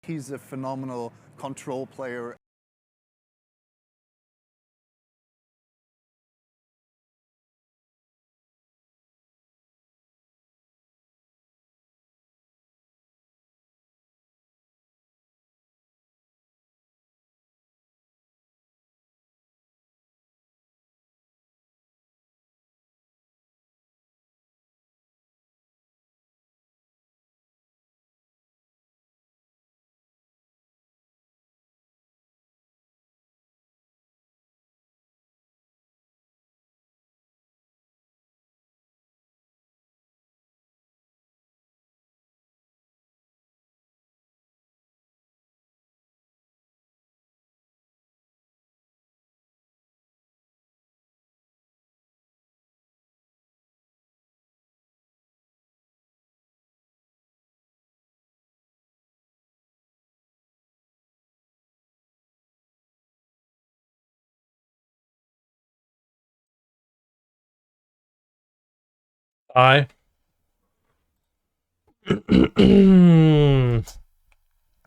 He's a phenomenal control player. Hi.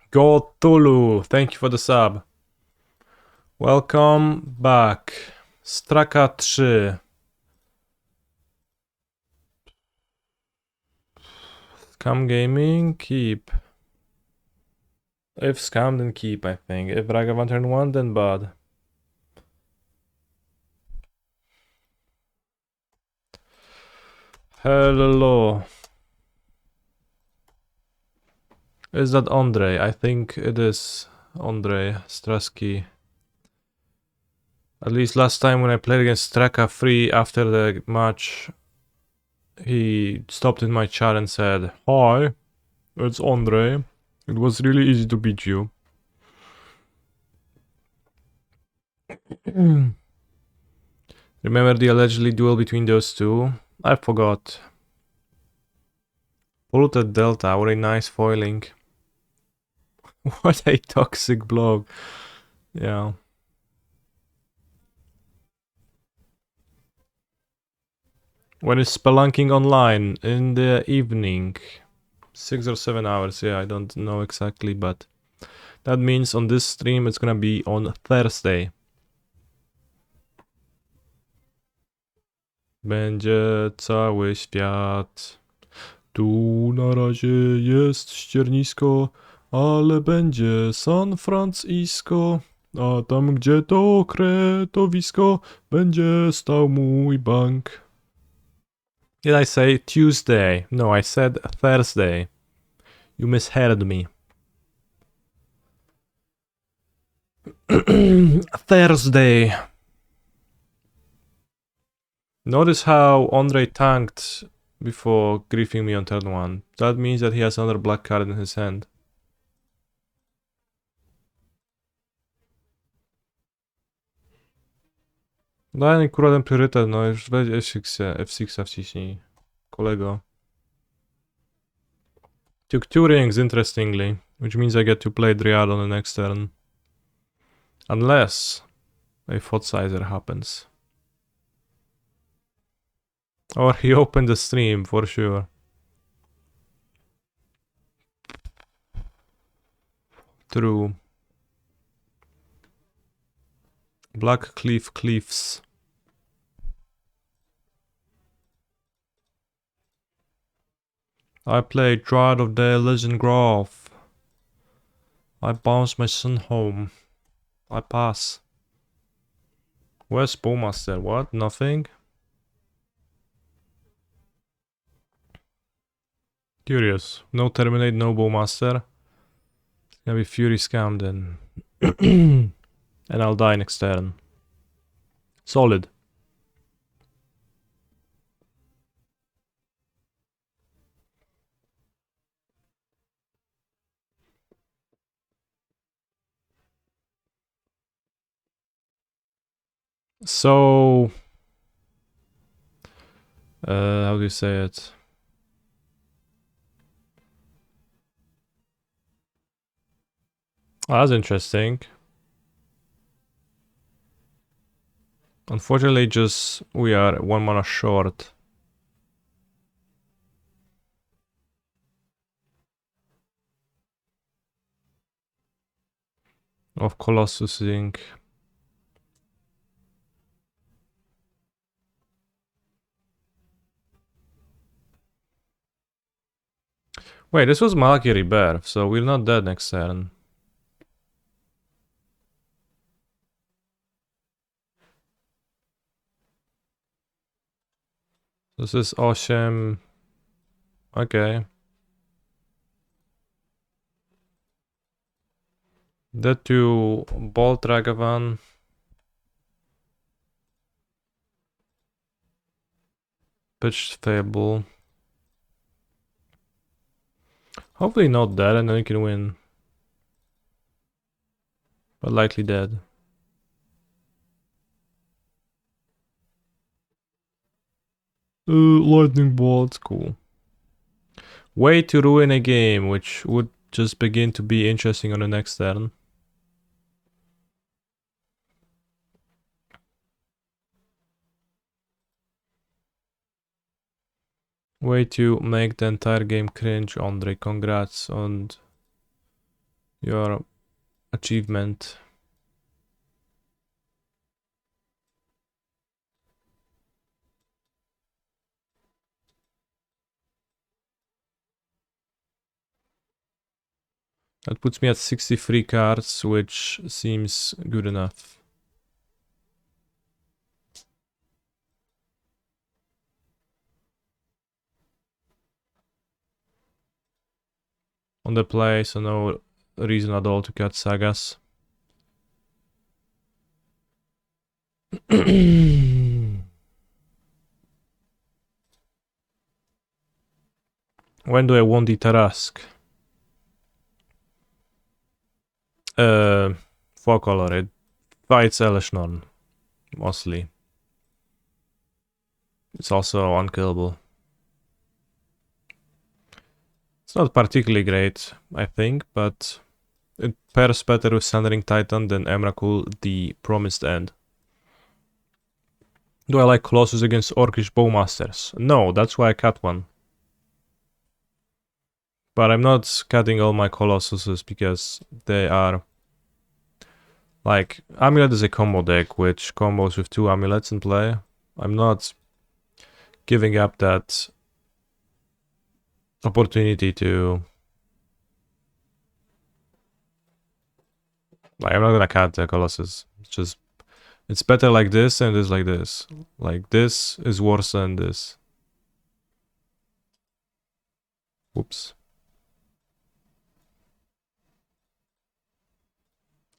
Go Tulu, thank you for the sub. Welcome back. Straka 3. Scam Gaming, keep. If scam, then keep, I think. If Ragavan turn 1, then bad. Hello. Is that Andre? I think it is Andre Strasky. At least last time when I played against Straka 3 after the match, he stopped in my chat and said, "Hi, it's Andre. It was really easy to beat you." Remember the allegedly duel between those two? I forgot. Polluted Delta, what a nice foiling. What a toxic blog. Yeah. When is spelunking online? In the evening. 6 or 7 hours, yeah, I don't know exactly, but that means on this stream it's gonna be on Thursday. Będzie cały świat. Tu na razie jest ściernisko, ale będzie San Francisco. A tam, gdzie to kretowisko, będzie stał mój bank. Did I say Tuesday? No, I said Thursday. You misheard me. Thursday. Notice how Andre tanked before griefing me on turn 1. That means that he has another black card in his hand. Daj kurwa ten priorytet, no już weź F6 wciśnij, kolego. Took 2 rings, interestingly, which means I get to play Dryad on the next turn. Unless a Thought Sizer happens. Or he opened the stream, for sure. True. Black Cliffs. I play Dryad of the Legend Graph. I bounce my son home. I pass. Where's Bowmaster? What? Nothing? Curious. No Terminate, no Bowmaster. It's gonna be Fury Scam then. And I'll die next turn. Solid. So... how do you say it? Oh, that's interesting. Unfortunately, just we are 1 mana short. of Colossus Inc. Wait, this was Malaki Rebirth, so we're not dead next turn. This is Oshim. Okay. That to Bolt Ragavan. Pitched Fable. Hopefully not dead and then you can win. But likely dead. Lightning Bolt, cool. Way to ruin a game, which would just begin to be interesting on the next turn. Way to make the entire game cringe, Andre. Congrats on your achievement. That puts me at 63 cards, which seems good enough. On the play, so no reason at all to cut sagas. When do I want the Tarask? 4 color, it fights Elishnorn, mostly. It's also unkillable. It's not particularly great, I think, but it pairs better with Sundering Titan than Emrakul, the Promised End. Do I like Colossus against Orcish Bowmasters? No, that's why I cut one. But I'm not cutting all my Colossuses because they are... Like, Amulet is a combo deck, which combos with 2 Amulets in play. I'm not giving up that opportunity to... Like, I'm not gonna cut the Colossus. It's just... It's better like this and it's like this. Like, this is worse than this. Whoops.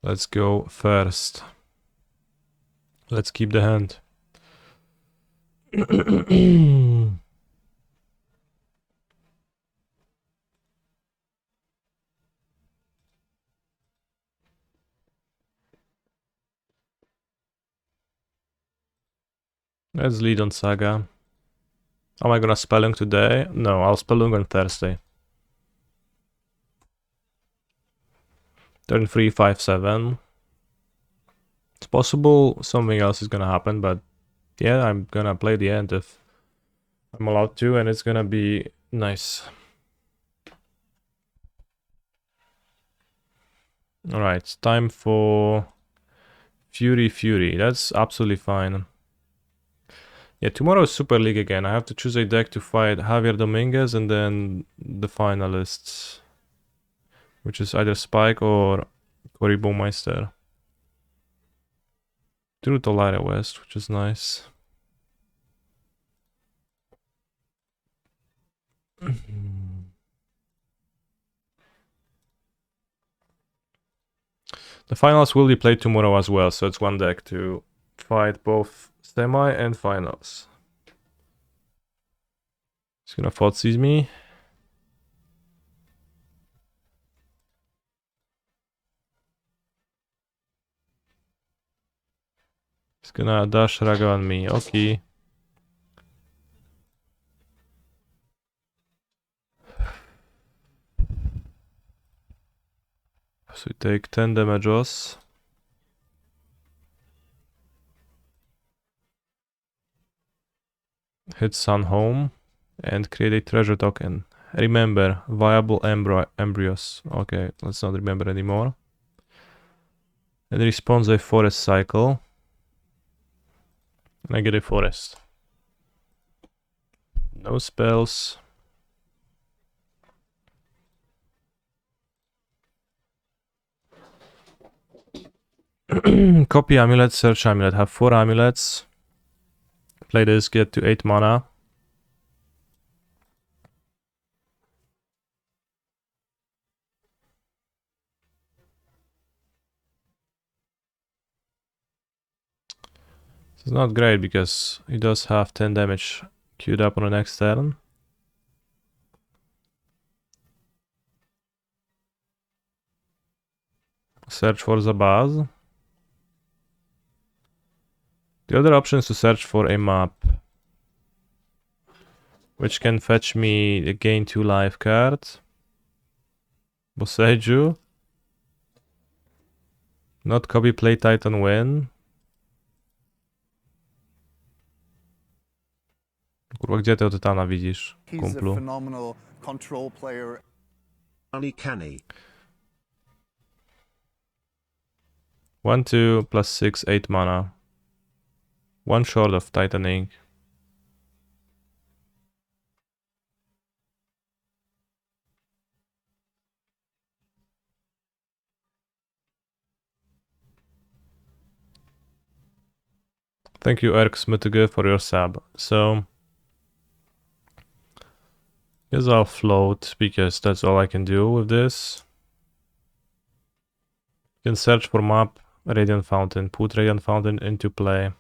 Let's go first. Let's keep the hand. Let's lead on Saga. Am I gonna Spellung today? No, I'll Spellung on Thursday. Turn 3, 5, 7. It's possible something else is gonna happen, but yeah, I'm gonna play the end if I'm allowed to, and it's gonna be nice. Alright, time for Fury. That's absolutely fine. Yeah, tomorrow is Super League again. I have to choose a deck to fight Javier Dominguez and then the finalists, which is either Spike or Cory Baumeister. Drew Tolaria West, which is nice. The finals will be played tomorrow as well, so it's one deck to fight both semi and finals. He's gonna Thoughtseize me. He's gonna dash Raga on me, okay. So we take 10 damages. Hit Sun Home and create a treasure token. Remember, viable embryos. Okay, let's not remember anymore. It respawns a forest cycle. And I get a forest. No spells. Copy amulet, search amulet. Have 4 amulets. Play this, get to 8 mana. It's not great because he does have 10 damage queued up on the next turn. Search for Zabaz. The other option is to search for a map, which can fetch me a gain 2 life card. Boseiju. Not copy, play Titan, win. Kurwa, gdzie ty o Tytana widzisz, He's a kumplu? phenomenal control player. Uncanny. 1, 2, plus 6, 8 mana. 1 short of Titaning. Thank you, Erk Smittige, for your sub. So, guess I'll float because that's all I can do with this. You can search for map, Radiant Fountain, put Radiant Fountain into play.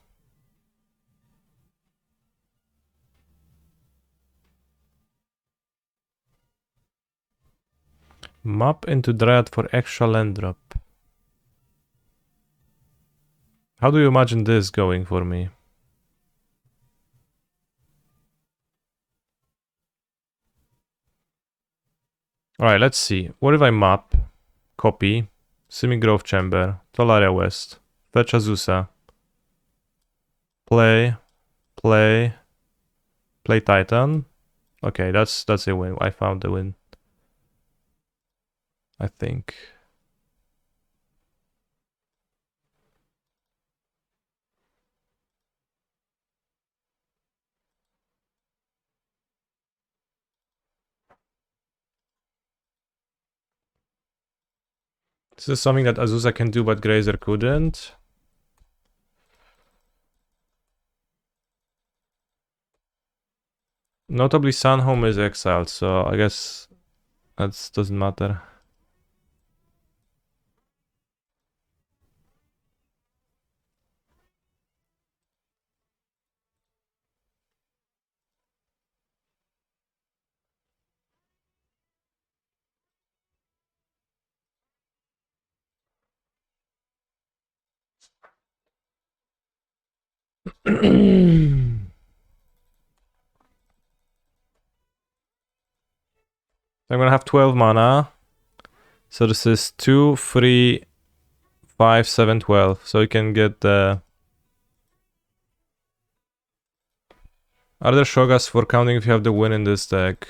Map into Dread for extra land drop. How do you imagine this going for me? Alright, let's see. What if I map, copy, Semi-Grove Chamber, Tolaria West, fetch Azusa, play Titan. Okay, that's a win. I found the win. I think. This is something that Azusa can do, but Grazer couldn't. Notably, Sunhome is exiled, so I guess that doesn't matter. I'm gonna have 12 mana. So this is 2, 3, 5, 7, 12. So you can get the... Are there Shogas for counting if you have the win in this deck?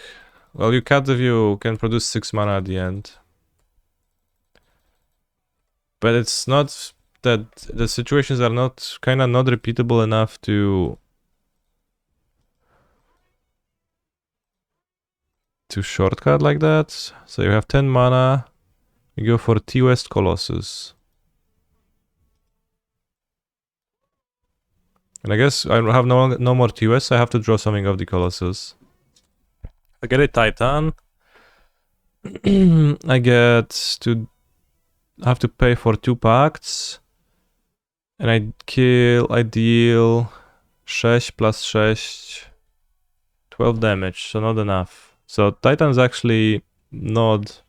Well, you cut if you can produce 6 mana at the end. But it's not that the situations are not kinda not repeatable enough to shortcut like that. So you have 10 mana, you go for T-West Colossus. And I guess I have no more T-West, so I have to draw something of the Colossus. I get a Titan. I have to pay for 2 pacts. And I deal 6 plus 6, 12 damage, so not enough. So Titan's actually not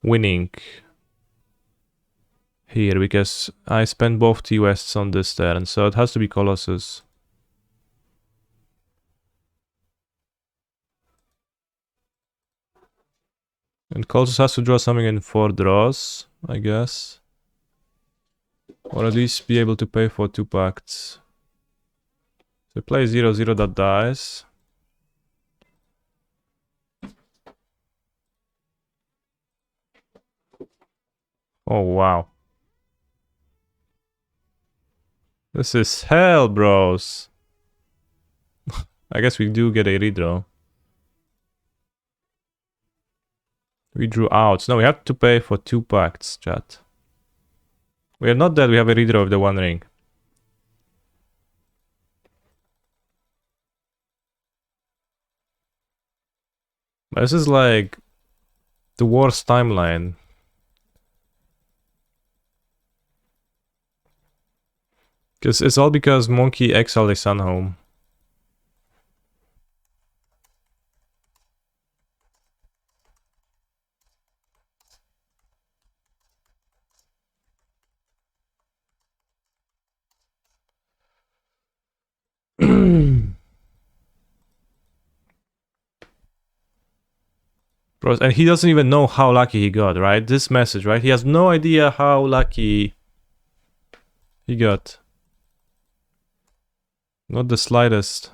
winning here because I spent both T-Wests on this turn, so it has to be Colossus. And Colossus has to draw something in 4 draws, I guess. Or at least be able to pay for 2 pacts. So play 0/0 that dies. Oh wow. This is hell, bros. I guess we do get a redraw. We drew out. No, we have to pay for 2 pacts, chat. We are not dead, we have a redraw of the 1 ring. This is like the worst timeline. Because it's all because Monkey exiled his son home. Bros, and he doesn't even know how lucky he got, right? This message, right? He has no idea how lucky he got. Not the slightest.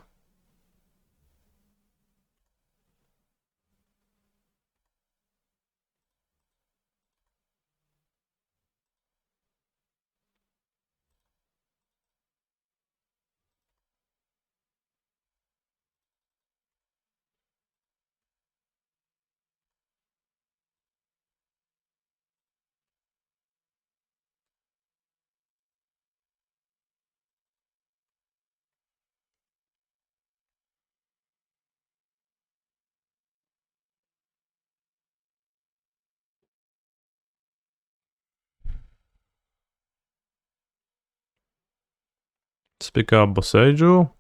Let's pick up Boseiju.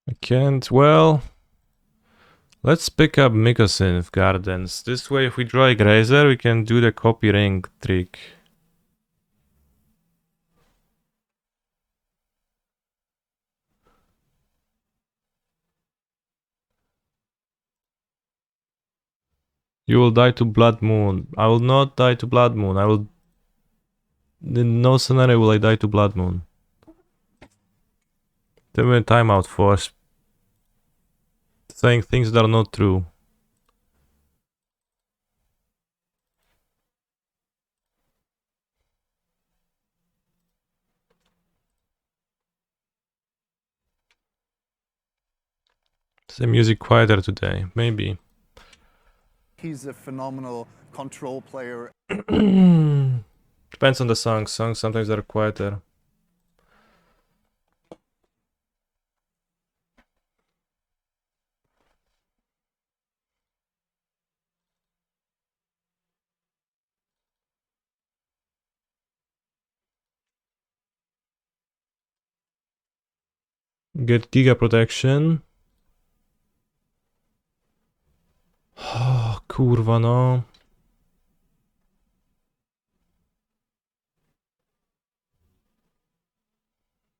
I can't, well... Let's pick up Mykosin Gardens. This way, if we draw a Grazer, we can do the copy ring trick. You will die to Blood Moon. I will not die to Blood Moon. I will... In no scenario will I die to Blood Moon. 10-minute timeout for saying things that are not true. Is the music quieter today? Maybe. He's a phenomenal control player. Depends on the songs. Songs sometimes are quieter. Get Giga Protection. Oh, kurwa no.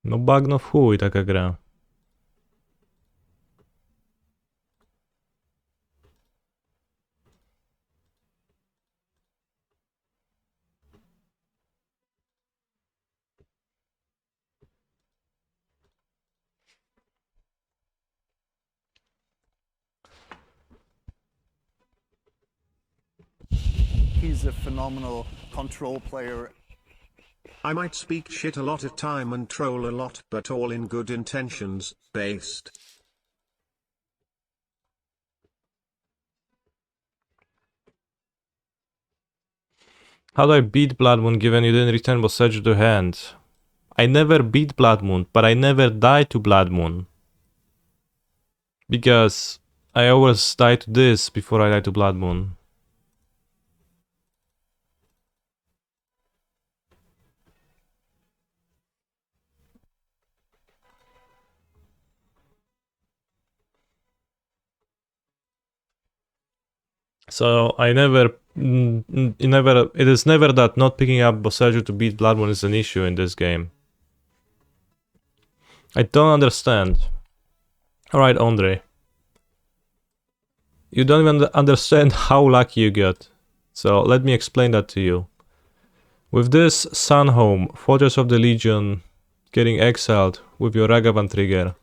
No bagno w chuj taka gra. He's a phenomenal control player. I might speak shit a lot of time and troll a lot, but all in good intentions, based. How do I beat Blood Moon given you didn't return Boseiju to hand? I never beat Blood Moon, but I never die to Blood Moon. Because I always die to this before I die to Blood Moon. So I never, it is never that not picking up Boseiju to beat Blood Moon is an issue in this game. I don't understand. Alright, Andre. You don't even understand how lucky you got. So let me explain that to you. With this Sunhome, Fortress of the Legion, getting exiled with your Ragavan trigger,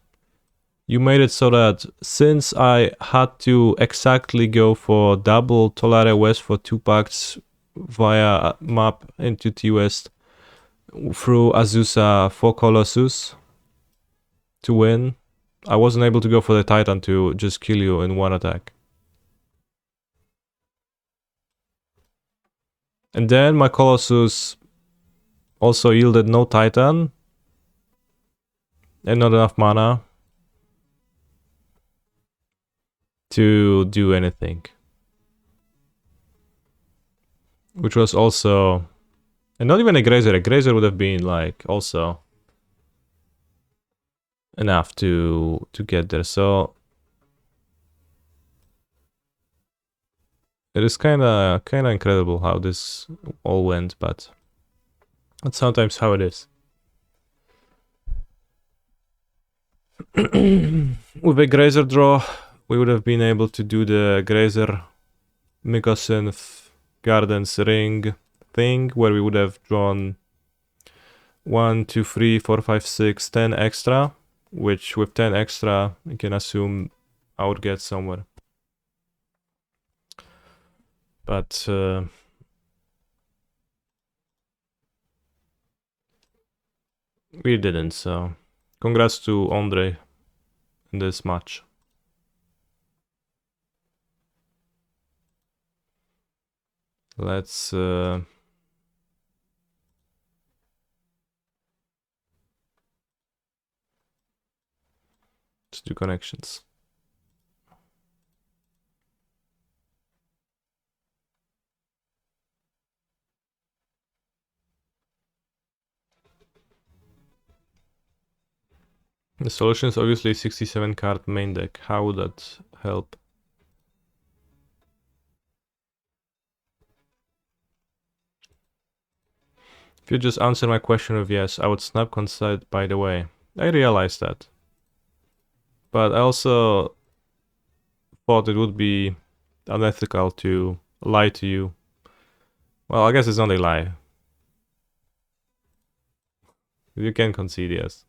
you made it so that since I had to exactly go for double Tolare West for 2 packs via map into T West through Azusa for Colossus to win, I wasn't able to go for the Titan to just kill you in one attack. And then my Colossus also yielded no Titan and not enough mana to do anything. Which was also... And not even a Grazer. A Grazer would have been like also enough to get there. So it is kinda incredible how this all went, but that's sometimes how it is. With a Grazer draw, we would have been able to do the Grazer Mykosin Gardens Ring thing, where we would have drawn 1, 2, 3, 4, 5, 6, 10 extra, which with 10 extra, you can assume I would get somewhere. But we didn't, so congrats to Andre in this match. Let's do connections. The solution is obviously 67 card main deck. How would that help? If you just answer my question with yes, I would snap concede, by the way. I realized that. But I also thought it would be unethical to lie to you. Well, I guess it's not a lie. You can concede, yes.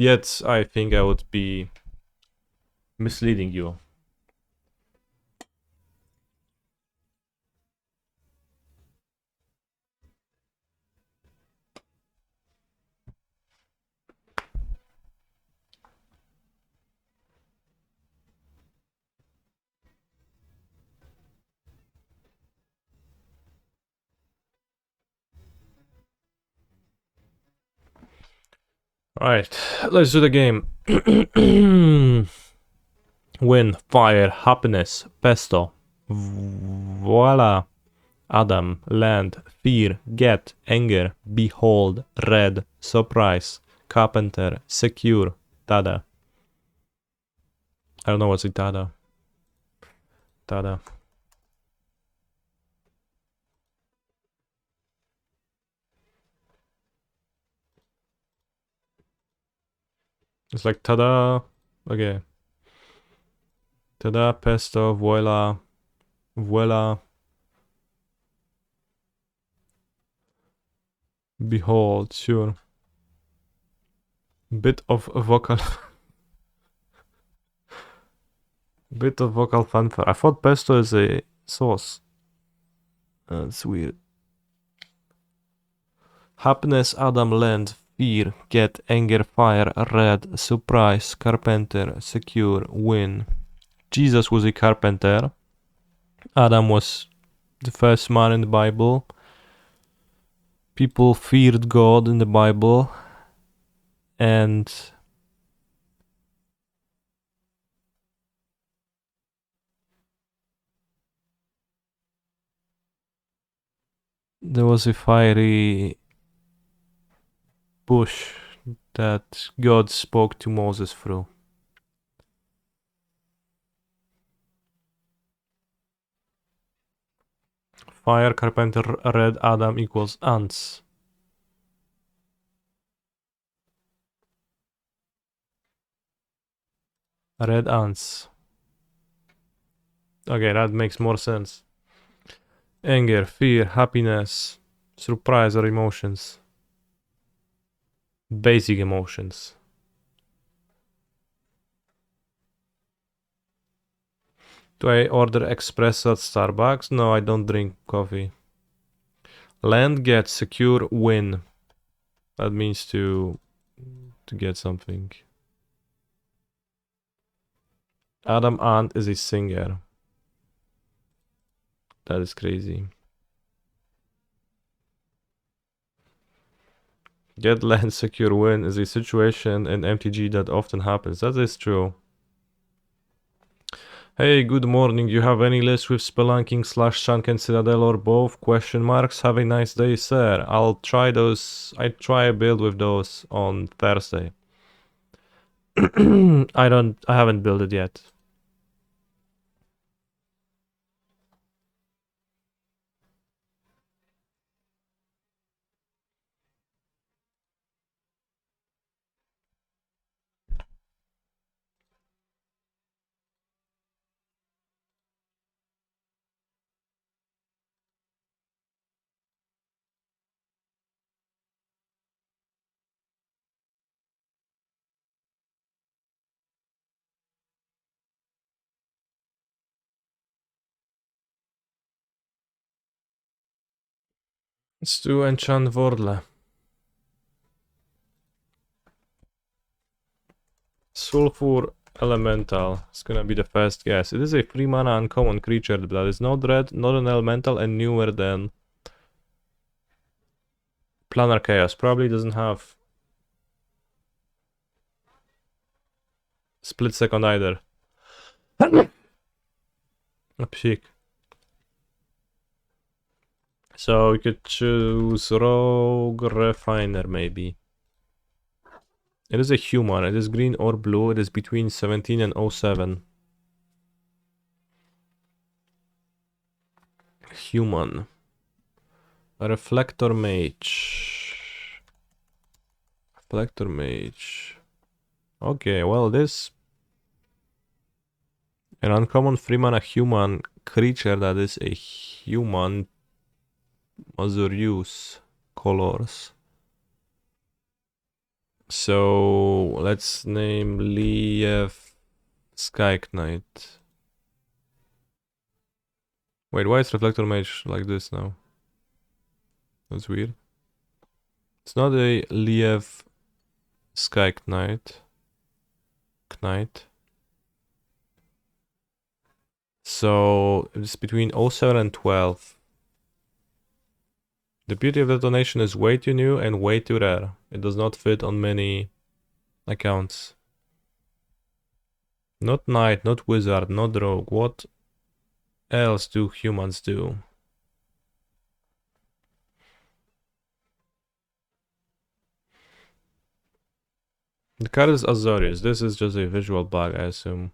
Yet, I think I would be misleading you. Alright, let's do the game. Win, fire, happiness, pesto. Voila. Adam, land, fear, get, anger, behold, red, surprise, carpenter, secure, tada. I don't know what's in tada. Tada. It's like tada. Okay. Tada, pesto, voila. Voila. Behold, sure. Bit of vocal. Bit of vocal fanfare. I thought pesto is a sauce. That's weird. Happiness, Adam, land, fear, get, anger, fire, red, surprise, carpenter, secure, win. Jesus was a carpenter. Adam was the first man in the Bible. People feared God in the Bible. And there was a fiery bush that God spoke to Moses through. Fire, carpenter, red, Adam equals ants. Red ants. Okay, that makes more sense. Anger, fear, happiness, surprise or emotions. Basic emotions. Do I order espresso at Starbucks? No, I don't drink coffee. Land, get, secure, win. That means to get something. Adam Ant is a singer. That is crazy. Get land, secure, win is a situation in MTG that often happens. That is true. Hey, good morning. You have any list with Spelunking / Shanken Citadel or both? Question marks. Have a nice day, sir. I'll try those. I try a build with those on Thursday. I haven't built it yet. Let's do Enchant Wordle. Sulfur Elemental. It's gonna be the first guess. It is a 3 mana uncommon creature that is not red, not an elemental, and newer than Planar Chaos. Probably doesn't have Split Second either. A pig. So we could choose Rogue Refiner maybe. It is a human. It is green or blue. It is between 17 and 07. Human. A Reflector Mage. Reflector Mage. Okay, well this... An uncommon 3 mana human creature that is a human Azorius colors. So let's name Liev Sky Knight. Wait, why is Reflector Mage like this now? That's weird. It's not a Liev Sky Knight. So it's between 07 and 12. The beauty of the donation is way too new and way too rare. It does not fit on many accounts. Not knight, not wizard, not rogue. What else do humans do? The card is Azorius. This is just a visual bug, I assume.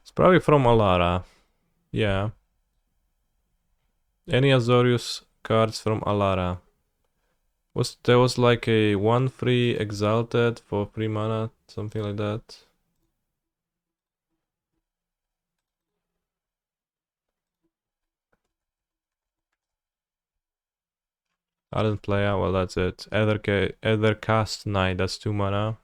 It's probably from Alara. Yeah. Any Azorius cards from Alara. There was like a 1/3 Exalted for 3 mana, something like that. I didn't play out, well that's it. Ethercast Knight, that's 2 mana.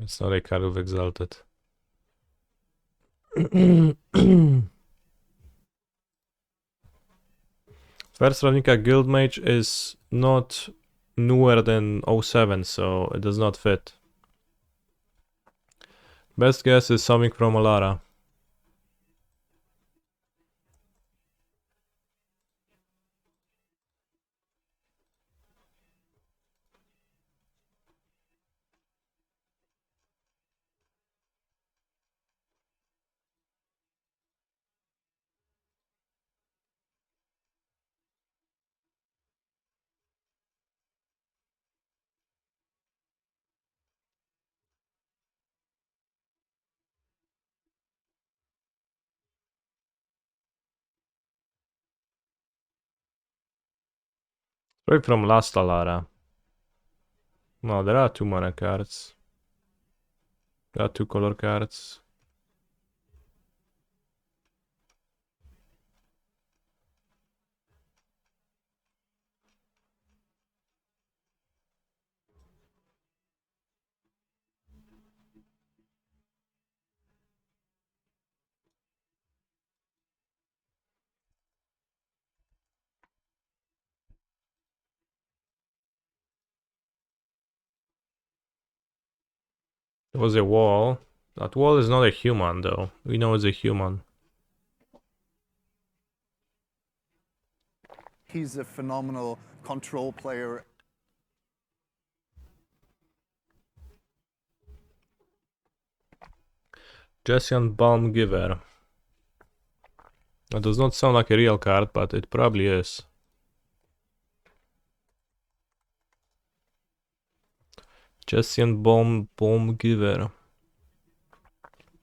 It's not a card of Exalted. First Ravnica Guildmage is not newer than 07, so it does not fit. Best guess is something from Alara. Right from last Alara. No, there are 2 mana cards. There are 2 color cards. There was a wall. That wall is not a human though. We know it's a human. He's a phenomenal control player. Jessian Balm Giver. That does not sound like a real card, but it probably is. Jessian Balm Giver.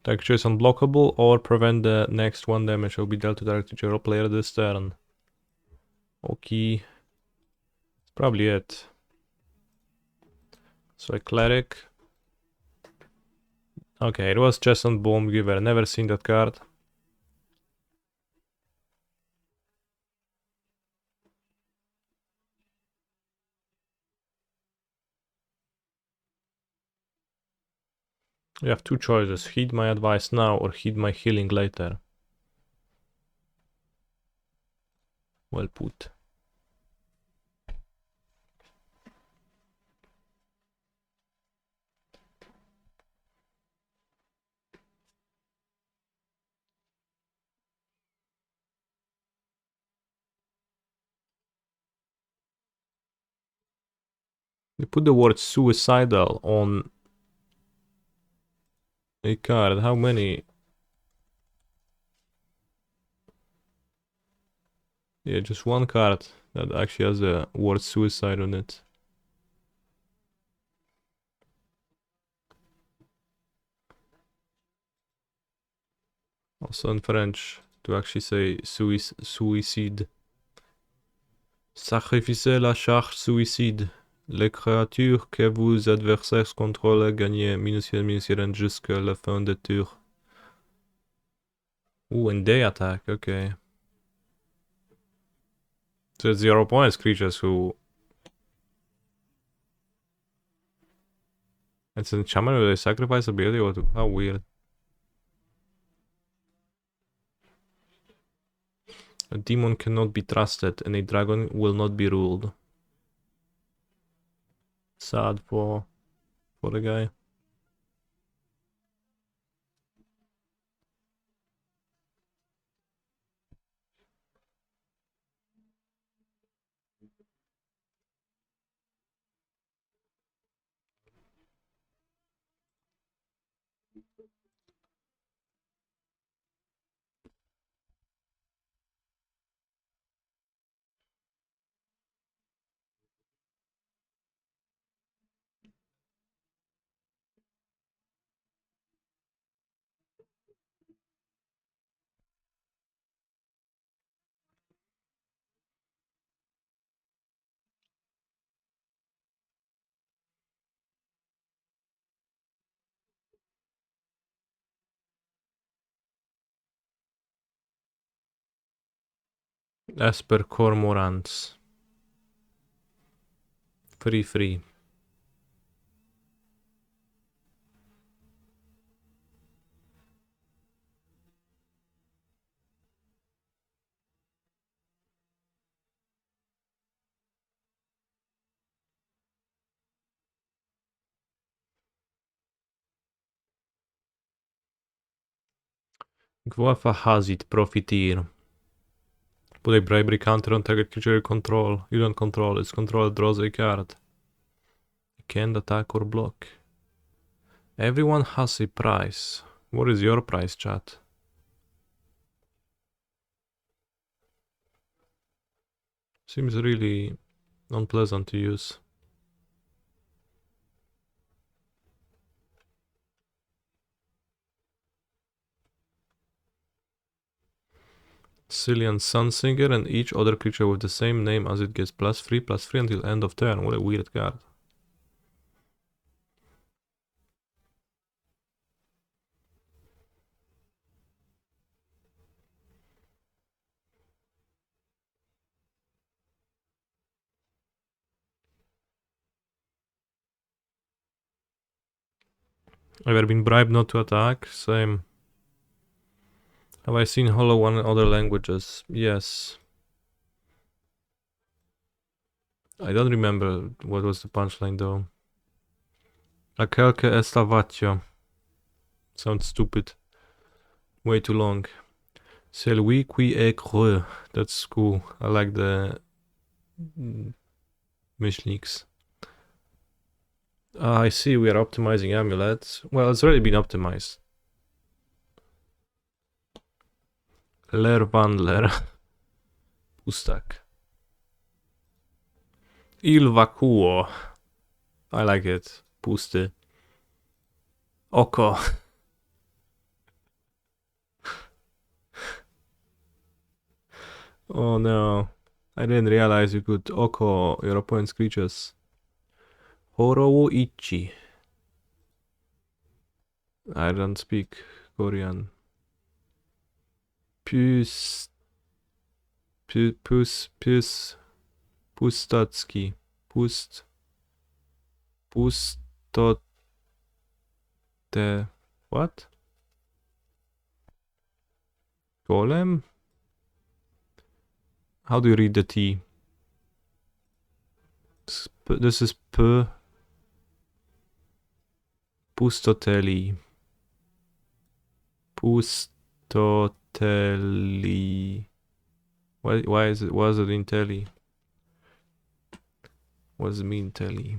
Texture is unblockable or prevent the next 1 damage will be dealt to direct to your player this turn. Okay. That's probably it. So a cleric. Okay, it was Jessian Balm Giver. Never seen that card. You have 2 choices. Heed my advice now or heed my healing later. Well put. You put the word suicidal on a card. How many? Yeah, just 1 card that actually has the word suicide on it. Also in French, to actually say suicide. Sacrificez la charge suicide. Les créatures que vos adversaires contrôlent gagnent -1/-1 jusqu'à la fin de tour. Ooh, and they attack, okay. So it's your opponent's creatures who... It's an enchantment with a sacrifice ability, or how weird. A demon cannot be trusted and a dragon will not be ruled. Sad for the guy. Esper Cormorants. Free. Gwafa Hazit, Profiteer. Put a bribery counter on target creature you control. You don't control, its controller draws a card. You can't attack or block. Everyone has a price. What is your price, chat? Seems really unpleasant to use. Cillian Sunsinger, and each other creature with the same name as it gets +3/+3 until end of turn. What a weird card. Ever been bribed not to attack? Same. Have I seen Hollow One in other languages? Yes. I don't remember what was the punchline though. Aquelque estavatio. Sounds stupid. Way too long. Celui qui est creux. That's cool. I like the Mishniks. I see we are optimizing Amulet. Well, it's already been optimized. Lerwandler. Pustak. Il vacuo. I like it. Pusty. Oko. Oh no. I didn't realize you could Oko your opponent's creatures. Horou Ichi. I don't speak Korean. Pustacki. Pustote. What? Golem? How do you read the T? This is P. Pustoteli. Pustoteli. Why is it? Was it in telly? What does it mean, telly?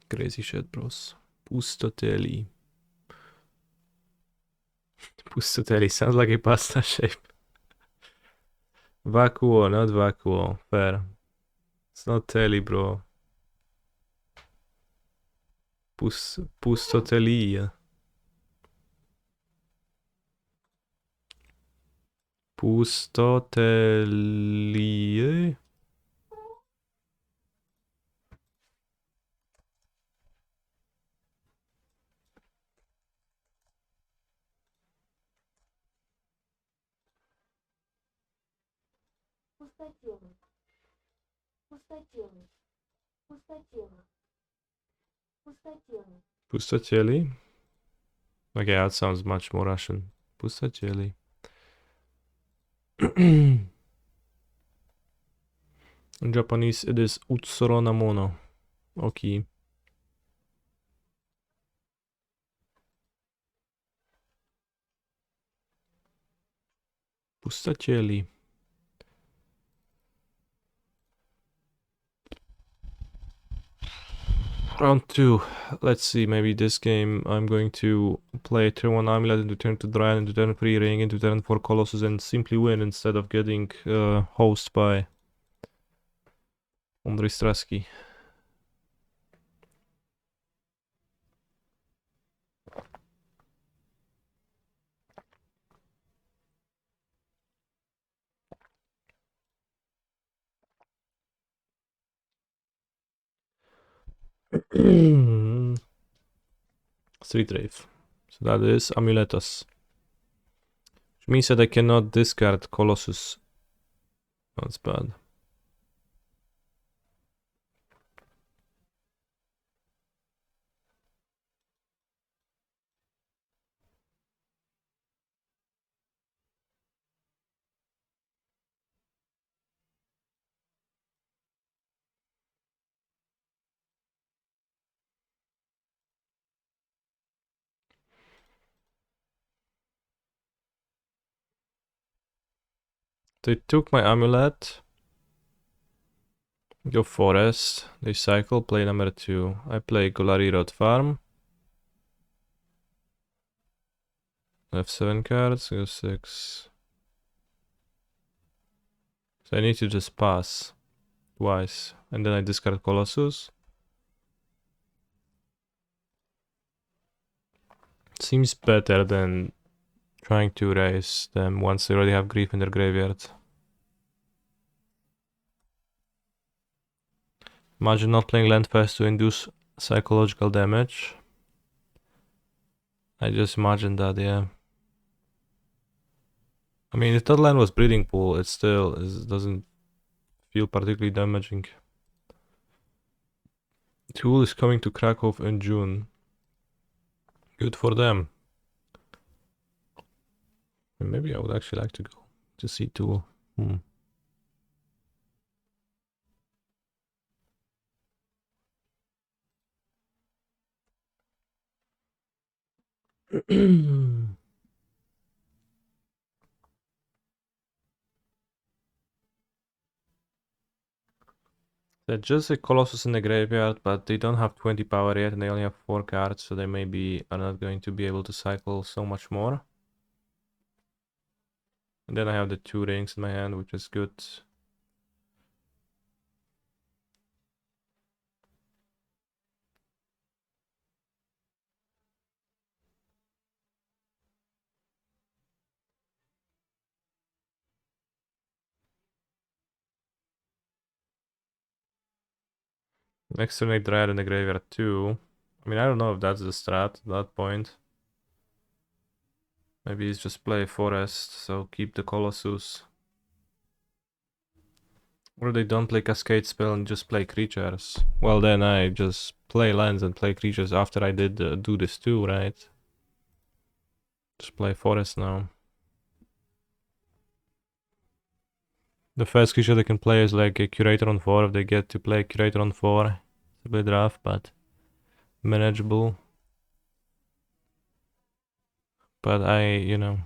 Crazy shit, bros. Pustoteli. Pustoteli sounds like a pasta shape. Vacuo, not vacuo. Fair. It's not telly, bro. Pustoteli. Pustoteli. Pustoteli. Okay, that sounds much more Russian. Pustoteli. In Japanese, it is Utsuro Mono. Okay. Pustaceli. Round 2. Let's see, maybe this game I'm going to play turn 1 Amulet into turn 2 Dryad into turn 3 Ring into turn 4 Colossus and simply win instead of getting host by Ondrej Straski. Street Rave. So that is Amuletas. Which means that I cannot discard Colossus. That's bad. They took my Amulet. Go Forest. They cycle, play number 2. I play Golari Road Farm. I have 7 cards, go 6. So I need to just pass twice. And then I discard Colossus. Seems better than trying to raise them once they already have grief in their graveyard. Imagine not playing land first to induce psychological damage. I just imagine that, yeah. I mean, if that land was breeding pool, it still doesn't feel particularly damaging. Tool is coming to Krakow in June. Good for them. Maybe I would actually like to go to see Tool. They're just a Colossus in the graveyard, but they don't have 20 power yet and they only have 4 cards, so they maybe are not going to be able to cycle so much more. And then I have the 2 rings in my hand, which is good. Next turn, Dryad in the graveyard too. I mean, I don't know if that's the strat at that point. Maybe he's just play Forest, so keep the Colossus. Or they don't play Cascade spell and just play creatures. Well, then I just play lands and play creatures after I did do this too, right? Just play Forest now. The first creature they can play is like a Curator on 4 if they get to play Curator on 4. It's a bit rough, but manageable. But you know,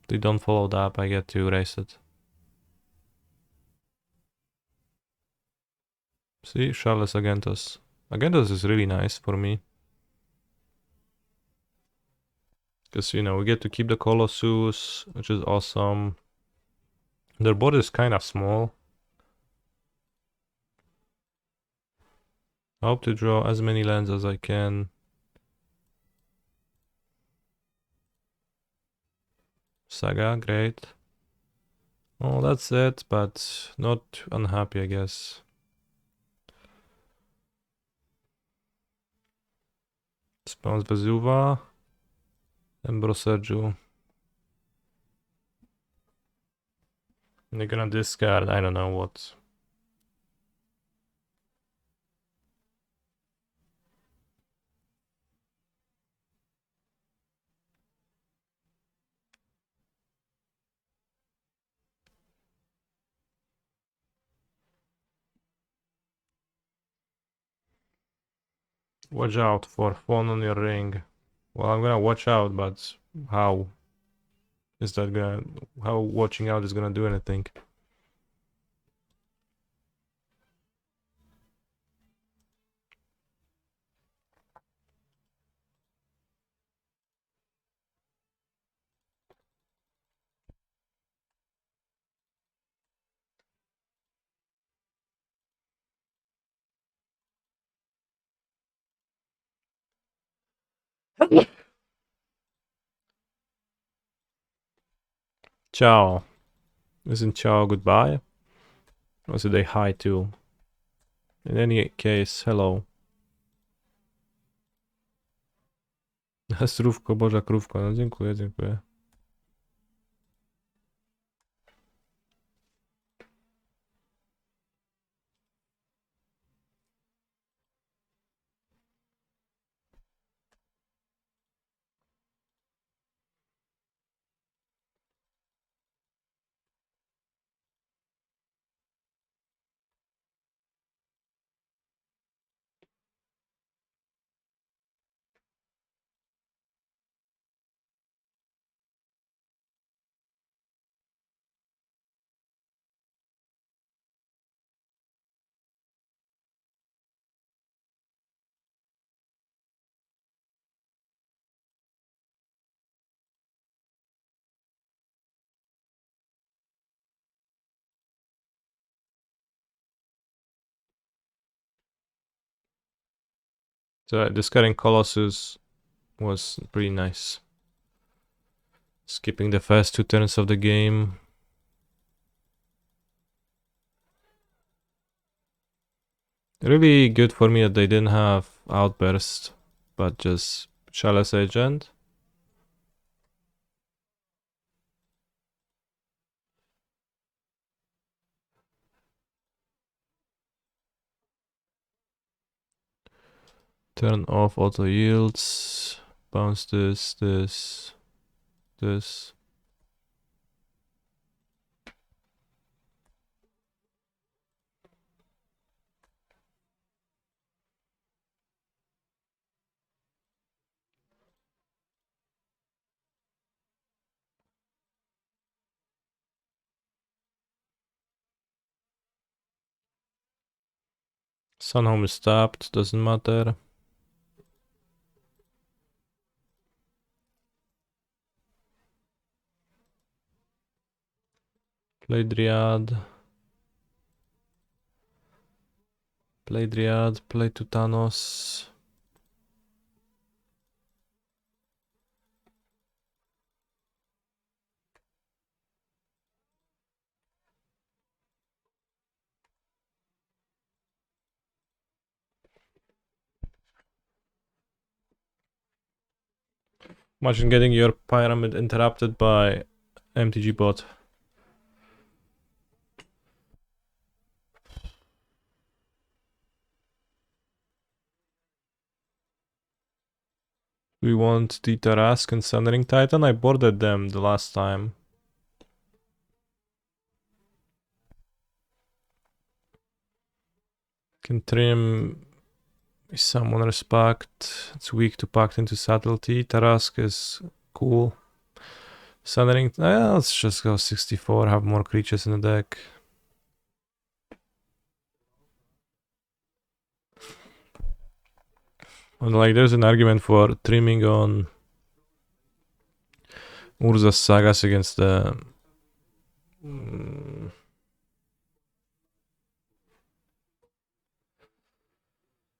if they don't follow that up, I get to erase it. See, Charles Agentos. Agentos is really nice for me. Because, you know, we get to keep the Colossus, which is awesome. Their board is kind of small. I hope to draw as many lands as I can. Saga, great. Oh, that's it, but not unhappy, I guess. Spawns Vesuva. Ambroserju. They're gonna discard, I don't know what. Watch out for phone on your ring. Well, I'm gonna watch out, but how is that gonna... How watching out is gonna do anything? Ciao. Isn't ciao goodbye? Or is it a hi too? In any case, hello. Strówko, Boża krówko. No dziękuję, dziękuję. So discarding Colossus was pretty nice. Skipping the first 2 turns of the game. Really good for me that they didn't have Outburst, but just Chalice Agent. Turn off auto yields. Bounce this. Sunhome is tapped, doesn't matter. Play Dryad. Play Dryad, play Titanless. Imagine getting your pyramid interrupted by MTG bot. We want the Tarask and Sundering Titan. I boarded them the last time. Can trim Summon Respect. It's weak to Pact into Subtlety. Tarask is cool. Sundering. Let's just go 64. Have more creatures in the deck. And like, there's an argument for trimming on Urza's Sagas against the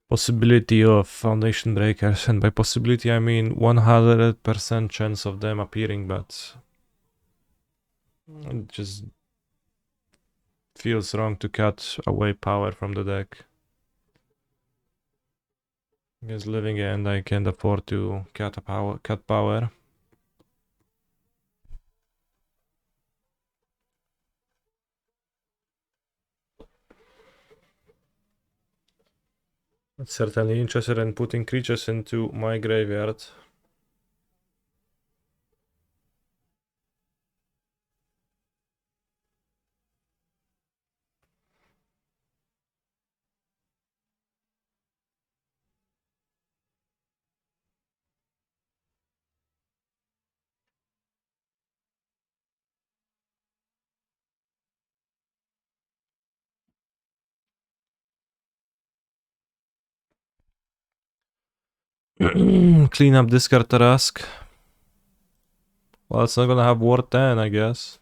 possibility of Foundation Breakers, and by possibility I mean 100% chance of them appearing, but it just feels wrong to cut away power from the deck. Against Living End I can't afford to cut power. I'm certainly interested in putting creatures into my graveyard. Clean up discard Tarask. Well, it's not gonna have Ward 10, I guess.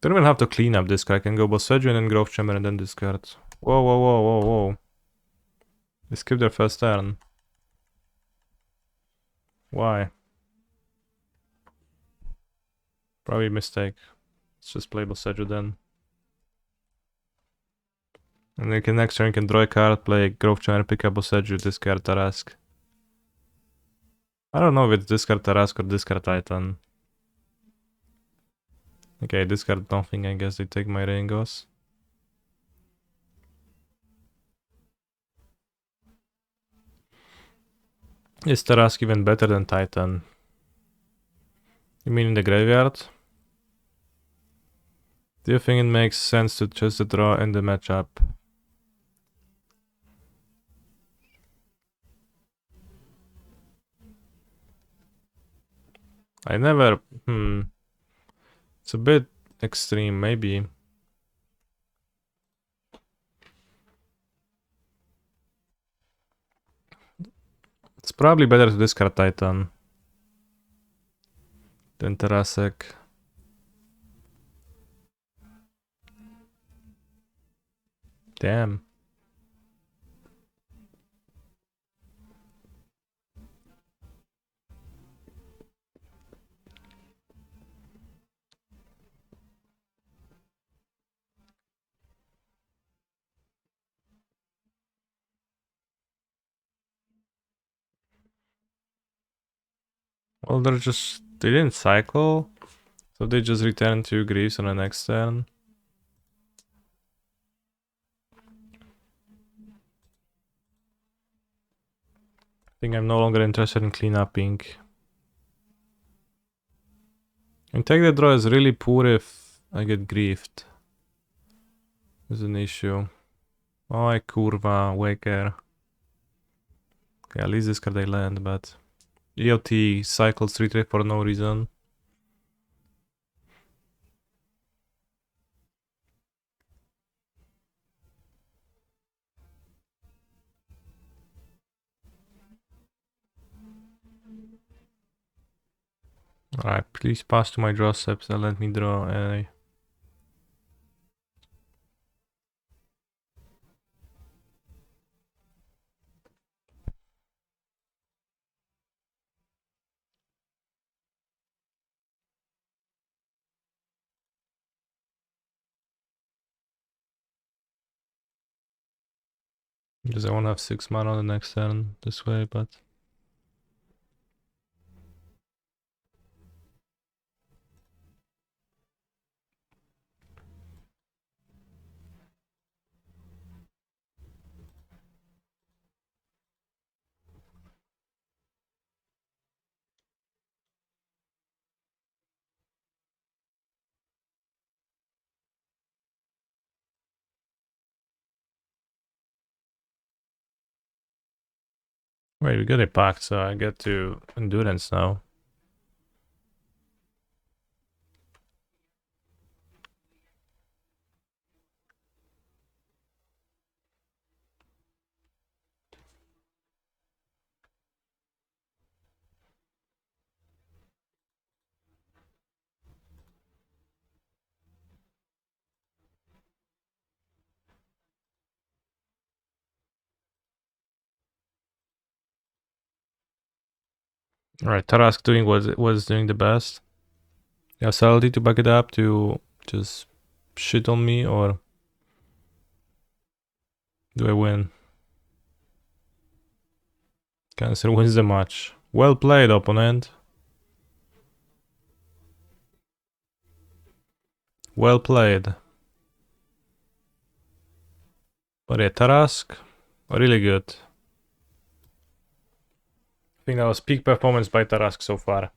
Don't even have to clean up this guy. I can go Boseiju and then Growth Chamber and then discard. Whoa. They skipped their first turn. Why? Probably a mistake. Let's just play Boseiju then. And then next turn you can draw a card, play Growth Chamber, pick up Boseiju, discard Tarask. I don't know if it's discard Tarask or discard Titan. Okay, discard nothing, I guess they take my Ringos. Is Tarask even better than Titan? You mean in the graveyard? Do you think it makes sense to choose the draw in the matchup? I never... It's a bit extreme, maybe. It's probably better to discard Titan than Tarasek. Damn. Well, they didn't cycle, so they just return 2 Greaves on the next turn. I think I'm no longer interested in cleanupping. And take the draw is really poor if I get griefed. Is an issue. Oj, kurwa, Waker. Okay, at least this card I land, but EOT cycles 3 for no reason. Alright, please pass to my draw steps and let me draw a... Because I want to have 6 mana on the next turn this way, but... Wait, we got a pact, so I get to endurance now. Alright, Tarask doing what was doing the best. Yeah, Salty to back it up to just shit on me, or do I win? Cancer wins the match. Well played, opponent. Well played. But yeah, Tarask, really good. I think that was peak performance by Tarask so far.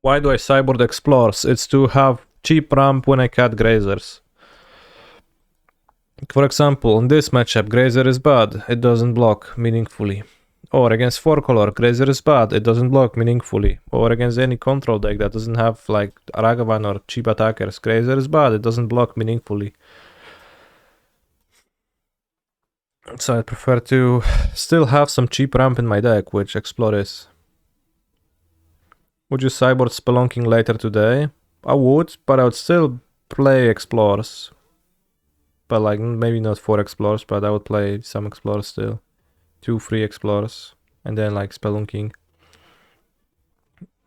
Why do I cyborg explores? It's to have cheap ramp when I cut grazers. For example, in this matchup, grazer is bad, it doesn't block meaningfully. Or against 4 color, grazer is bad, it doesn't block meaningfully. Or against any control deck that doesn't have like Ragavan or cheap attackers, grazer is bad, it doesn't block meaningfully. So I prefer to still have some cheap ramp in my deck, which Explore is. Would you cyborg Spelunking later today? I would, but I would still play Explores. But like, maybe not 4 Explores, but I would play some Explores still. 2 free Explores. And then like Spelunking.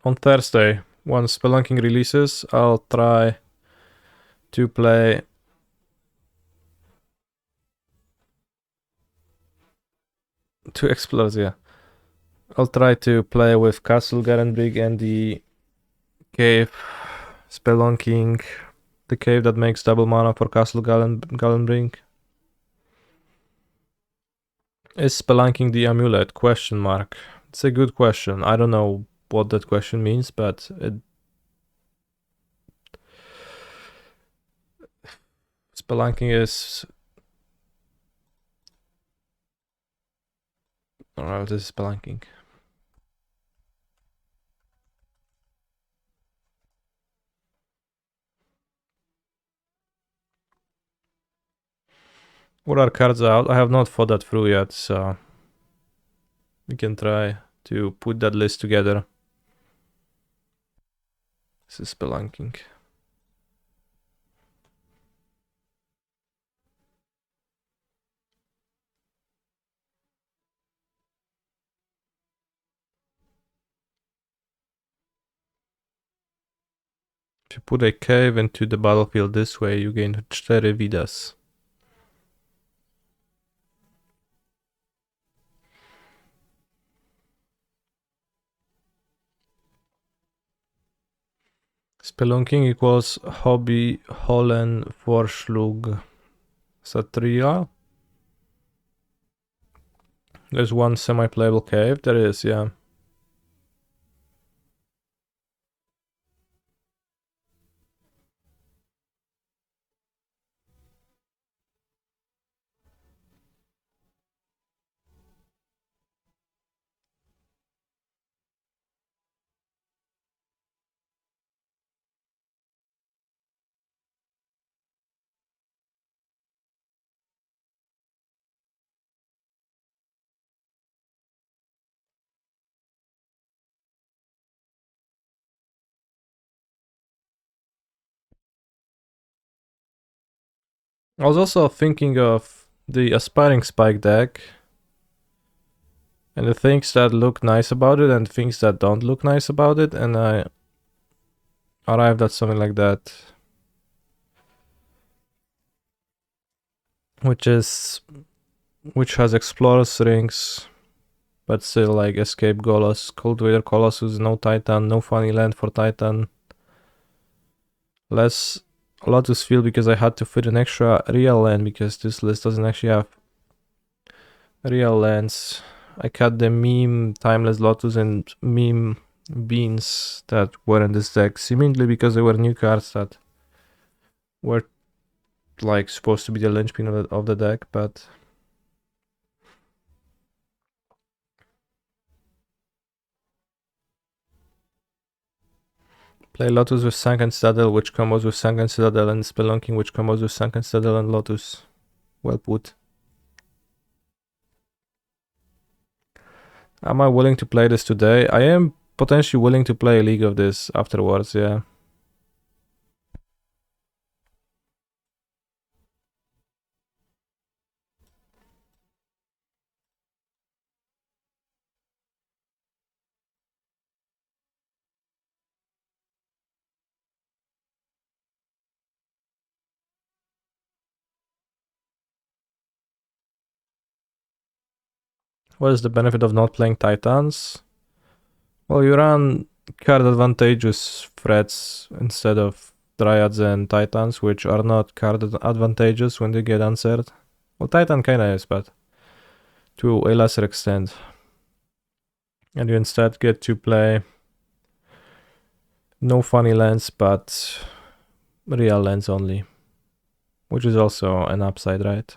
On Thursday, once Spelunking releases, I'll try to play... Two Explores, yeah. I'll try to play with Castle Garenbrig and the Cave Spelunking. The cave that makes double mana for Castle Galenbring. Is Spelunking the Amulet? Question mark. It's a good question. I don't know what that question means, but Spelunking is... Alright, this is Spelunking. What are cards out? I have not thought that through yet, so we can try to put that list together. This is spelunking. If you put a cave into the battlefield this way, you gain 4 vidas. Spelunking equals Hobby Hollen Vorschlug Satria. There's one semi-playable cave. There is, yeah. I was also thinking of the Aspiring Spike deck and the things that look nice about it and things that don't look nice about it, and I arrived at something like that. Which has Explorer's Rings, but still like Escape Golos, Cultivator Colossus, no Titan, no funny land for Titan. Less Lotus Field because I had to fit an extra real land because this list doesn't actually have real lands. I cut the meme Timeless Lotus and meme Beans that were in this deck, seemingly because they were new cards that were like supposed to be the linchpin of the deck, but play Lotus with Sunken Citadel, which combos with Sunken Citadel, and Spelunking, which combos with Sunken Citadel and Lotus. Well put. Am I willing to play this today? I am potentially willing to play a league of this afterwards, yeah. What is the benefit of not playing Titans? Well, you run card advantageous threats instead of Dryads and Titans, which are not card advantageous when they get answered. Well, Titan kinda is, but to a lesser extent. And you instead get to play no funny lands, but real lands only. Which is also an upside, right?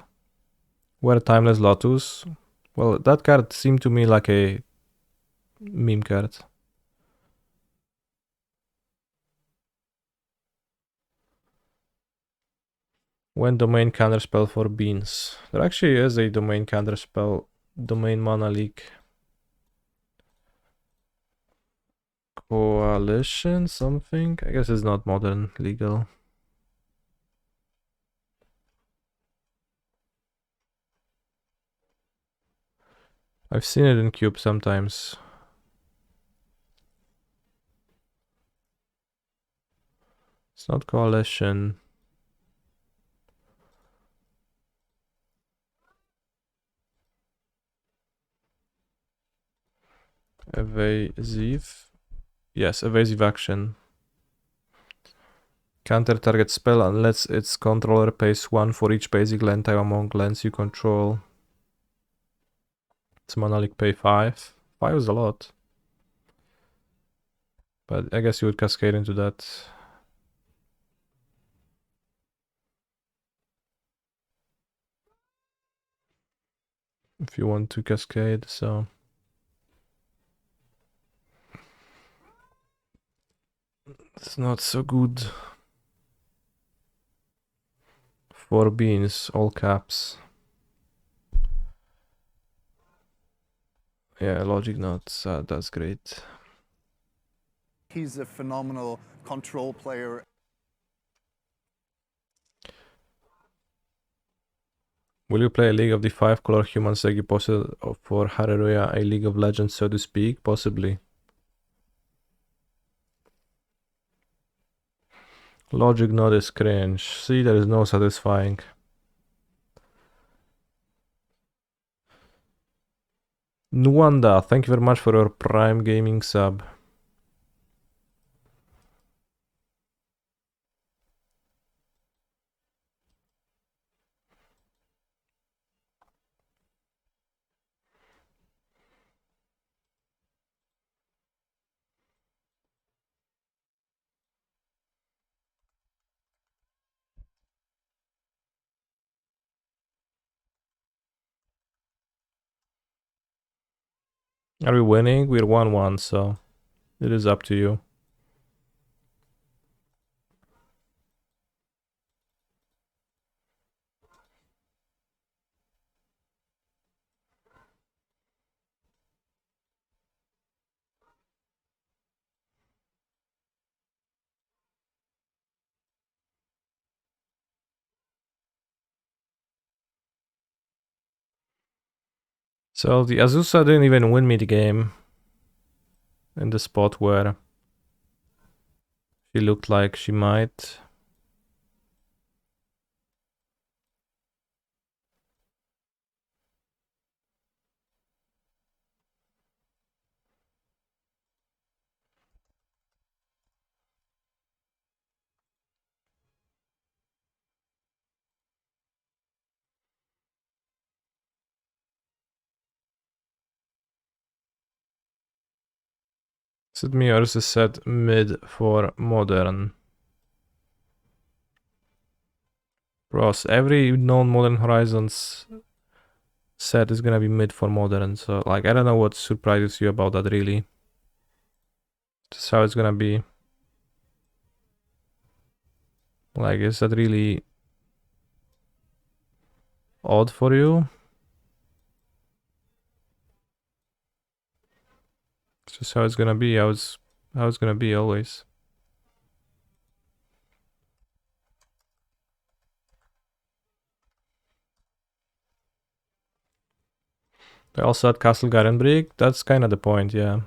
Where Timeless Lotus? Well, that card seemed to me like a meme card. When domain counterspell for beans. There actually is a domain counterspell, domain mana leak. Coalition something? I guess it's not modern legal. I've seen it in Cube sometimes. It's not coalition. Evasive. Yes, evasive action. Counter target spell unless its controller pays 1 for each basic land type among lands you control. It's mana leak pay 5. 5 is a lot. But I guess you would cascade into that. If you want to cascade, so it's not so good. 4 beans, all caps. Yeah, logic notes, that's great. He's a phenomenal control player. Will you play a League of the 5-color human Segi posted for Hareruya, a League of Legends, so to speak? Possibly. Logic node is cringe. See, there is no satisfying. Nwanda, thank you very much for your Prime Gaming sub. Are we winning? We're 1-1, so it is up to you. So the Azusa didn't even win me the game in the spot where she looked like she might. Sid Mears is set mid for modern. Bros, every non-modern Horizons set is gonna be mid for modern, so like I don't know what surprises you about that really. Just how it's gonna be. Like, is that really odd for you? It's just how it's gonna be, how it's gonna be always. They also had Castle Garenbrig, that's kinda the point, yeah.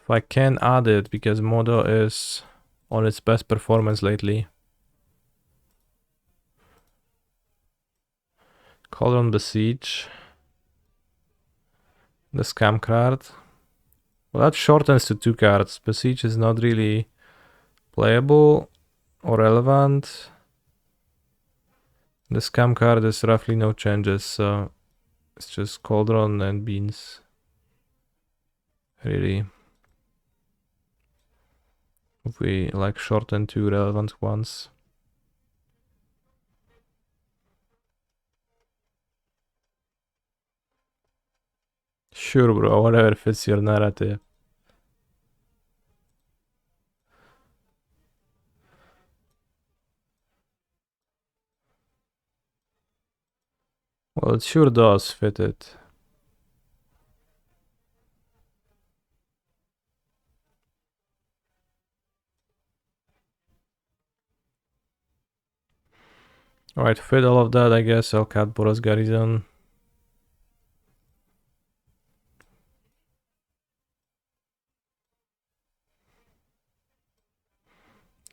If I can add it, because Modo is on its best performance lately. Cauldron Besiege. The Scam card. Well, that shortens to 2 cards. Besiege is not really playable or relevant. The Scam card is roughly no changes, so it's just Cauldron and Beans. Really. If we like shorten 2 relevant ones. Sure, bro, whatever fits your narrative. Well, it sure does fit it. Alright, fit all of that, I guess. I'll cut Boros Garrison.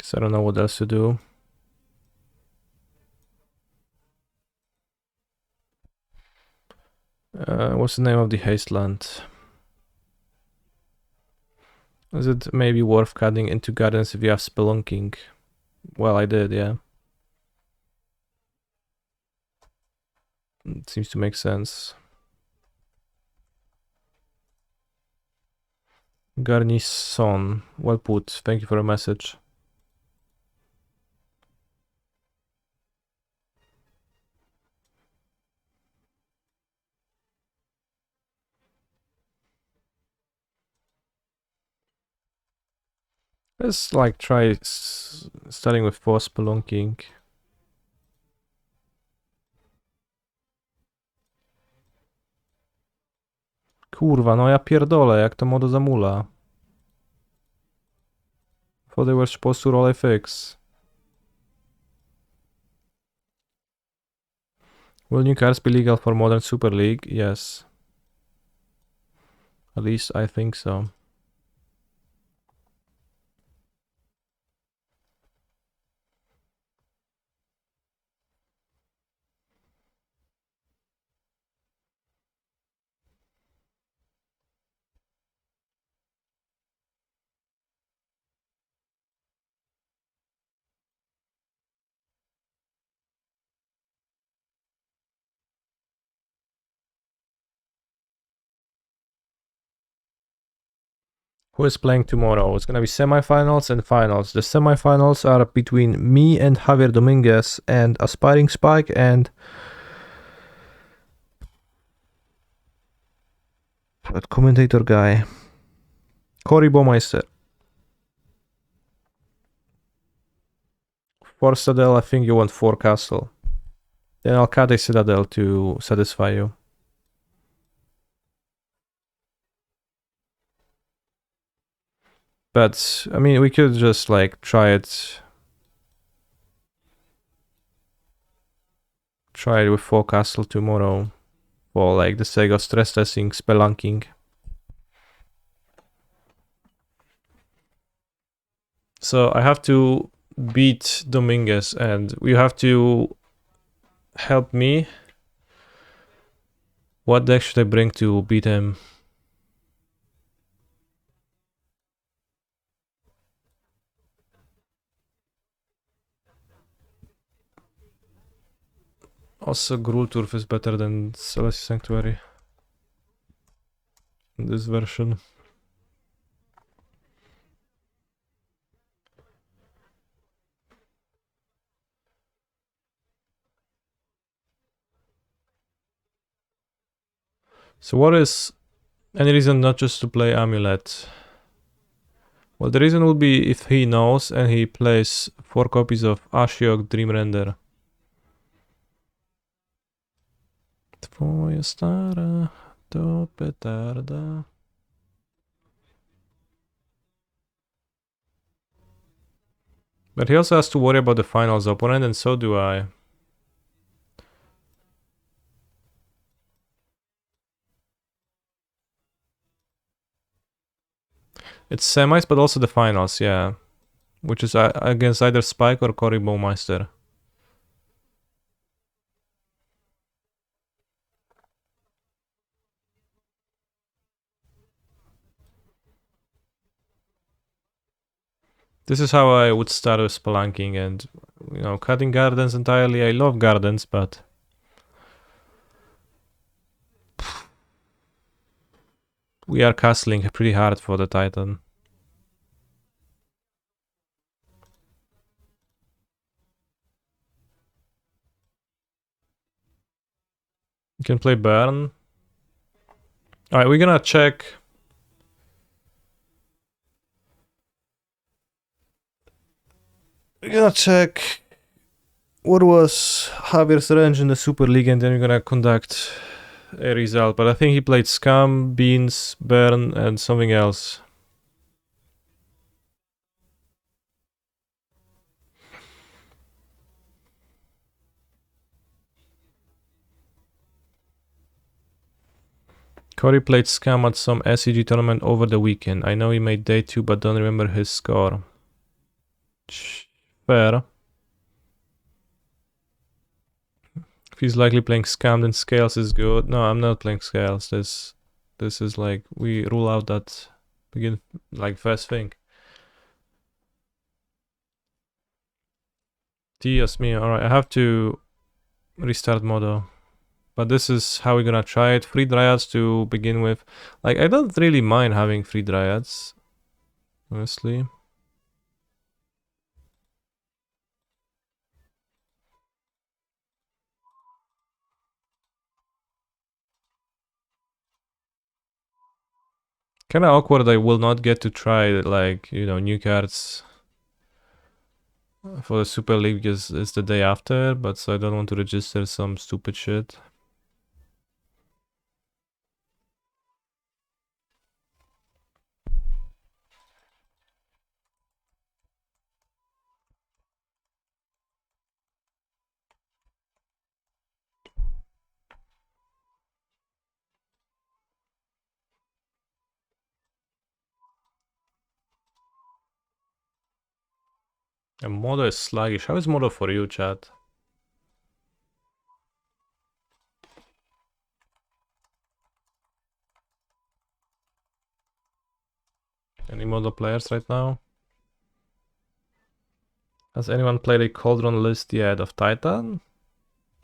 Cause I don't know what else to do. What's the name of the Hasteland? Is it maybe worth cutting into Gardens if you have Spelunking? Well, I did, yeah. It seems to make sense. Garnison. Well put. Thank you for a message. Let's like try starting with 4 Spelunking. Kurwa, no ja pierdolę, jak to modo zamula. Thought they were supposed to roll a fix. Will new cards be legal for Modern Super League? Yes. At least I think so. Who is playing tomorrow? It's gonna be semifinals and finals. The semifinals are between me and Javier Dominguez and Aspiring Spike and that commentator guy. Cory Baumeister. For Citadel, I think you want 4 castle. Then I'll cut a Citadel to satisfy you. But, I mean, we could just, like, try it with 4 castle tomorrow. For, like, the sake of stress testing, spelunking. So, I have to beat Dominguez, and you have to help me. What deck should I bring to beat him? Also, Grulturf is better than Celestial Sanctuary in this version. So what is any reason not just to play Amulet? Well, the reason would be if he knows and he plays 4 copies of Ashiok Dreamrender. Twoja stara to petarda. But he also has to worry about the finals opponent, and so do I. It's semis, but also the finals, yeah. Which is against either Spike or Cory Baumeister. This is how I would start with spelunking and, you know, cutting gardens entirely. I love gardens, but we are castling pretty hard for the Titan. You can play Burn. Alright, we're gonna check. We're gonna check what was Javier's range in the Super League, and then we're gonna conduct a result. But I think he played Scum, Beans, Burn, and something else. Cory played Scum at some SEG tournament over the weekend. I know he made day 2, but don't remember his score. Fair. If he's likely playing Scam, then Scales is good. No, I'm not playing Scales. This is like, we rule out that begin, like, first thing. Dios mio. Alright, I have to restart Modo. But this is how we're gonna try it. 3 Dryads to begin with. Like, I don't really mind having 3 Dryads, honestly. Kinda awkward I will not get to try, like, you know, new cards for the Super League because it's the day after, but so I don't want to register some stupid shit. And Modo is sluggish. How is Modo for you, chat? Any Modo players right now? Has anyone played a Cauldron list yet of Titan?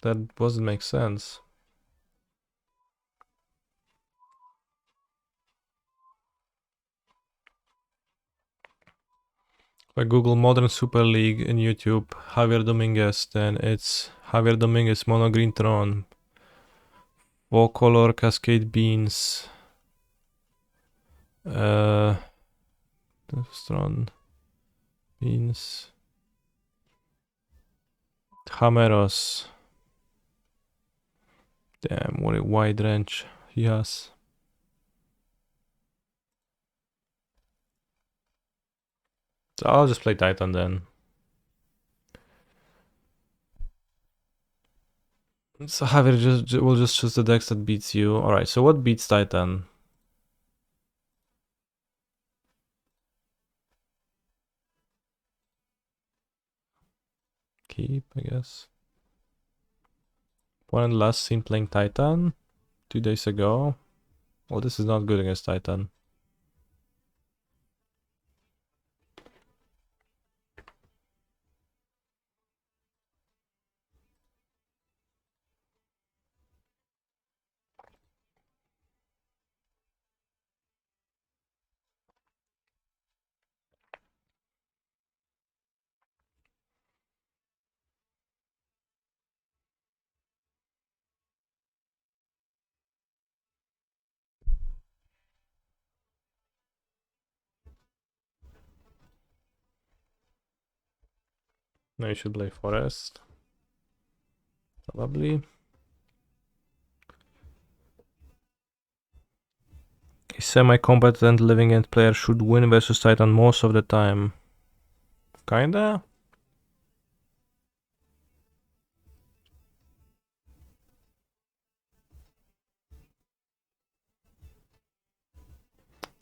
That doesn't make sense. If I Google Modern Super League in YouTube, Javier Dominguez, then it's Javier Dominguez Mono Green Tron. Wall Color Cascade Beans. Tron Beans. Hameros. Damn, what a wide range he has. So I'll just play Titan then. So Javier will just choose the decks that beats you. Alright, so what beats Titan? Keep, I guess. Opponent last seen playing Titan 2 days ago. Well, this is not good against Titan. Now you should play Forest. Probably. A semi-competent living end player should win versus Titan most of the time. Kinda?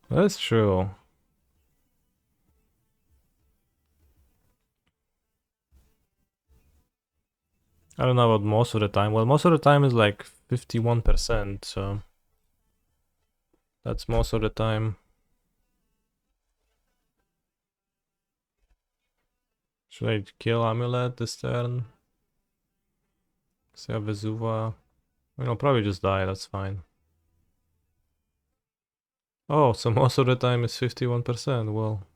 That's true. I don't know about most of the time. Well, most of the time is like 51%, so that's most of the time. Should I kill Amulet this turn? Say Vesuva. I'll probably just die, that's fine. Oh, so most of the time is 51%, well.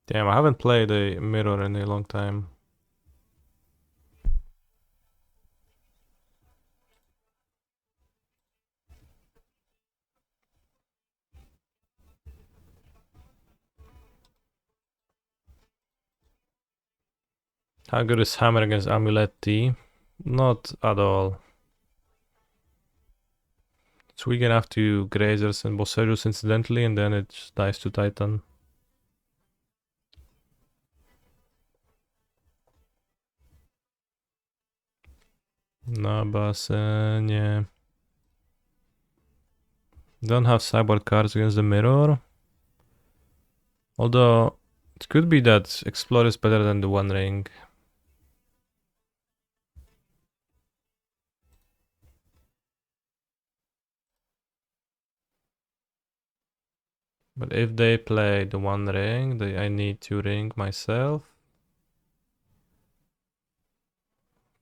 Damn, I haven't played a mirror in a long time. How good is Hammer against Amulet T? Not at all. It's weak enough to Grazers and Bosserus incidentally, and then it just dies to Titan. Na basenie. Don't have cyborg cards against the mirror. Although, it could be that Explore is better than the One Ring. But if they play the One Ring, I need to ring myself.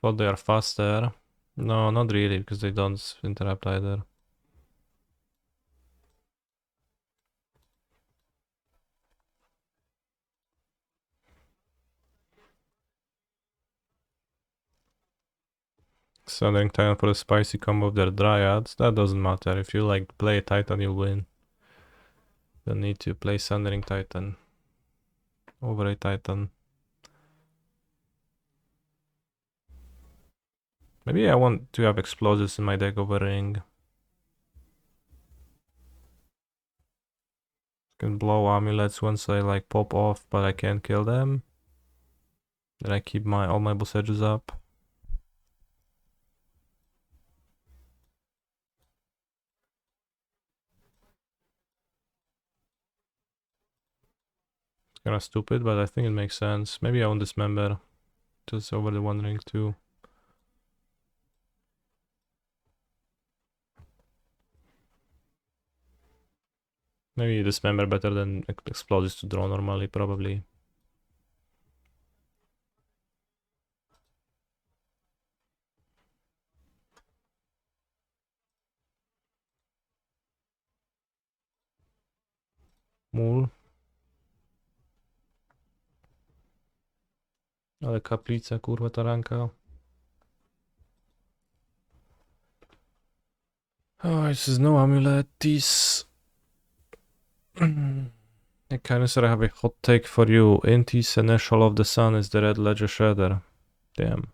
But they are faster. No, not really, because they don't interrupt either. Sending Titan for the spicy combo of their Dryads. That doesn't matter. If you like play Titan, you'll win. You need to play Sundering Titan over a Titan. Maybe I want to have explosives in my deck over Ring. Can blow amulets once I like pop off, but I can't kill them. Then I keep all my boss edges up. Kinda stupid, but I think it makes sense. Maybe I won't dismember. Just over the One Ring too. Maybe dismember better than explosives to draw normally, probably. Mul. Ale kaplica, kurwa, ta ranka. Oh, this is no amulet. These. I kinda sort of have a hot take for you. Inti's Initial of the Sun is the red ledger shredder. Damn.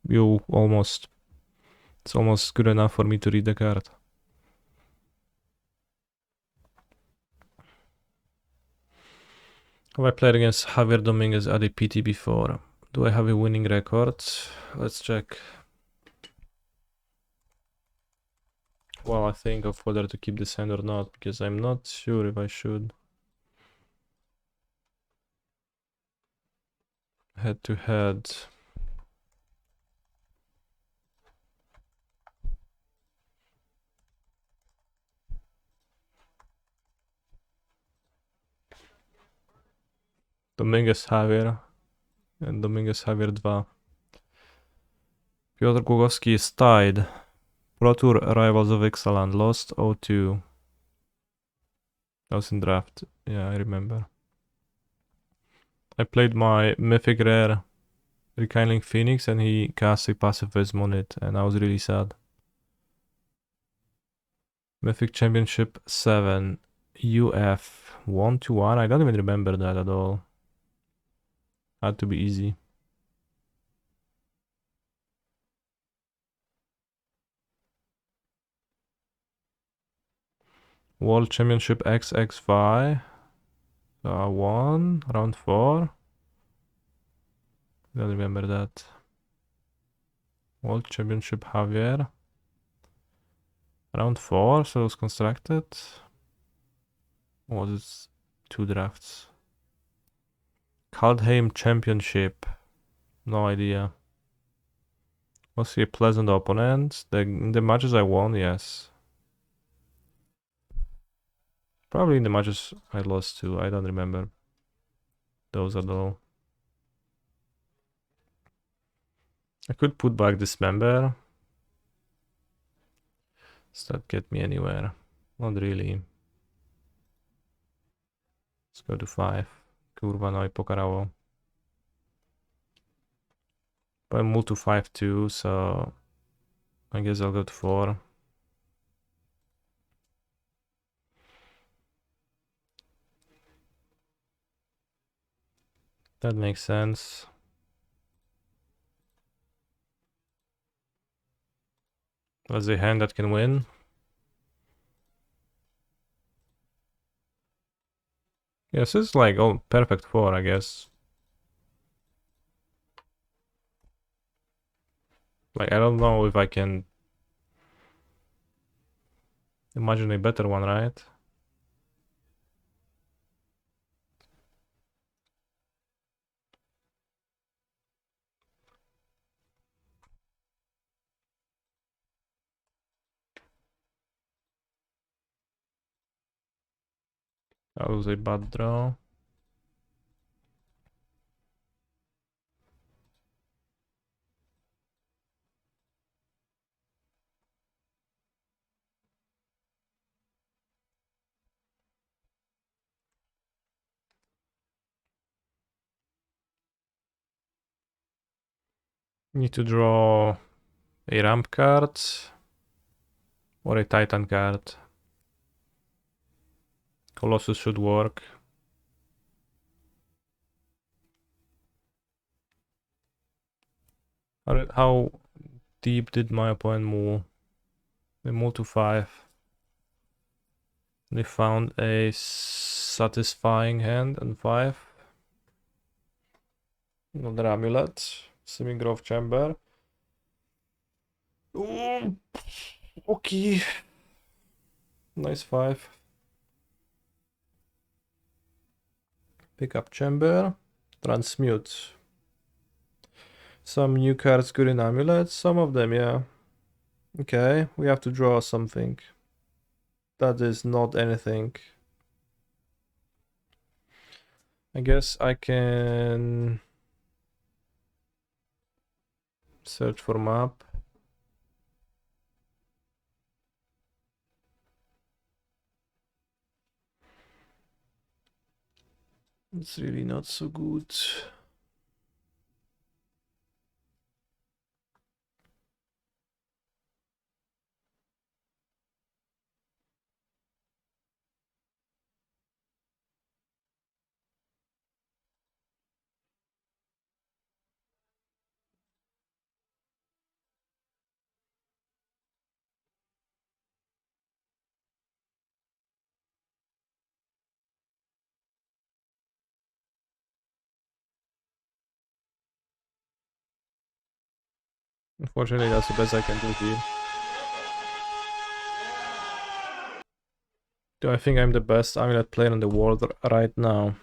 You almost. It's almost good enough for me to read the card. Have I played against Javier Dominguez at a PT before? Do I have a winning record? Let's check. Well, I think of whether to keep this hand or not, because I'm not sure if I should. Head to head. Dominguez Javier. And Dominguez Javier 2. Piotr Głogowski is tied. Pro Tour Rivals of Ixalan lost 0-2. That was in draft. Yeah, I remember. I played my Mythic Rare Rekindling Phoenix and he cast a passive wisdom on it and I was really sad. Mythic Championship 7. UF 1-1. I don't even remember that at all. Had to be easy. World Championship XXY. 1, round 4. Don't remember that. World Championship Javier. Round 4, so it was constructed. Or was it 2 drafts? Kaldheim Championship. No idea. Was he a pleasant opponent? The matches I won, yes. Probably in the matches I lost to, I don't remember those at all. I could put back Dismember. Does that get me anywhere? Not really. Let's go to 5. Kurwa, no i pokarało. But I moved to 5 too, so I guess I'll go to 4. That makes sense. That's a hand that can win. Yes, it's like oh perfect 4, I guess. Like I don't know if I can imagine a better one, right? That was a bad draw. Need to draw a ramp card or a Titan card. Colossus should work. How deep did my opponent move? They moved to 5. They found a satisfying hand on 5. Another Amulet. Semi-Growth Chamber. Ooh, okay. Nice 5. Pick up chamber. Transmute. Some new cards good in Amulet. Some of them, yeah. Okay, we have to draw something. That is not anything. I guess I can search for map. It's really not so good. Unfortunately, that's the best I can do here. Do I think I'm the best Amulet player in the world right now?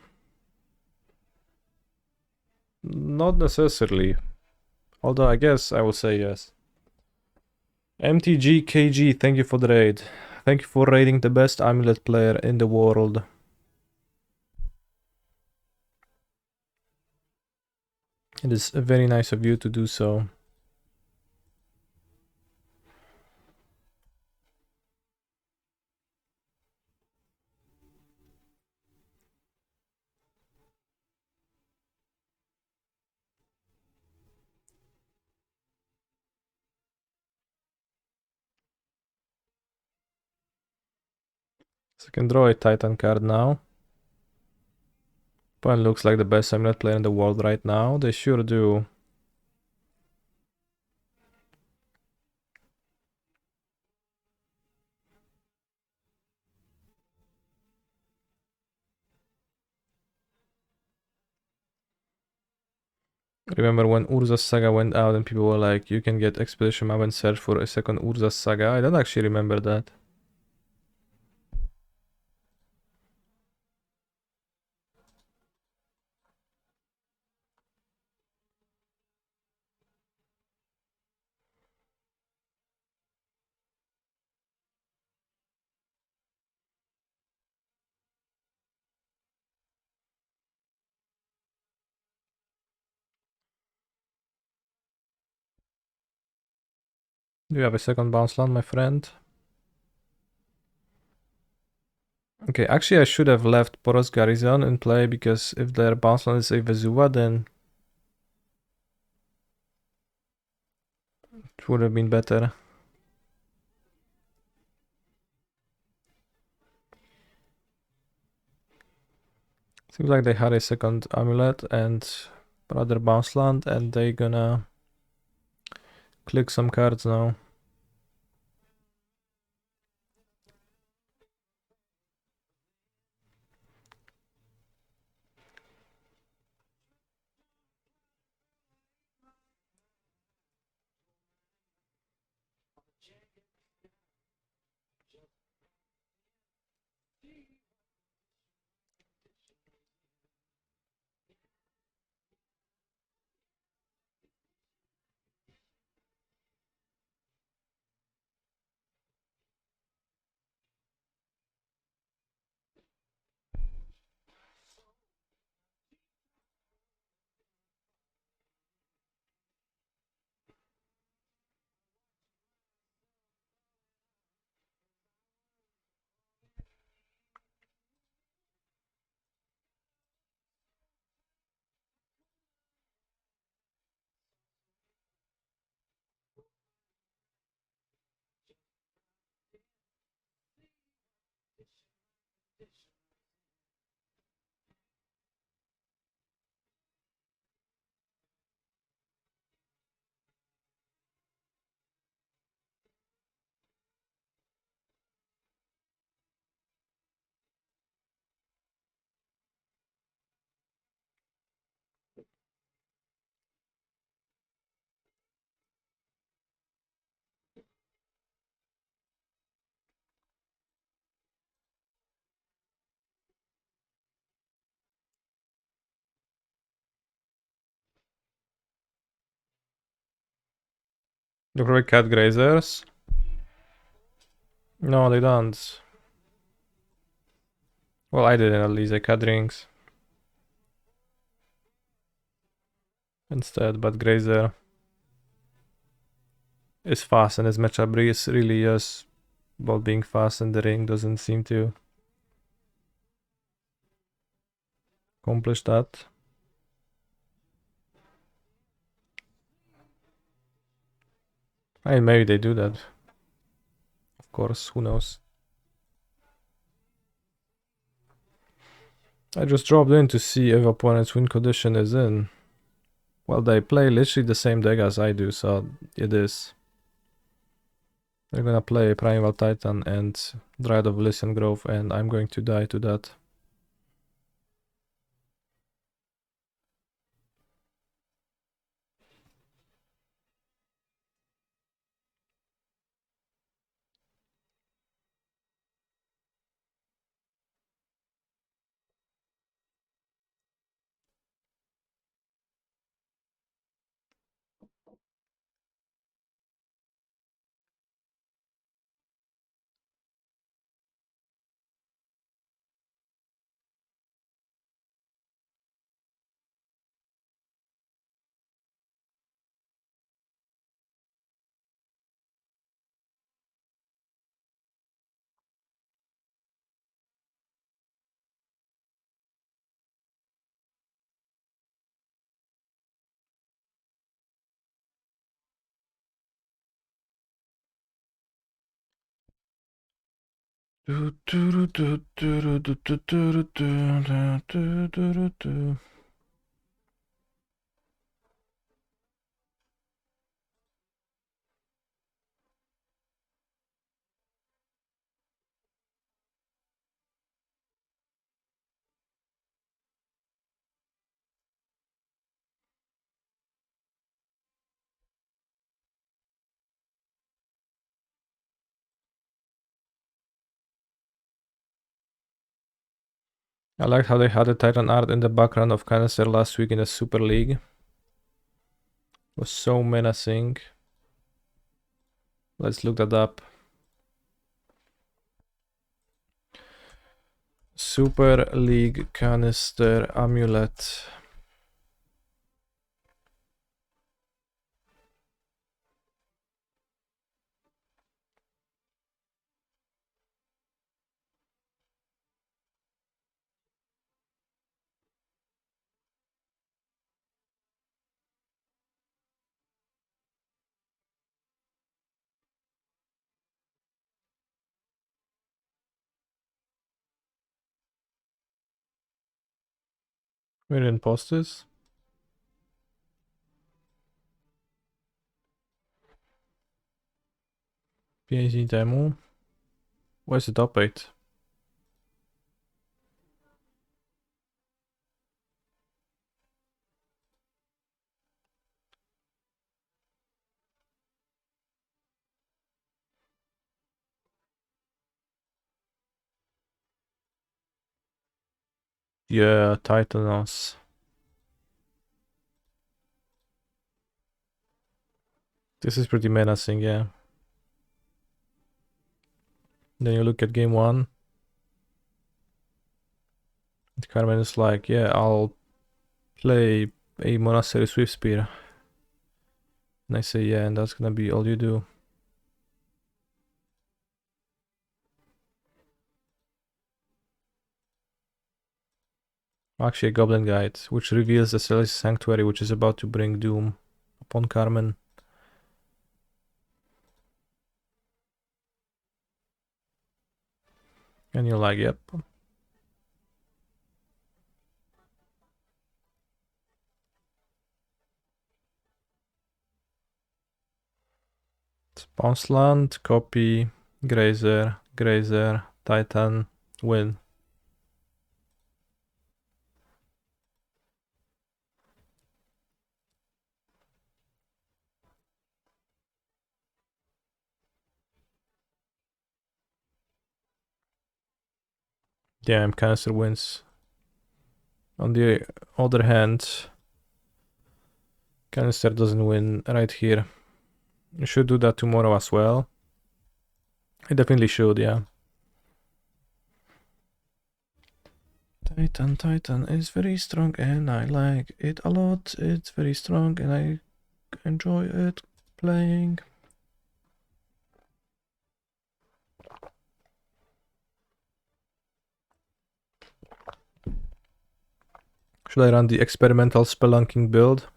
Not necessarily. Although I guess I will say yes. MTGKG, thank you for the raid. Thank you for raiding the best Amulet player in the world. It is very nice of you to do so. So I can draw a Titan card now. Opponent looks like the best Amulet player in the world right now. They sure do. Remember when Urza's Saga went out and people were like, you can get Expedition Map and search for a second Urza's Saga? I don't actually remember that. Do you have a second bounce land, my friend? Okay, actually I should have left Boros Garrison in play, because if their bounce land is a Vesuva, then it would have been better. Seems like they had a second Amulet and another bounce land, and they gonna click some cards now. They probably cat grazers. No, they don't. Well, I didn't at least. I cut rings instead, but grazer is fast, and his matchup is really just about being fast, and the ring doesn't seem to accomplish that. I mean, maybe they do that. Of course, who knows? I just dropped in to see if opponent's win condition is in. Well, they play literally the same deck as I do, so it is. They're gonna play Primeval Titan and Dryad of Elysian Grove, and I'm going to die to that. I liked how they had the Titan art in the background of Canister last week in the Super League. It was so menacing. Let's look that up. Super League Canister Amulet. We didn't post this. PNG demo. Where's the top 8? Yeah, Titanless. This is pretty menacing, yeah. Then you look at game 1. And Carmen is like, yeah, I'll play a Monastery Swift Spear. And I say, yeah, and that's gonna be all you do. Actually, a Goblin Guide, which reveals the Celestial Sanctuary, which is about to bring doom upon Carmen. And you're like, yep. Bounce land, copy, Grazer, Grazer, Titan, win. Damn, Canister wins. On the other hand, Canister doesn't win right here. You should do that tomorrow as well. I definitely should, yeah. Titan is very strong and I like it a lot. It's very strong and I enjoy it playing. Should I run the experimental spelunking build?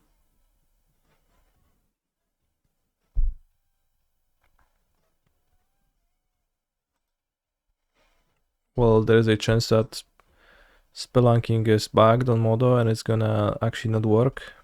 Well, there is a chance that spelunking is bugged on Modo and it's gonna actually not work.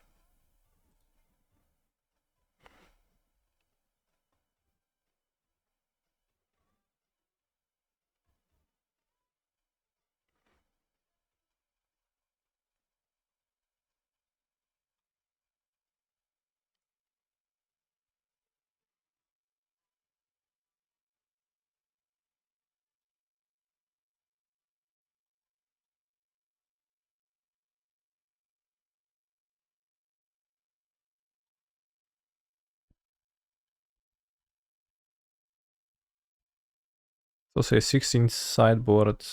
So say 16 sideboard,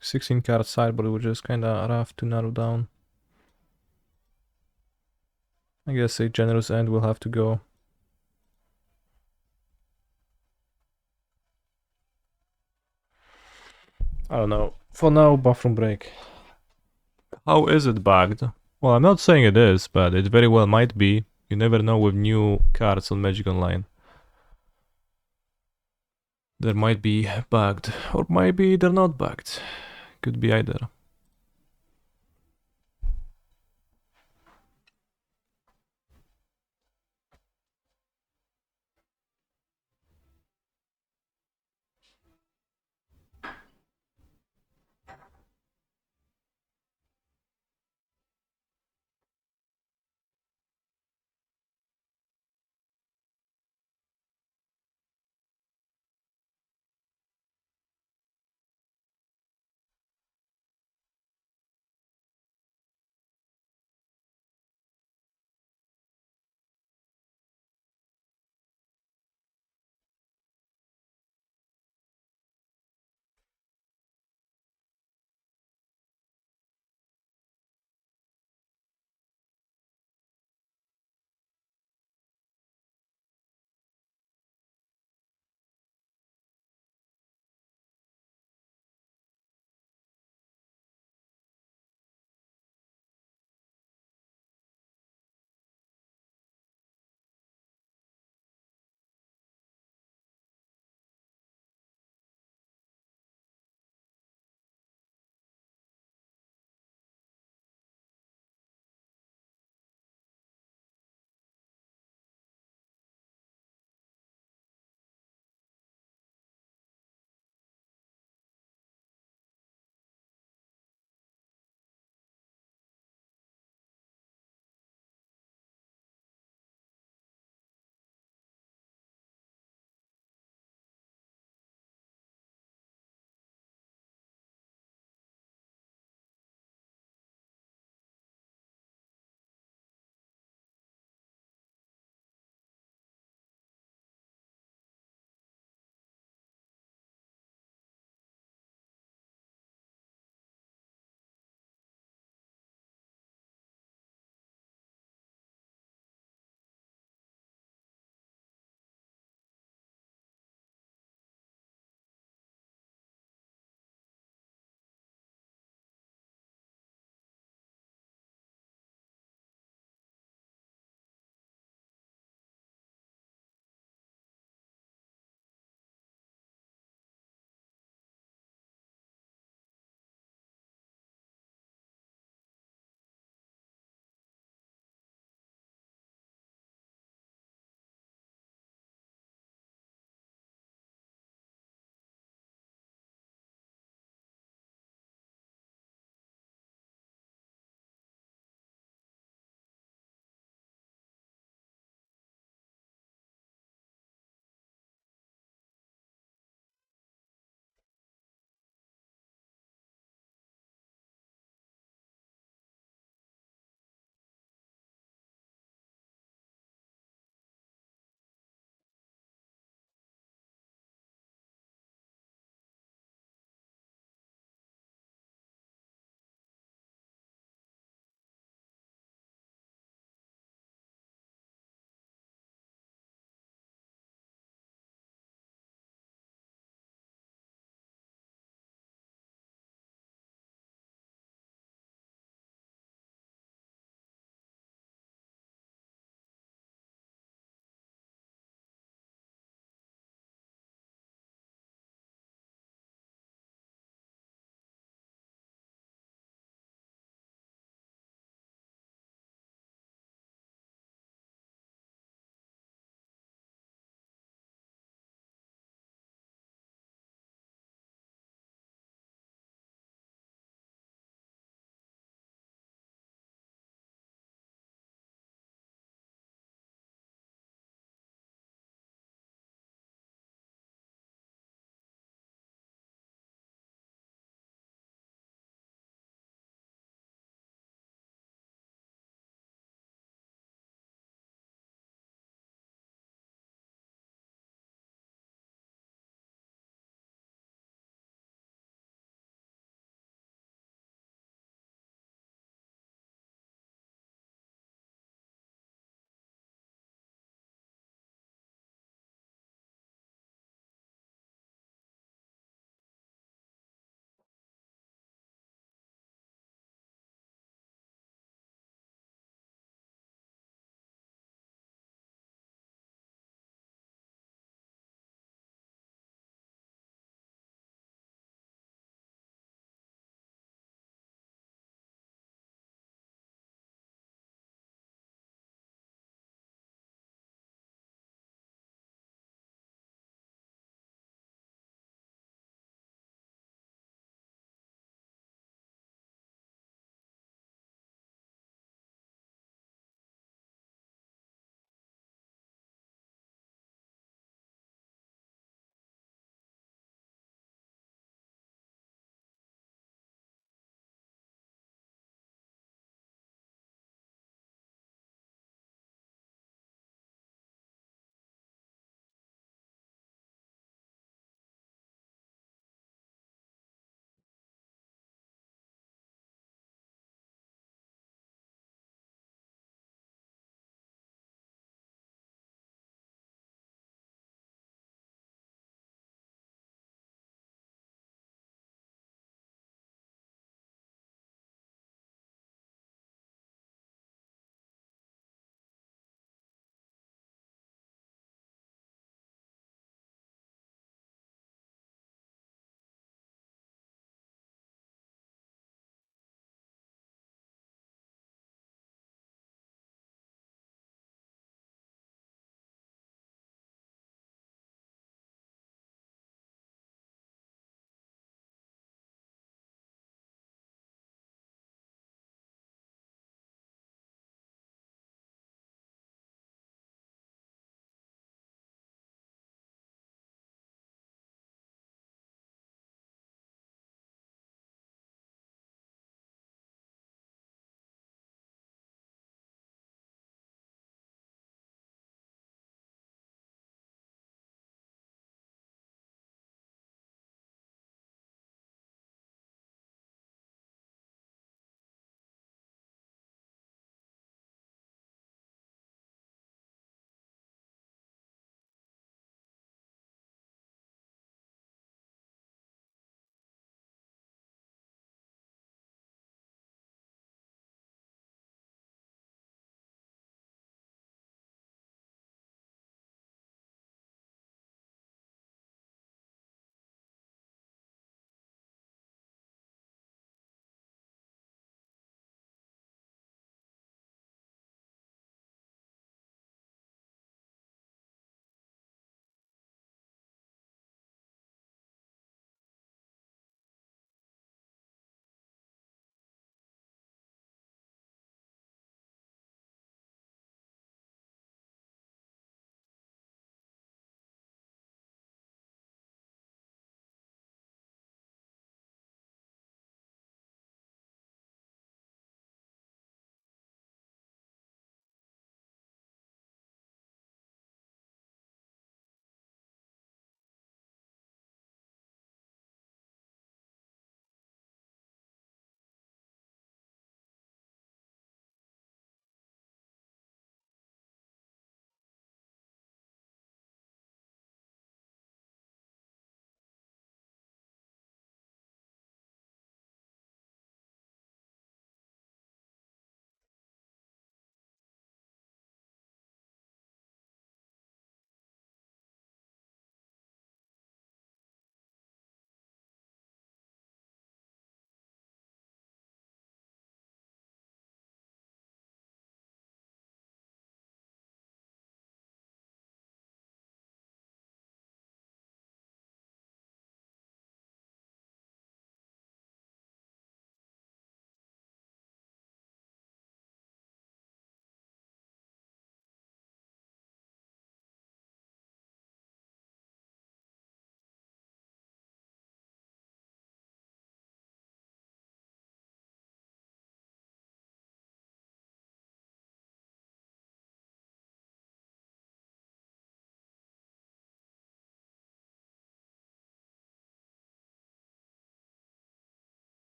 16 card sideboard, which is kinda rough to narrow down. I guess a generous end will have to go. I don't know. For now, bathroom break. How is it bugged? Well, I'm not saying it is, but it very well might be. You never know with new cards on Magic Online. There might be bugged, or maybe they're not bugged. Could be either.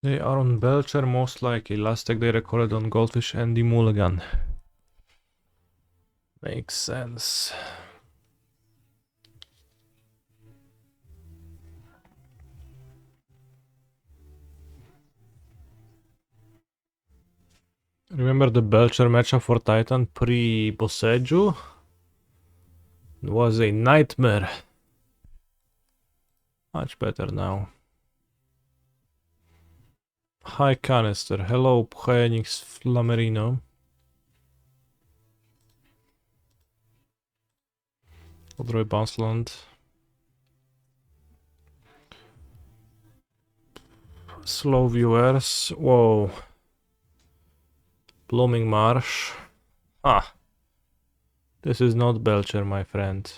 They are on Belcher most likely. Last tech they recorded on Goldfish and the Mulligan. Makes sense. Remember the Belcher matchup for Titan pre-Bosseju? It was a nightmare. Much better now. Hi Canister. Hello Phoenix Flamerino. Odroy Bansland. Slow viewers. Whoa. Blooming Marsh. Ah. This is not Belcher, my friend.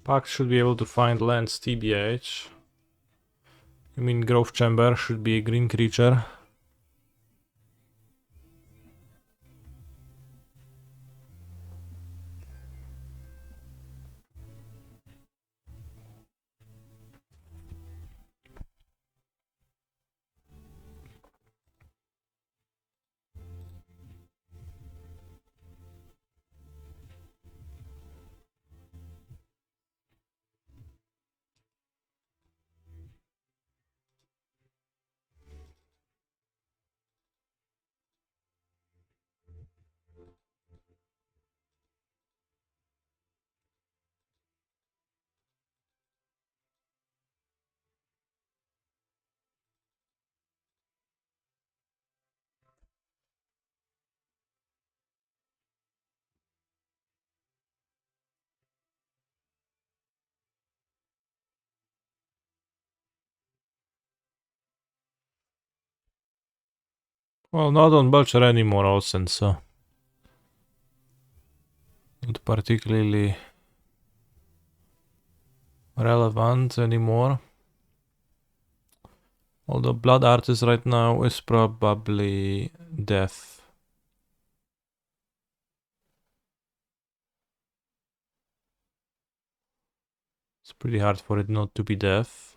Pax should be able to find lands TBH. I mean, Growth Chamber should be a green creature. Well, not on Belcher anymore, Olsen, so not particularly relevant anymore. Although Blood Artist right now is probably death. It's pretty hard for it not to be death.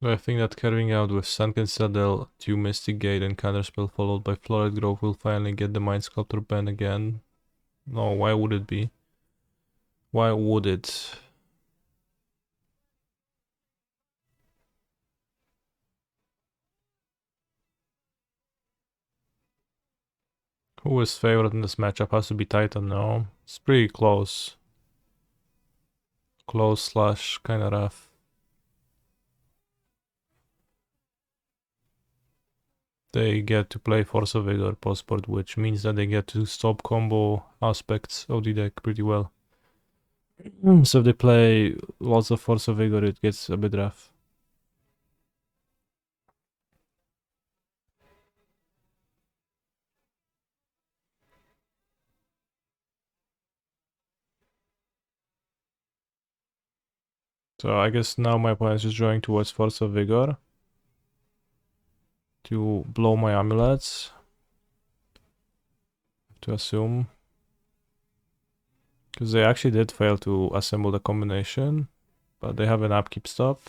But I think that carrying out with Sunken Citadel, 2 Mystic Gate and Counterspell followed by Florid Grove will finally get the Mind Sculptor ban again. No, why would it be? Why would it? Who is favored in this matchup? Has to be Titan, no? It's pretty close. Close slash kinda rough. They get to play Force of Vigor postboard, which means that they get to stop combo aspects of the deck pretty well. So if they play lots of Force of Vigor, it gets a bit rough. So I guess now my opponent is just drawing towards Force of Vigor to blow my amulets. To assume. Because they actually did fail to assemble the combination, but they have an upkeep stop.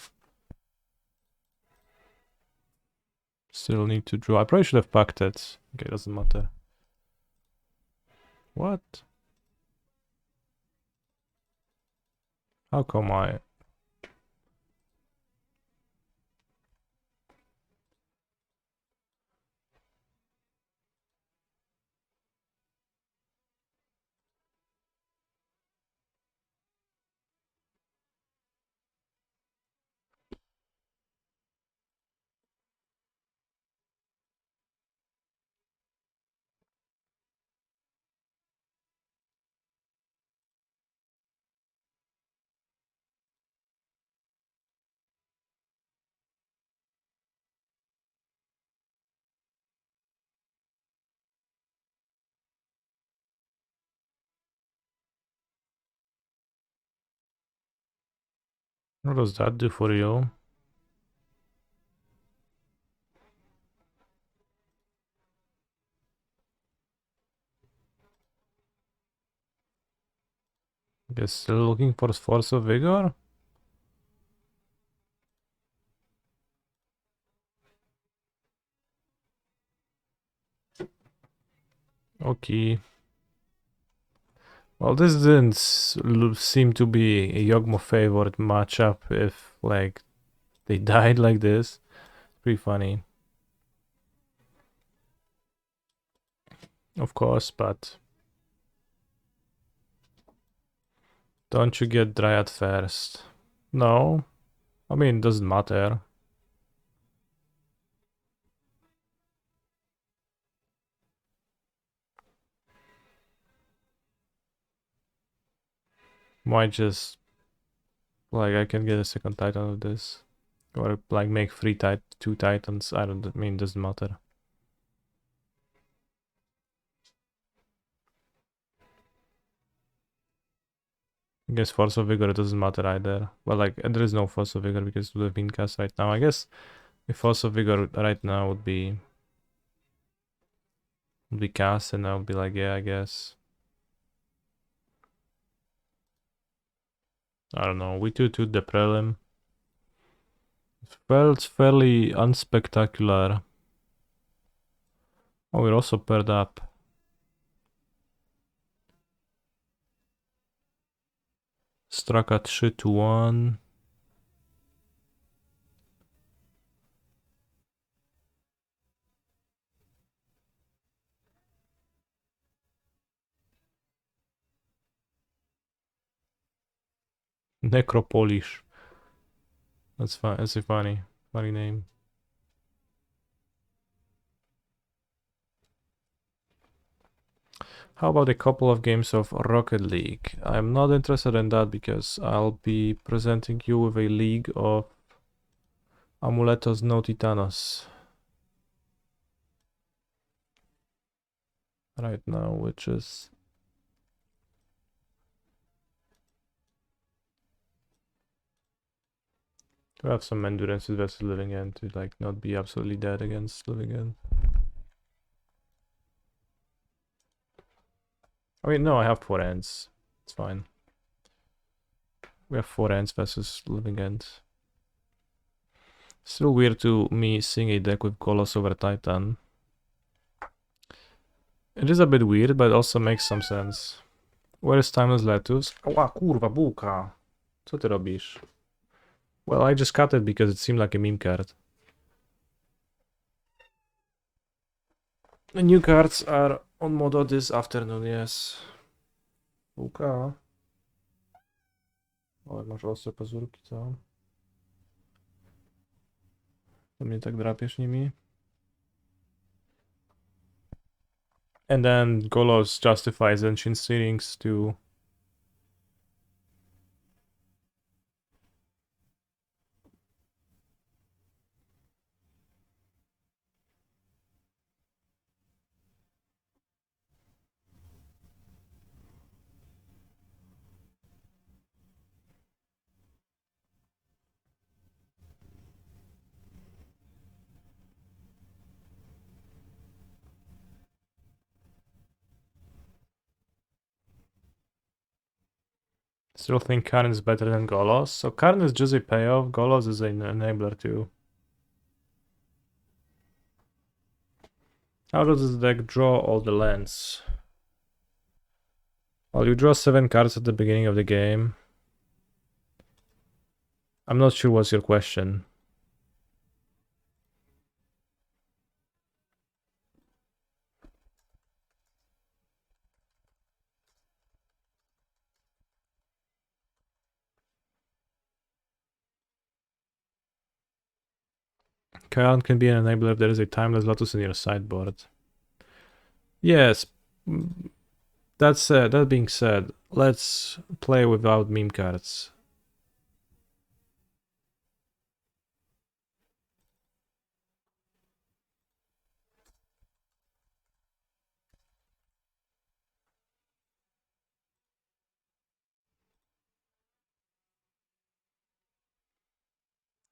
Still need to draw. I probably should have packed it. Okay, doesn't matter. What? How come I... What does that do for you? Guess still looking for Force of Vigor? Okay. Well, this didn't seem to be a Yogmo favorite matchup if, like, they died like this. Pretty funny. Of course, but... Don't you get Dryad first? No. I mean, it doesn't matter. Might just... Like, I can get a second Titan with this. Or, like, make two Titans. I mean, it doesn't matter. I guess Force of Vigor doesn't matter either. Well, like, there is no Force of Vigor because we have cast right now. I guess if Force of Vigor right now would be cast, and I would be like, yeah, I guess. I don't know. We 2-2'd the Prelim. It felt fairly unspectacular. Oh, we're also paired up. Straka 3-1. Necropolish. That's fine. That's a funny name. How about a couple of games of Rocket League? I'm not interested in that because I'll be presenting you with a league of Amuletos no Titanos right now, which is to have some endurance versus Living End to like not be absolutely dead against Living End. I mean, no, I have 4 ends. It's fine. We have 4 ends versus Living End. Still weird to me seeing a deck with Golos over Titan. It is a bit weird, but it also makes some sense. Where is Timeless Lettuce? Ła, kurwa, bułka. Co ty robisz? Well, I just cut it because it seemed like a meme card. The new cards are on modo this afternoon, yes. Bułka. O, masz ostre pazurki, co? To mnie tak drapiesz nimi. And then Golos justifies Ancient Searings to... Still think Karn is better than Golos. So Karn is just a payoff, Golos is an enabler too. How does this deck draw all the lands? Well, you draw 7 cards at the beginning of the game. I'm not sure what's your question. Karn can be an enabler if there is a Timeless Lotus in your sideboard. Yes. That being said, let's play without meme cards.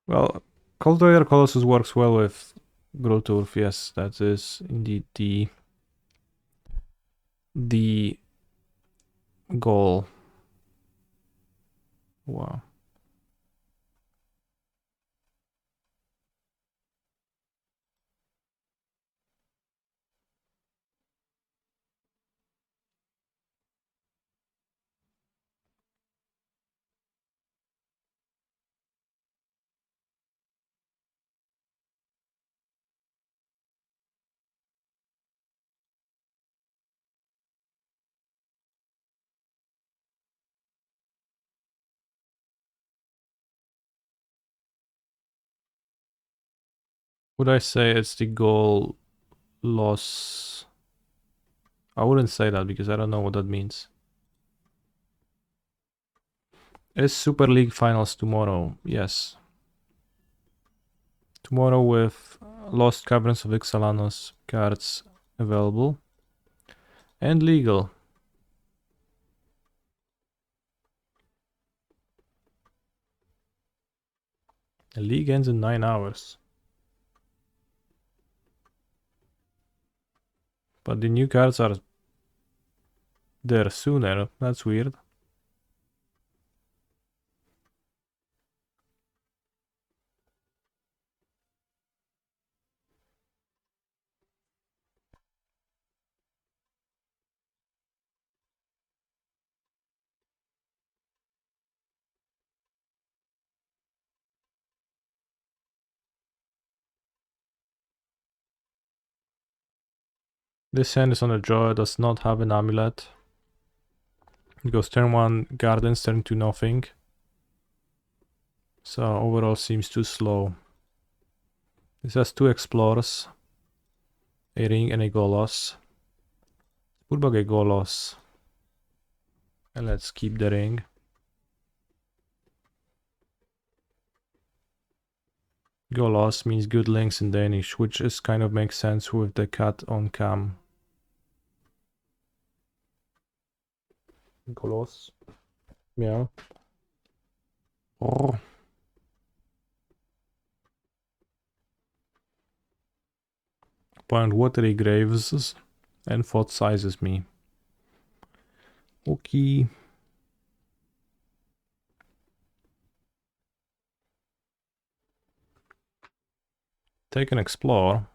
Well, Cold Warrior Colossus works well with Grulturf, yes, that is indeed the goal. Wow. Would I say it's the goal loss? I wouldn't say that because I don't know what that means. Is Super League Finals tomorrow? Yes. Tomorrow with Lost Caverns of Ixalanus cards available. And legal. The league ends in 9 hours. But the new cards are there sooner. That's weird. This hand is on a draw, it does not have an amulet. It goes turn 1 gardens, turn 2 nothing. So overall seems too slow. This has 2 explorers, a ring and a golos. Put a golos. And let's keep the ring. Golos means good links in Danish, which is kind of makes sense with the cat on cam. Golos. Yeah. Oh. Point watery graves and fought sizes me. Okay. Take an explore.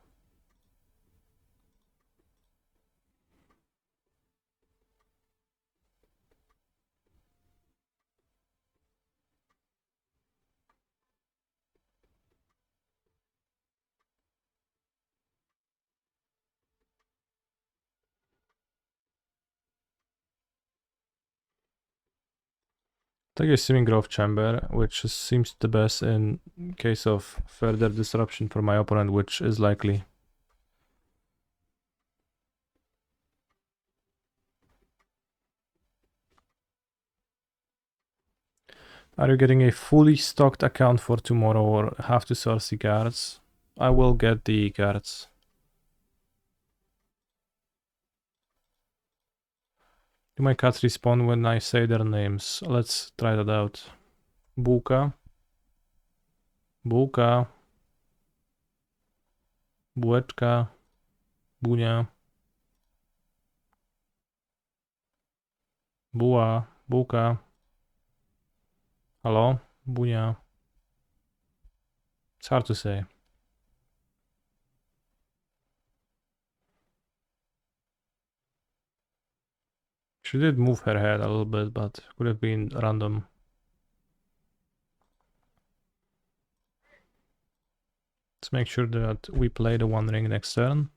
Take a Seeming Growth Chamber, which seems the best in case of further disruption for my opponent, which is likely. Are you getting a fully stocked account for tomorrow or have to source the cards? I will get the cards. Do my cards respawn when I say their names? Let's try that out. Buka. Buka. Bueczka. Bunia. Bua. Buka. Hello? Bunia. It's hard to say. She did move her head a little bit, but could have been random. Let's make sure that we play the One Ring next turn.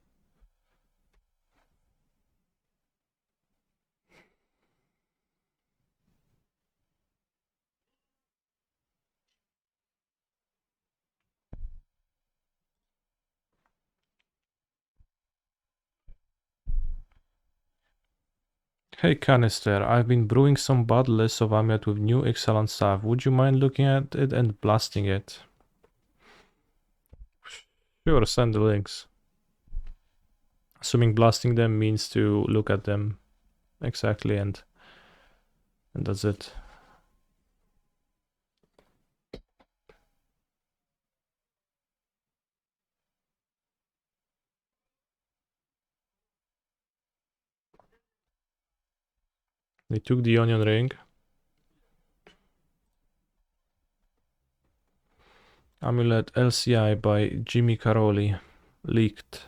Hey Canister, I've been brewing some bad lists of Amulet with new excellent stuff. Would you mind looking at it and blasting it? Sure, send the links. Assuming blasting them means to look at them exactly and that's it. They took the onion ring. Amulet LCI by Jimmy Caroli. Leaked.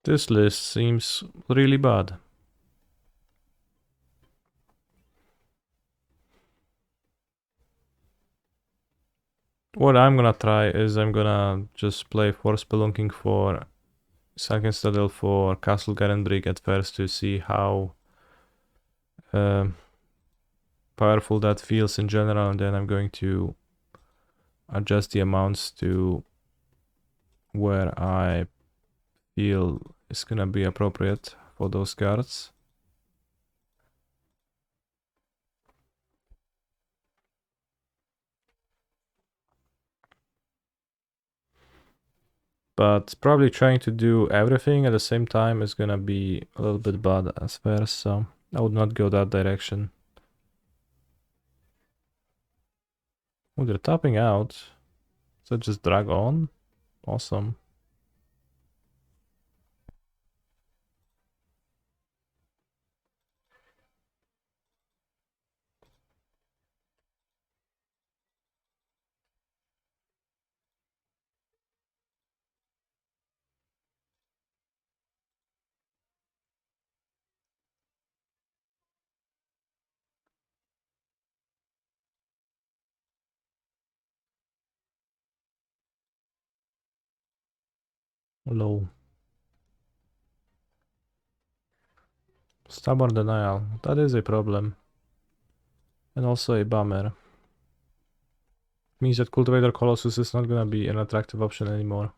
This list seems really bad. What I'm gonna try is I'm gonna just play for Spelunking for Sunken Citadel for Castle Garenbrig at first to see how powerful that feels in general, and then I'm going to adjust the amounts to where I feel is gonna be appropriate for those cards. But probably trying to do everything at the same time is gonna be a little bit bad at first, so I would not go that direction. Oh, they're tapping out. So just drag on. Awesome. Low. Stubborn denial. That is a problem. And also a bummer. Means that Cultivator Colossus is not gonna be an attractive option anymore.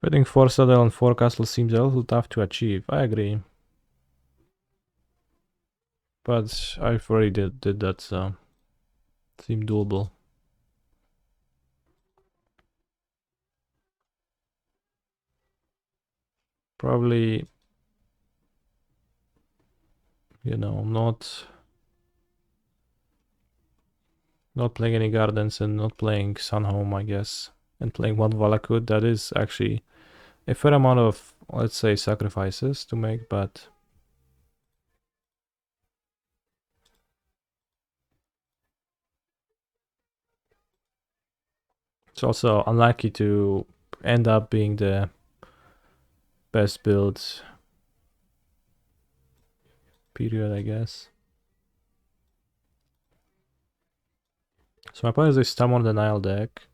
Getting 4 Citadel and 4 Castle seems a little tough to achieve. I agree. But I've already did that, so seemed doable. Probably, you know, not playing any Gardens and not playing Sunhome, I guess. And playing one Valakut, that is actually a fair amount of, let's say, sacrifices to make, but it's also unlucky to end up being the best build period, I guess. So my plan is a Stammer Denial deck.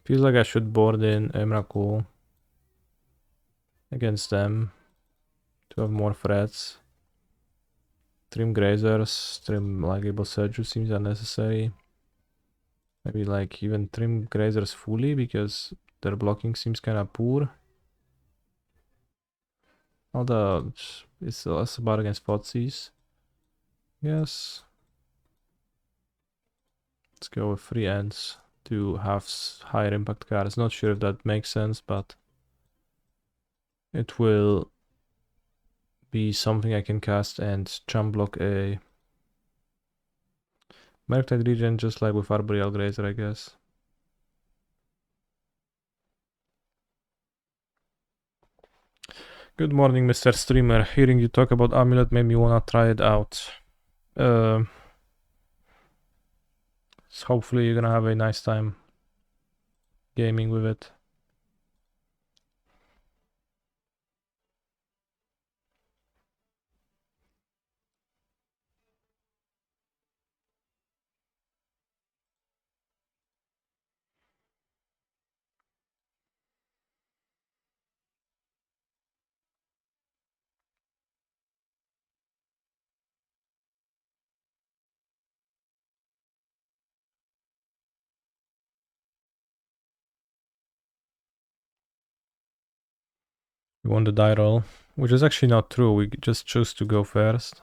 Feels like I should board in Emrakul against them to have more threats. Trim Grazers, trim Lagable Surgery seems unnecessary. Maybe like even trim Grazers fully because their blocking seems kind of poor. Although it's less about against Fotsies. Yes. Let's go with 3 ends to have higher impact cards. Not sure if that makes sense, but it will be something I can cast and chump block a Merctide Regen just like with Arboreal Grazer, I guess. Good morning, Mr. Streamer. Hearing you talk about Amulet made me wanna try it out. So hopefully you're gonna have a nice time gaming with it. We won the die roll, which is actually not true. We just chose to go first.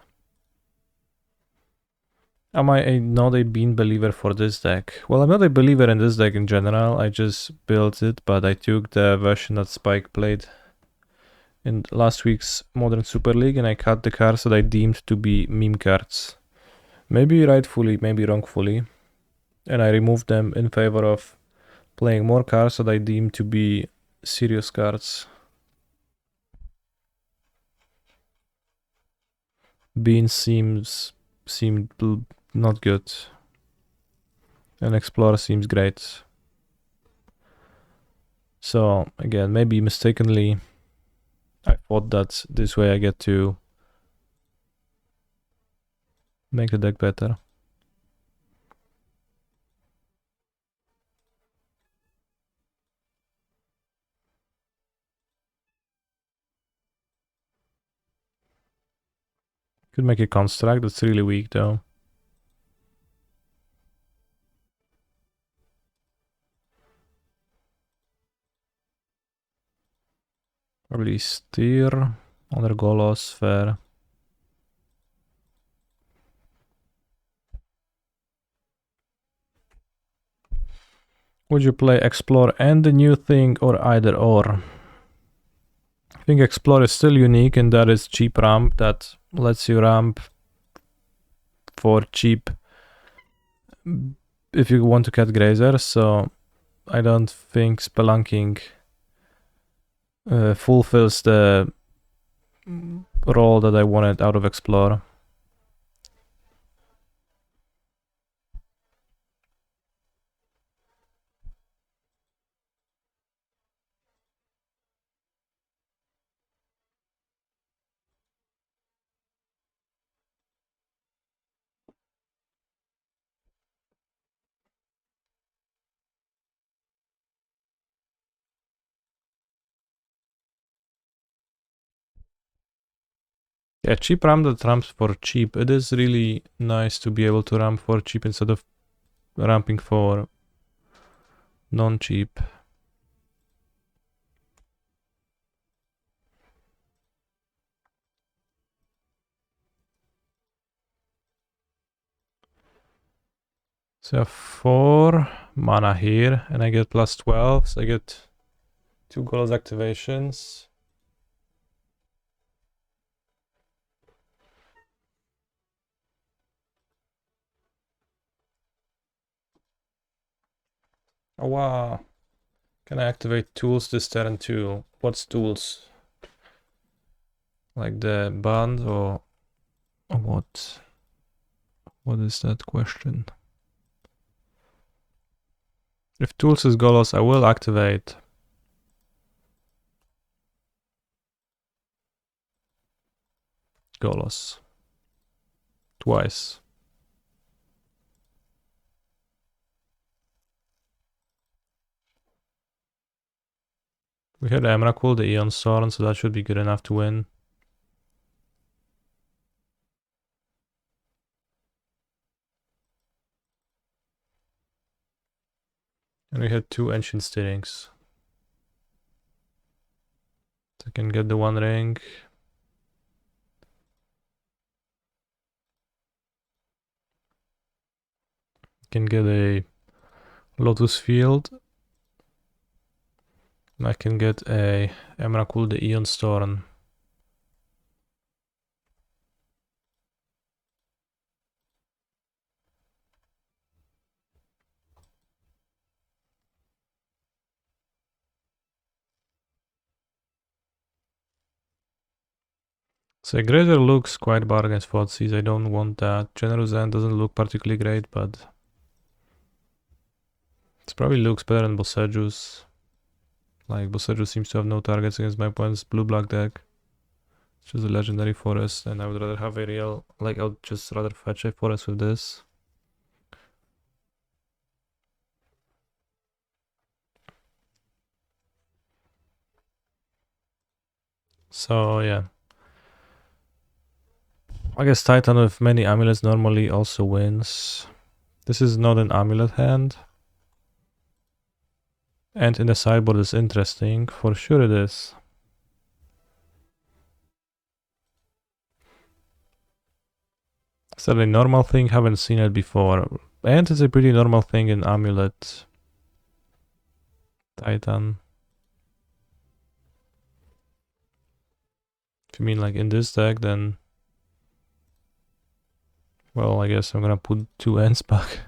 Am I not a bean believer for this deck? Well, I'm not a believer in this deck in general. I just built it, but I took the version that Spike played in last week's Modern Super League and I cut the cards that I deemed to be meme cards. Maybe rightfully, maybe wrongfully. And I removed them in favor of playing more cards that I deem to be serious cards. Bean seemed not good. And Explorer seems great. So again, maybe mistakenly I thought that this way I get to make the deck better. Could make a construct, that's really weak though. Probably steer, other Golos, fair. Would you play Explore and the new thing or either or? I think Explore is still unique and that is cheap ramp that lets you ramp for cheap if you want to cat Grazer, so I don't think Spelunking fulfills the role that I wanted out of Explore. Yeah, cheap ramp that ramps for cheap. It is really nice to be able to ramp for cheap instead of ramping for non-cheap. So I have 4 mana here and I get plus 12, so I get 2 Golos activations. Oh wow. Can I activate tools this turn too? What's tools? Like the band or what? What is that question? If tools is Golos, I will activate Golos twice. We had Emrakul, the Eon Soren, so that should be good enough to win. And we had 2 Ancient Stirrings. So I can get the 1 ring. Can get a Lotus Field. I can get a Emrakul, the Eon Storm. So Grazer looks quite bad against Thoughtseize, I don't want that. Generous End doesn't look particularly great, but it probably looks better than Bossejus. Like, Bossejus seems to have no targets against my opponent's blue-black deck. It's just a legendary forest, and I would rather have a real... Like, I would just rather fetch a forest with this. So, yeah. I guess Titan with many amulets normally also wins. This is not an amulet hand. And in the sideboard is interesting. For sure it is. Is that a normal thing? Haven't seen it before. And it's a pretty normal thing in Amulet. Titan. If you mean like in this deck, then Well, I guess I'm gonna put 2 ends back.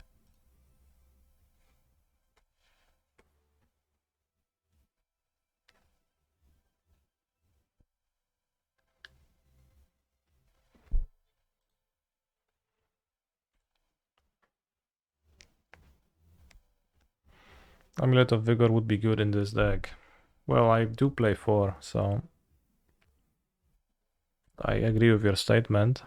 Amulet of Vigor would be good in this deck. Well, I do play 4, so I agree with your statement.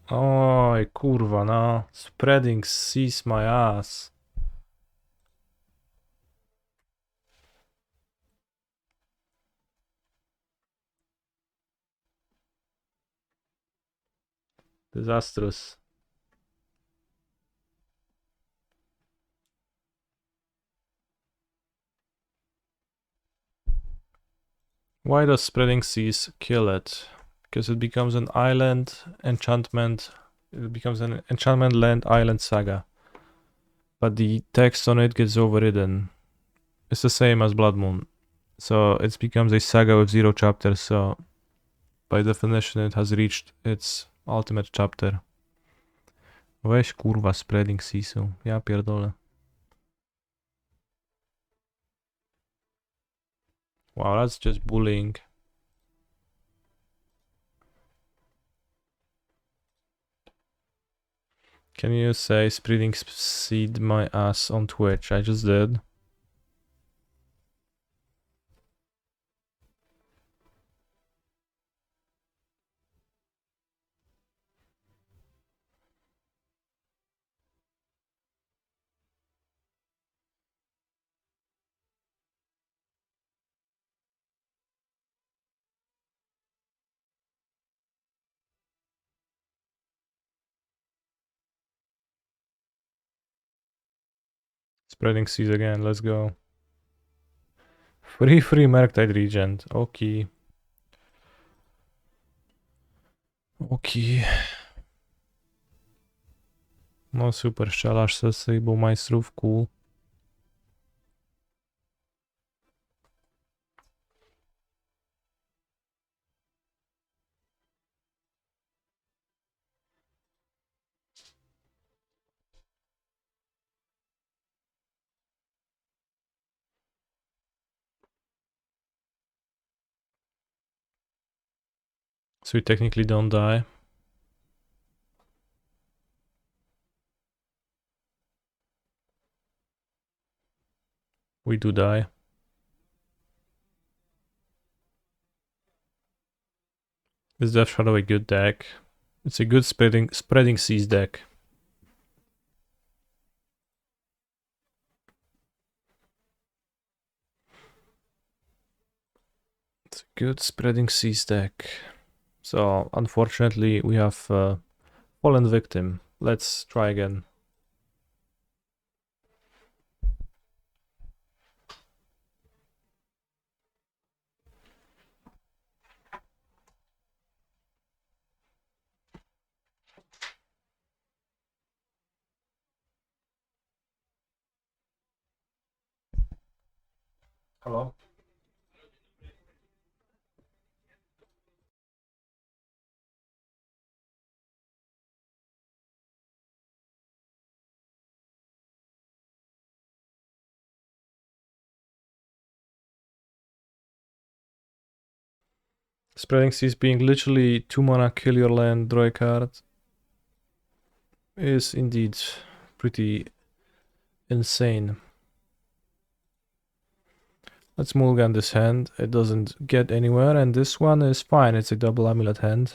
Oj, kurwa, no. Spreading sees my ass. Disastrous. Why does Spreading Seas kill it? Because it becomes an island enchantment. It becomes an enchantment land island saga. But the text on it gets overridden. It's the same as Blood Moon. So it becomes a saga with 0 chapters, so by definition it has reached its ultimate chapter. Weź kurwa Spreading Seasu. Ja pierdolę. Wow, that's just bullying. Can you say spreading seed my ass on Twitch? I just did. Spreading seeds again, let's go. Free Merktide Regent. Okay. Okay. No super, strzelasz ze sobą majstrów, cool. So we technically don't die. We do die. Is Death Shadow a good deck? It's a good spreading seas deck. It's a good spreading seas deck. So unfortunately we have fallen victim. Let's try again. Hello? Spreading Seas being literally 2 mana, kill your land, draw a card is indeed pretty insane. Let's mulligan this hand, it doesn't get anywhere, and this one is fine, it's a double amulet hand.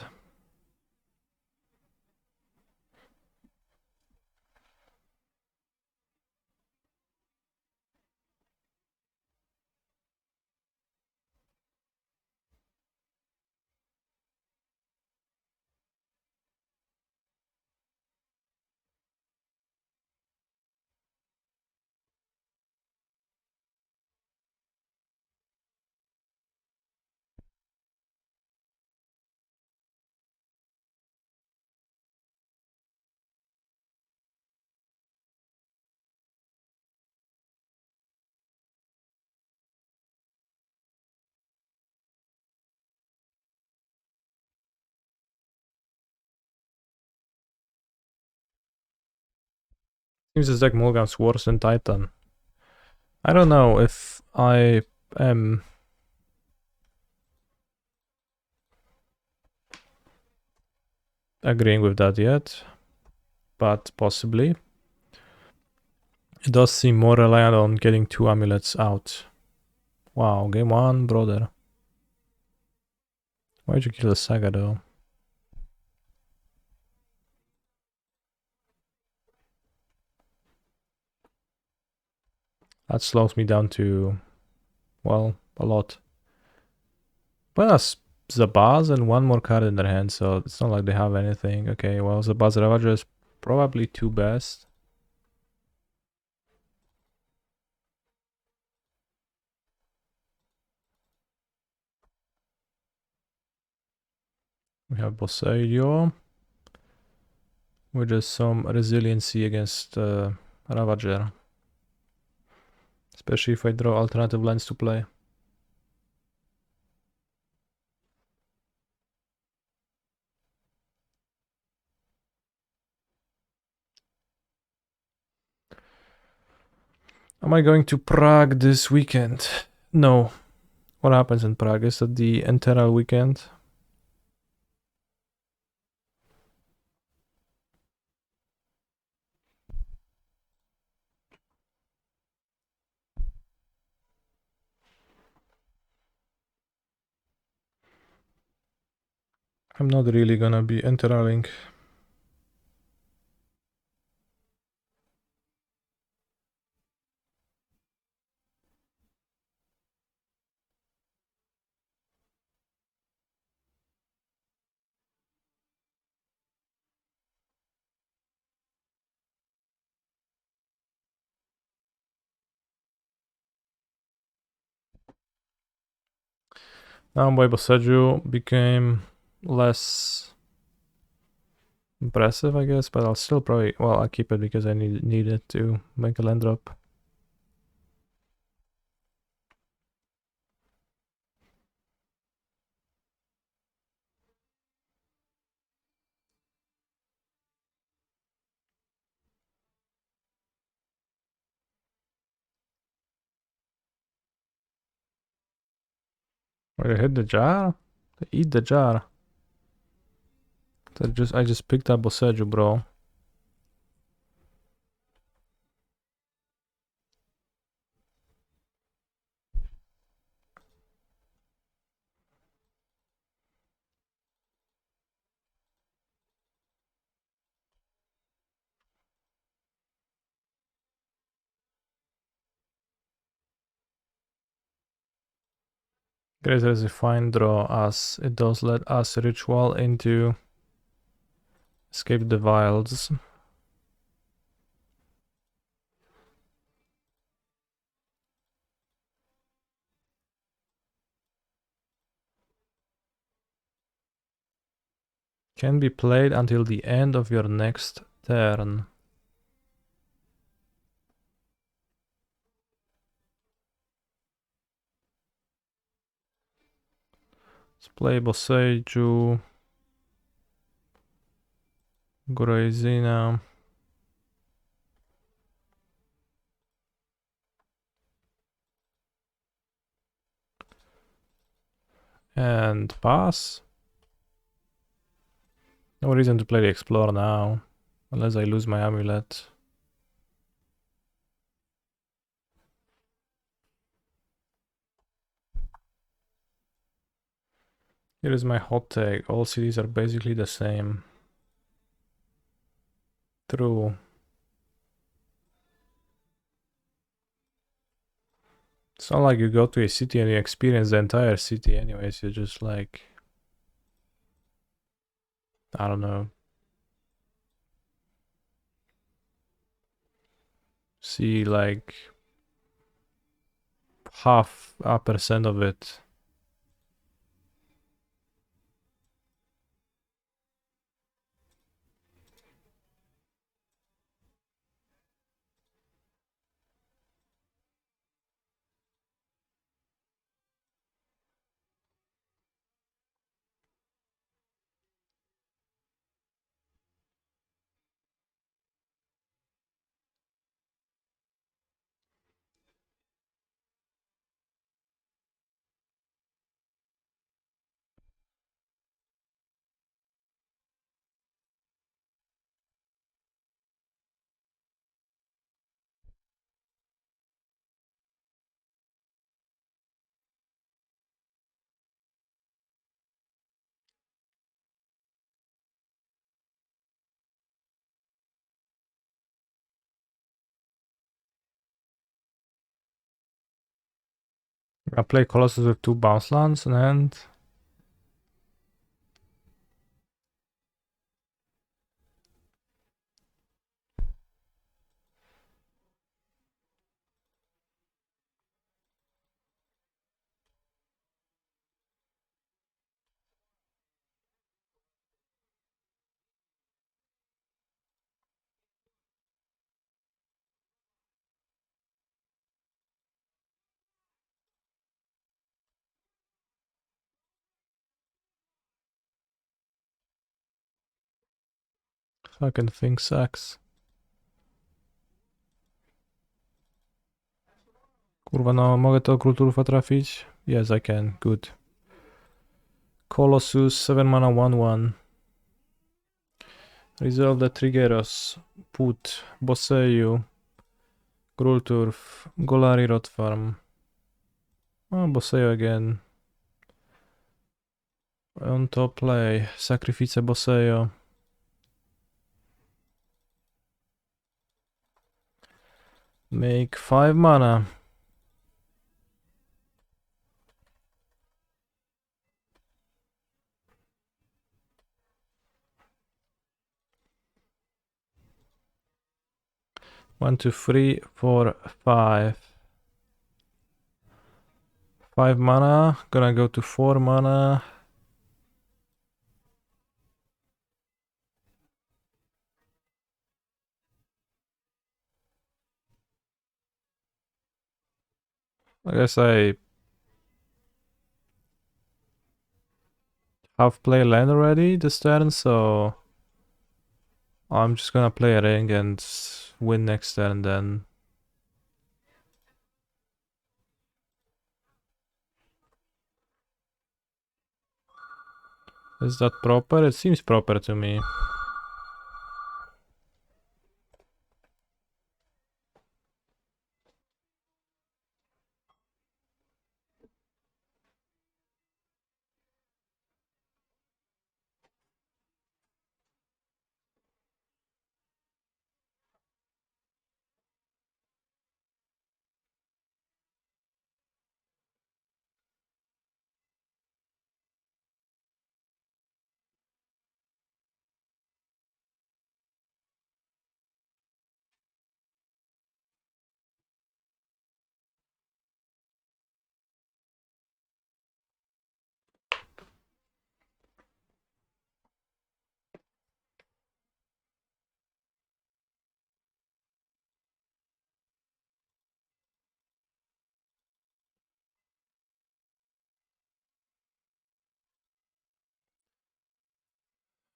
Seems this deck Mulligan's worse than Titan. I don't know if I am agreeing with that yet, but possibly. It does seem more reliant on getting 2 amulets out. Wow, game 1, brother. Why'd you kill the Saga though? That slows me down to, well, a lot. But that's Zabaz and 1 more card in their hand, so it's not like they have anything. Okay, well, Zabaz Ravager is probably 2 best. We have Boseio, with just some resiliency against Ravager. Especially if I draw alternative lands to play. Am I going to Prague this weekend? No. What happens in Prague? Is that the internal weekend? I'm not really gonna be enteraling. Now by Boseju became less impressive, I guess, but I'll still probably, well, I'll keep it because I need it to make a land drop. Wait, I hit the jar? They eat the jar. I just picked up Boseju, bro. Greater is a fine draw as it does let us ritual into escape the wilds. Can be played until the end of your next turn. Let's play Boseiju, Groizina, and pass. No reason to play the Explorer now, unless I lose my Amulet. Here is my hot take. All cities are basically the same. True. It's not like you go to a city and you experience the entire city anyways. You're just like, I don't know. See like half a percent of it. I play Colossus with 2 bounce lands in hand. Fucking thing sucks. Kurwa, no mogę to kulturówę trafić? Yes, I can. Good. Colossus, 7 mana, 1/1. Resolve the Triggeros. Put Boseiu. Grulturf. Golari Rotfarm. Oh, Boseiu again. On top play. Sacrifice Boseiu. Make 5 mana. One, two, three, four, five. 5 mana. Gonna go to 4 mana. I guess I have played land already this turn, so I'm just gonna play a ring and win next turn then. Is that proper? It seems proper to me.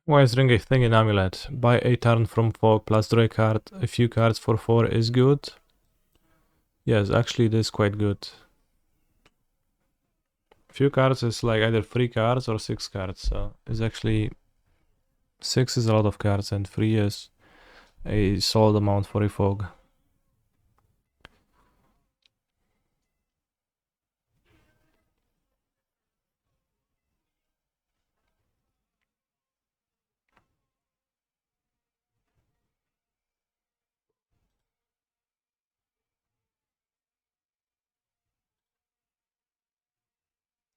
Why is ring a thing in Amulet? Buy a turn from fog plus draw a card. A few cards for 4 is good. Yes, actually it is quite good. Few cards is like either 3 cards or 6 cards, so it's actually 6 is a lot of cards and 3 is a solid amount for a fog.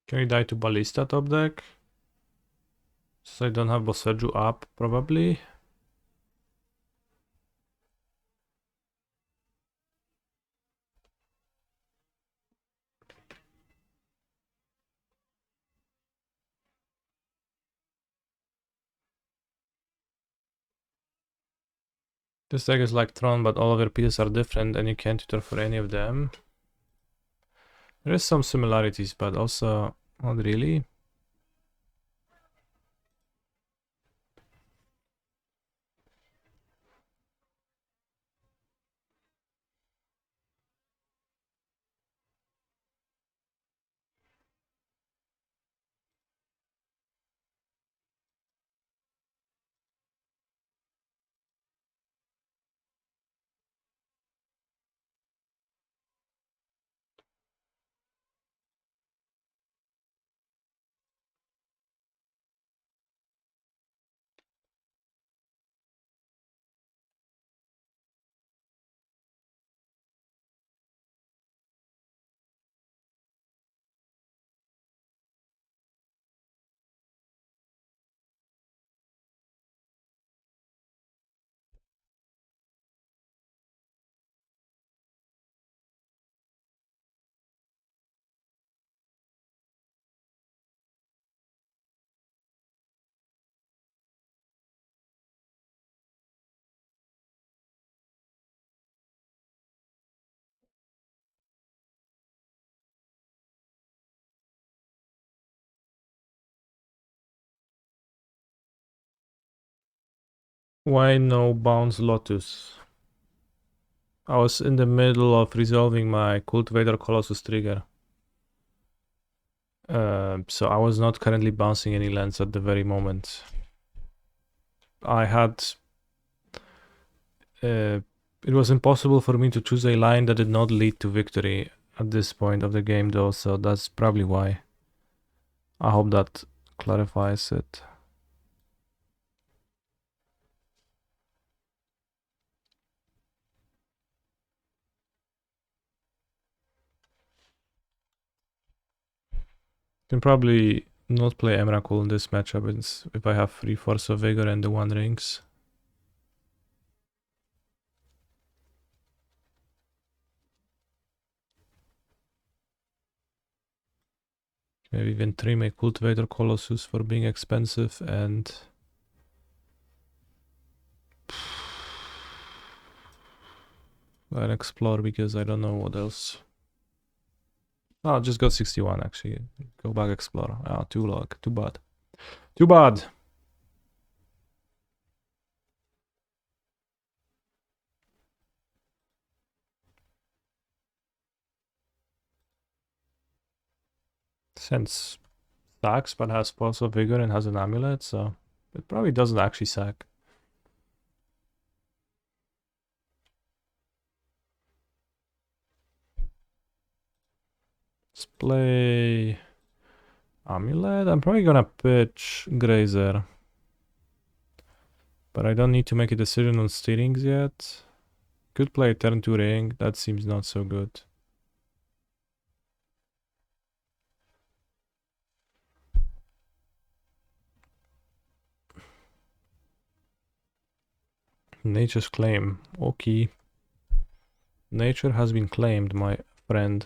Can we die to Ballista top deck? So I don't have Boseju up, probably. This deck is like Tron, but all of your pieces are different and you can't tutor for any of them. There is some similarities, but also not really. Why no bounce Lotus? I was in the middle of resolving my Cultivator Colossus trigger. So I was not currently bouncing any lands at the very moment. I had... it was impossible for me to choose a line that did not lead to victory at this point of the game though, so that's probably why. I hope that clarifies it. Can probably not play Emrakul in this matchup if I have 3 Force of Vigor and the 1 Rings. Maybe even trim a Cultivator Colossus for being expensive and... I'll explore because I don't know what else. Oh, just got 61 actually. Go back explore. Ah, too log. Too bad. Too bad. Since sacks but has Pulse of Vigor and has an Amulet, so it probably doesn't actually sack. Let's play Amulet. I'm probably gonna pitch Grazer. But I don't need to make a decision on steerings yet. Could play turn 2 ring, that seems not so good. Nature's claim, okay. Nature has been claimed, my friend.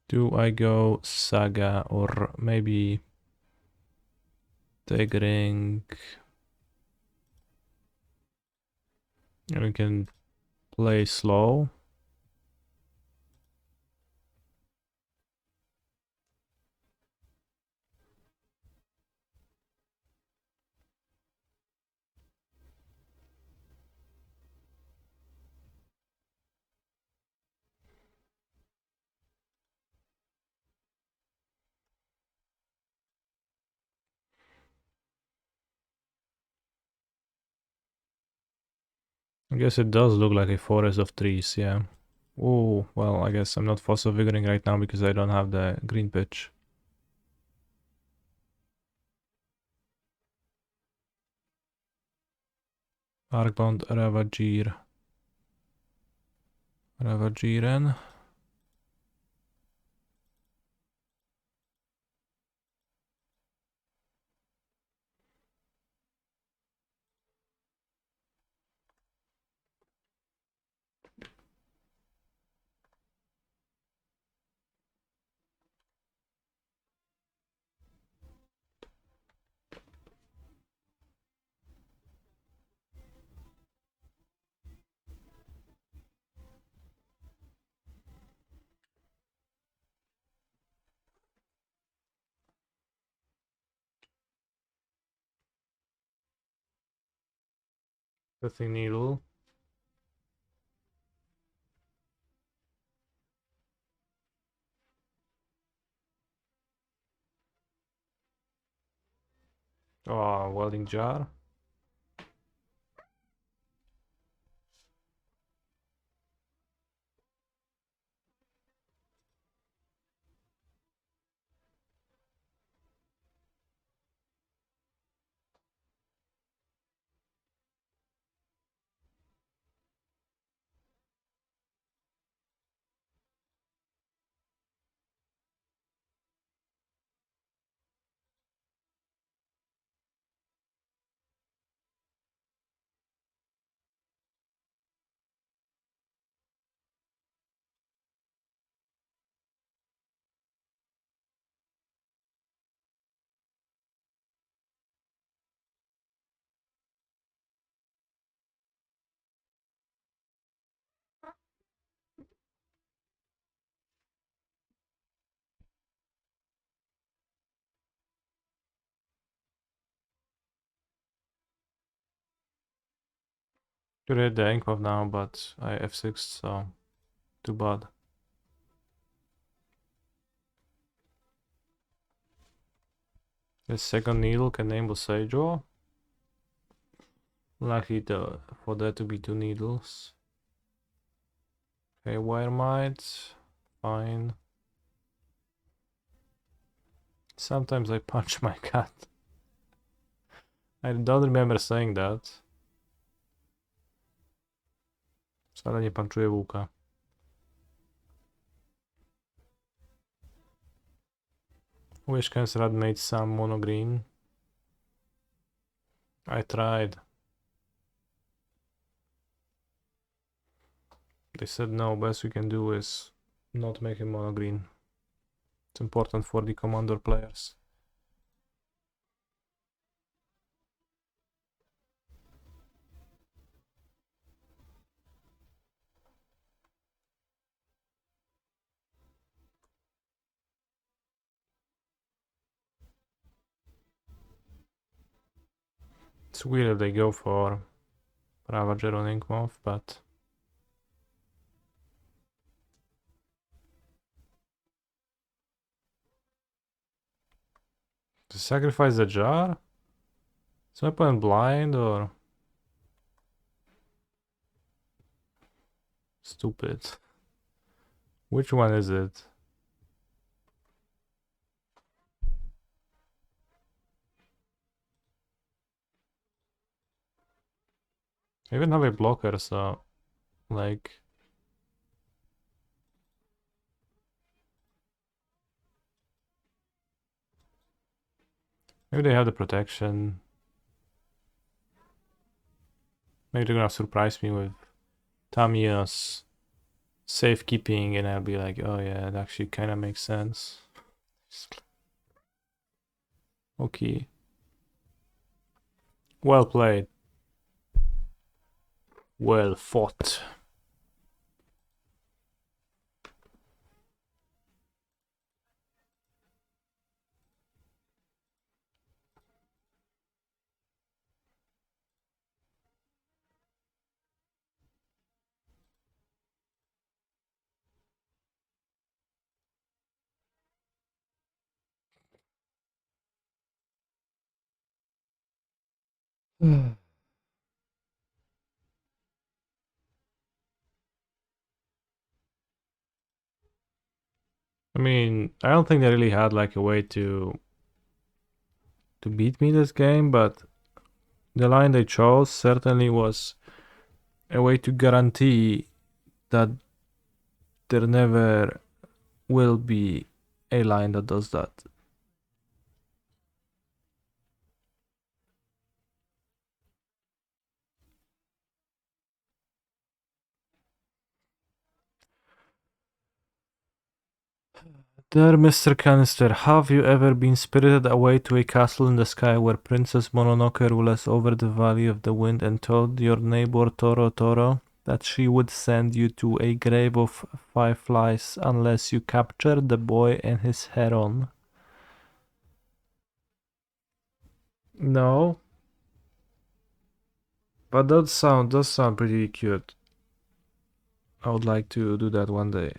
Do I go Saga or maybe take ring? And we can play slow. I guess it does look like a forest of trees, yeah. Oh, well, I guess I'm not fossil vigoring right now because I don't have the green pitch. Argbound Ravagir. Ravagiren. The needle. Oh, welding jar. Could hit the ink off now, but I f6, so too bad. The second needle can enable sage draw. Likely for there to be two needles. Okay, wire might. Fine. Sometimes I punch my cat. I don't remember saying that. Wcale nie panczuję łuka. Wish Cancer had made some mono green. I tried. They said no, best we can do is not make him mono green. It's important for the commander players. It's weird if they go for Ravager on Inkmoth, but to sacrifice the jar? Is my opponent blind or stupid? Which one is it? I even have a blocker, so like maybe they have the protection. Maybe they're gonna surprise me with Tamiya's safekeeping, and I'll be like, oh yeah, it actually kind of makes sense. Okay. Well played. Well fought. I mean, I don't think they really had like a way to beat me this game, but the line they chose certainly was a way to guarantee that there never will be a line that does that. Dear Mr. Canister, have you ever been spirited away to a castle in the sky where Princess Mononoke rules over the Valley of the Wind and told your neighbor Toro Toro that she would send you to a grave of fireflies unless you captured the boy and his heron? No. But that does sound pretty cute. I would like to do that one day.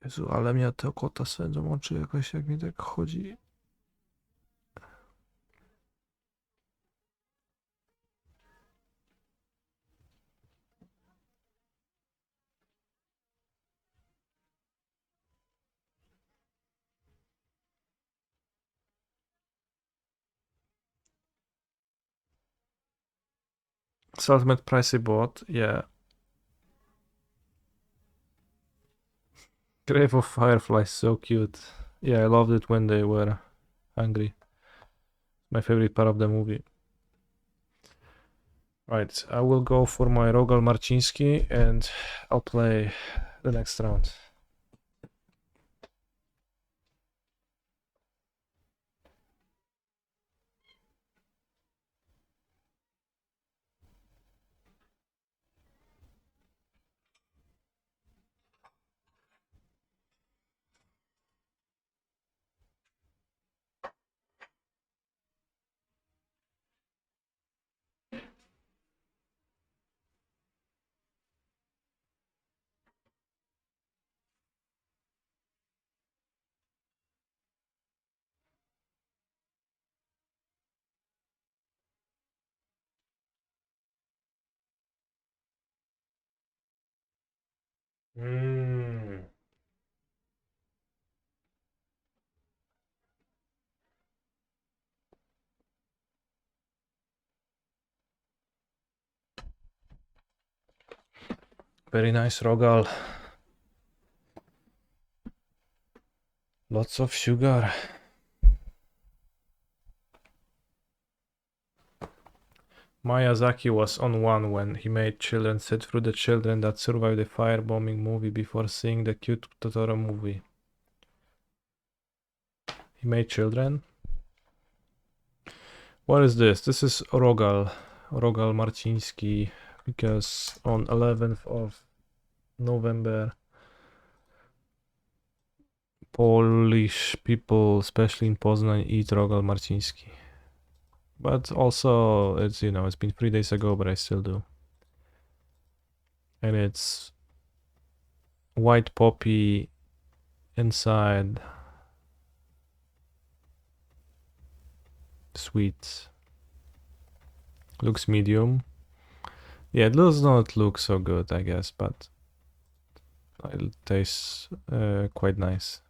Jezu, ale mnie to kota swędzą oczy jakoś, jak mi tak chodzi. It's ultimate pricey bot, yeah. Grave of Fireflies, so cute. Yeah, I loved it when they were hungry. My favorite part of the movie. Right, I will go for my Rogal Marcinski and I'll play the next round. Mm. Very nice, Rogal. Lots of sugar. Miyazaki was on one when he made children sit through the children that survived the firebombing movie before seeing the cute Totoro movie. He made children? What is this? This is Rogal Marciński, because on 11th of November, Polish people, especially in Poznań, eat Rogal Marciński. But also, it's, you know, it's been 3 days ago, but I still do. And it's white poppy inside, sweet. Looks medium. Yeah, it does not look so good, I guess, but it tastes quite nice.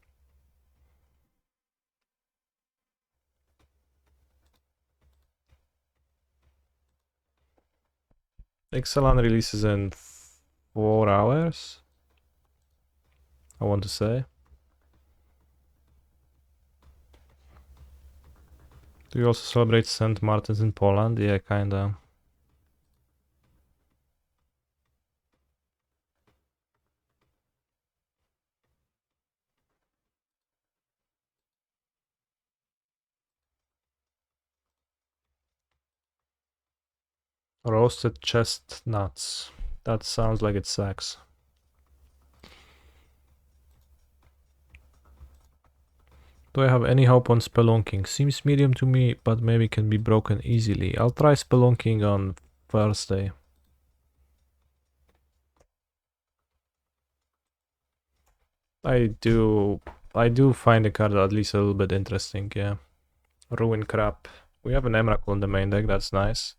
Excelon releases in 4 hours, I want to say. Do you also celebrate St. Martin's in Poland? Yeah, kinda. Roasted chestnuts. That sounds like it sucks. Do I have any hope on spelunking? Seems medium to me, but maybe can be broken easily. I'll try spelunking on Thursday. I do find the card at least a little bit interesting, yeah. Ruin crap. We have an Emrakul in the main deck, that's nice.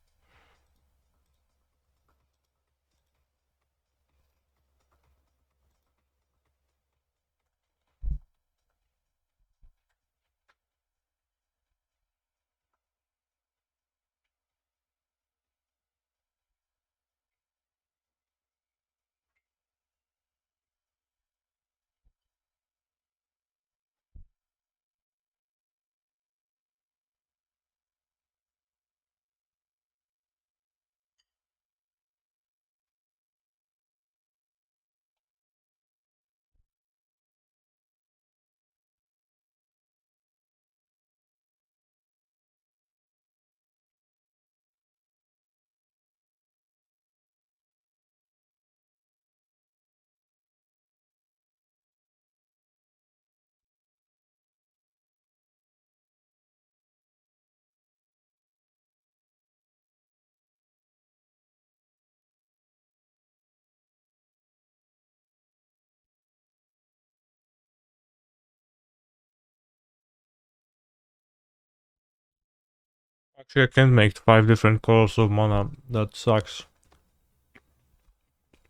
Actually, I can't make 5 different colors of mana. That sucks.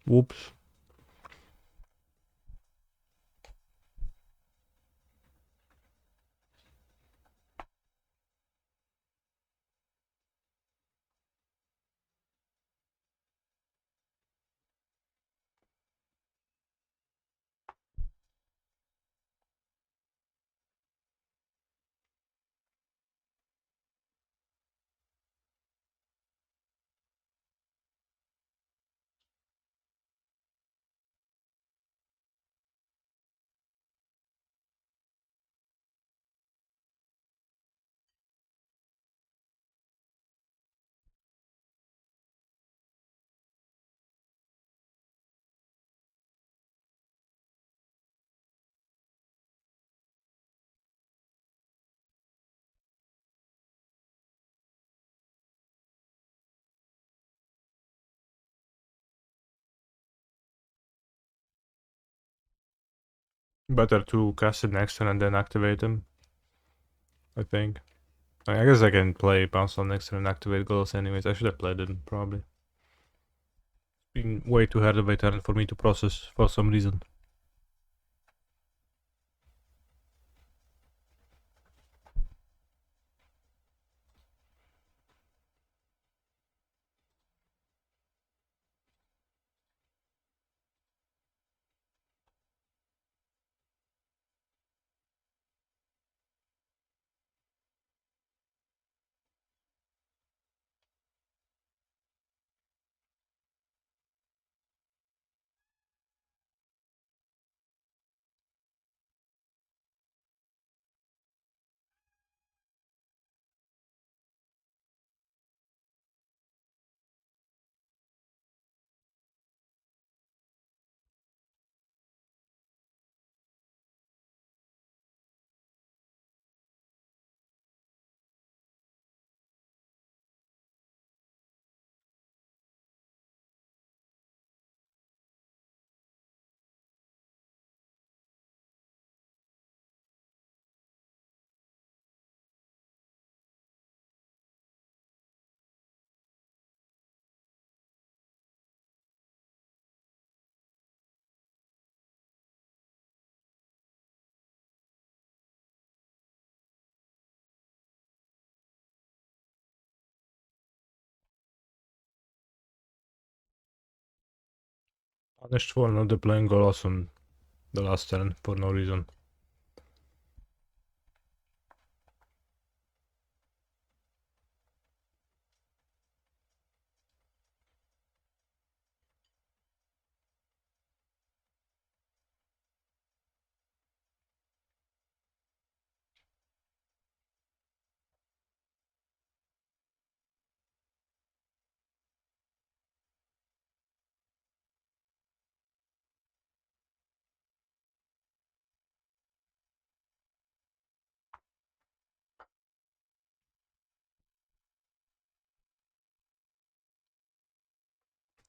Whoops. Better to cast it next turn and then activate them, I think. I guess I can play bounce on next turn and activate goals anyways. I should have played it, probably. been way too hard of a turn for me to process for some reason. Punished for not deploying Golos on the last turn for no reason.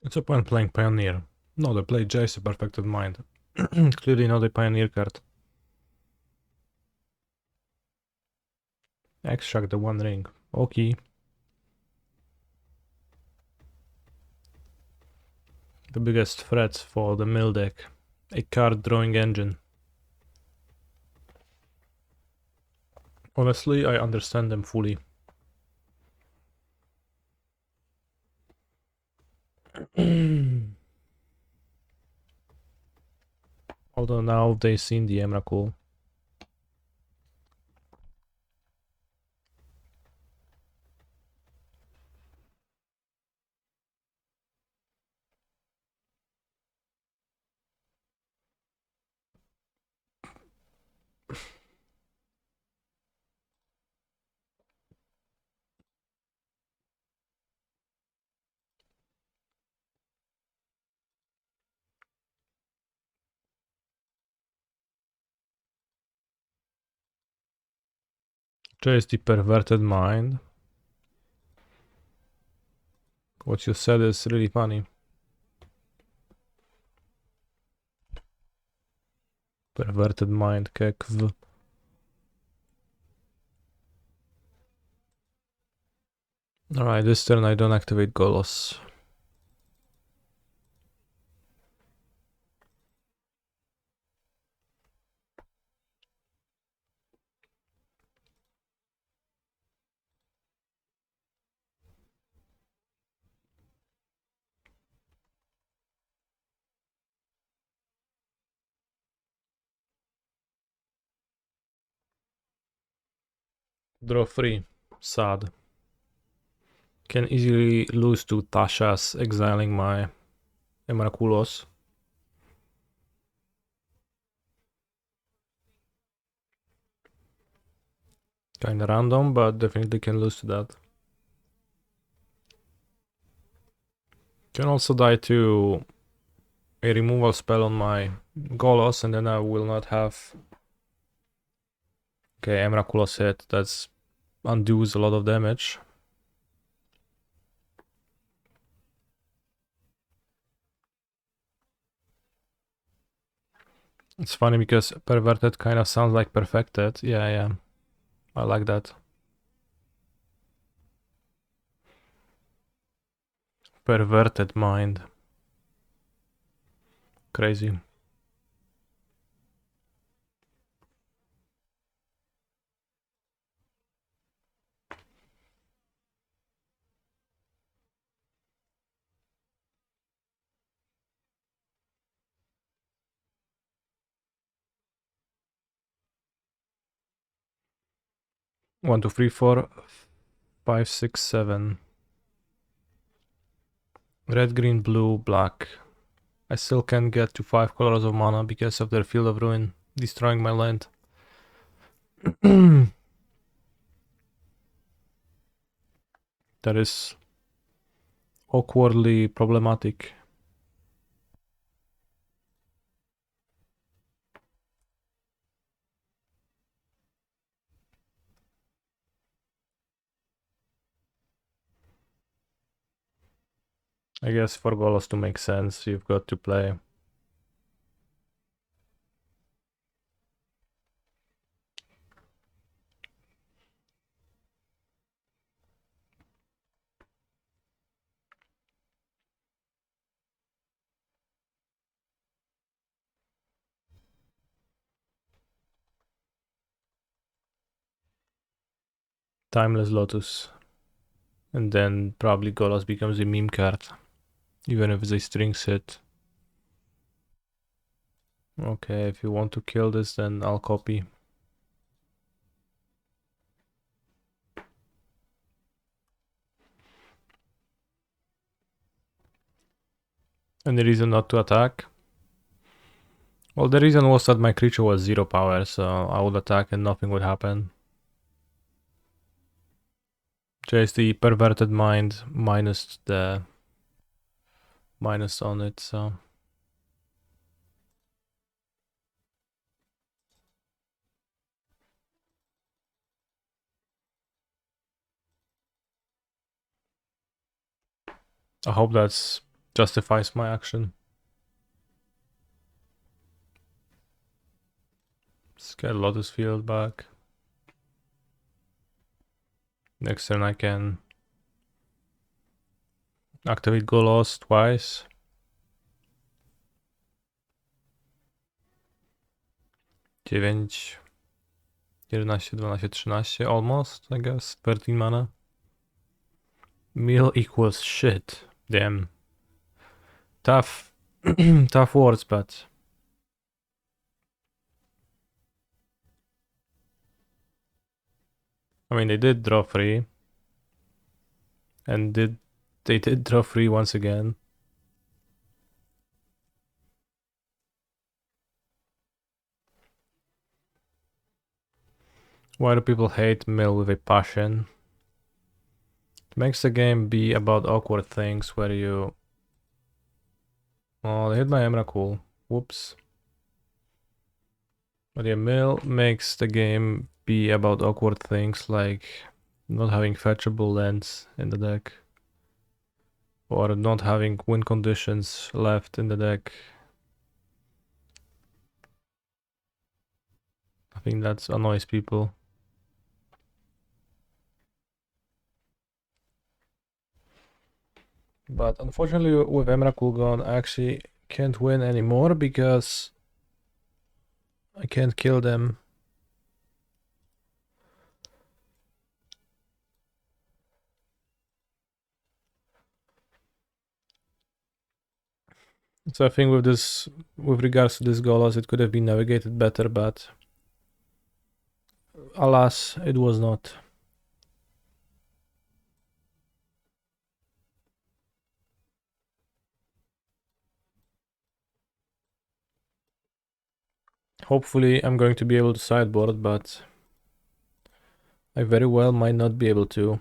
It's a point playing Pioneer. No, they play Jace, a Perfected Mind. Clearly not a Pioneer card. Extract the One Ring. Okay. The biggest threat for the mill deck. A card drawing engine. Honestly, I understand them fully. Although now they've seen the Emrakul. Chase the Perverted Mind. What you said is really funny. Perverted Mind, kekv. Alright, this turn I don't activate Golos. Draw 3. Sad. Can easily lose to Tasha's exiling my Emrakulos. Kinda random, but definitely can lose to that. Can also die to a removal spell on my Golos, and then I will not have... Okay, Emrakulos hit, that's undoes a lot of damage. It's funny because Perverted kind of sounds like Perfected. Yeah. I like that. Perverted Mind. Crazy. One, two, three, four, 5, 6, 7. Red, green, blue, black. I still can't get to 5 colors of mana because of their Field of Ruin destroying my land. That is awkwardly problematic. I guess for Golos to make sense, you've got to play Timeless Lotus. And then probably Golos becomes a meme card. Even if they strings it. Okay, if you want to kill this, then I'll copy. Any reason not to attack? Well, the reason was that my creature was 0 power, so I would attack and nothing would happen. Just the perverted mind minus the minus on it, so. I hope that justifies my action. Let's get Lotus Field back. Next turn I can activate Golos twice. 9, 11, 12, 13, almost, I guess. 13 mana. Meal equals shit. Damn. Tough. Tough words, but. I mean, they did draw 3. And they did draw 3 once again. Why do people hate Mill with a passion? It makes the game be about awkward things where you... Oh, they hit my Emrakul. Whoops. But yeah, Mill makes the game be about awkward things like not having fetchable lands in the deck. Or not having win conditions left in the deck. I think that annoys people. But unfortunately with Emrakul gone, I actually can't win anymore because I can't kill them. So I think with regards to this Golos, it could have been navigated better, but alas, it was not. Hopefully I'm going to be able to sideboard, but I very well might not be able to.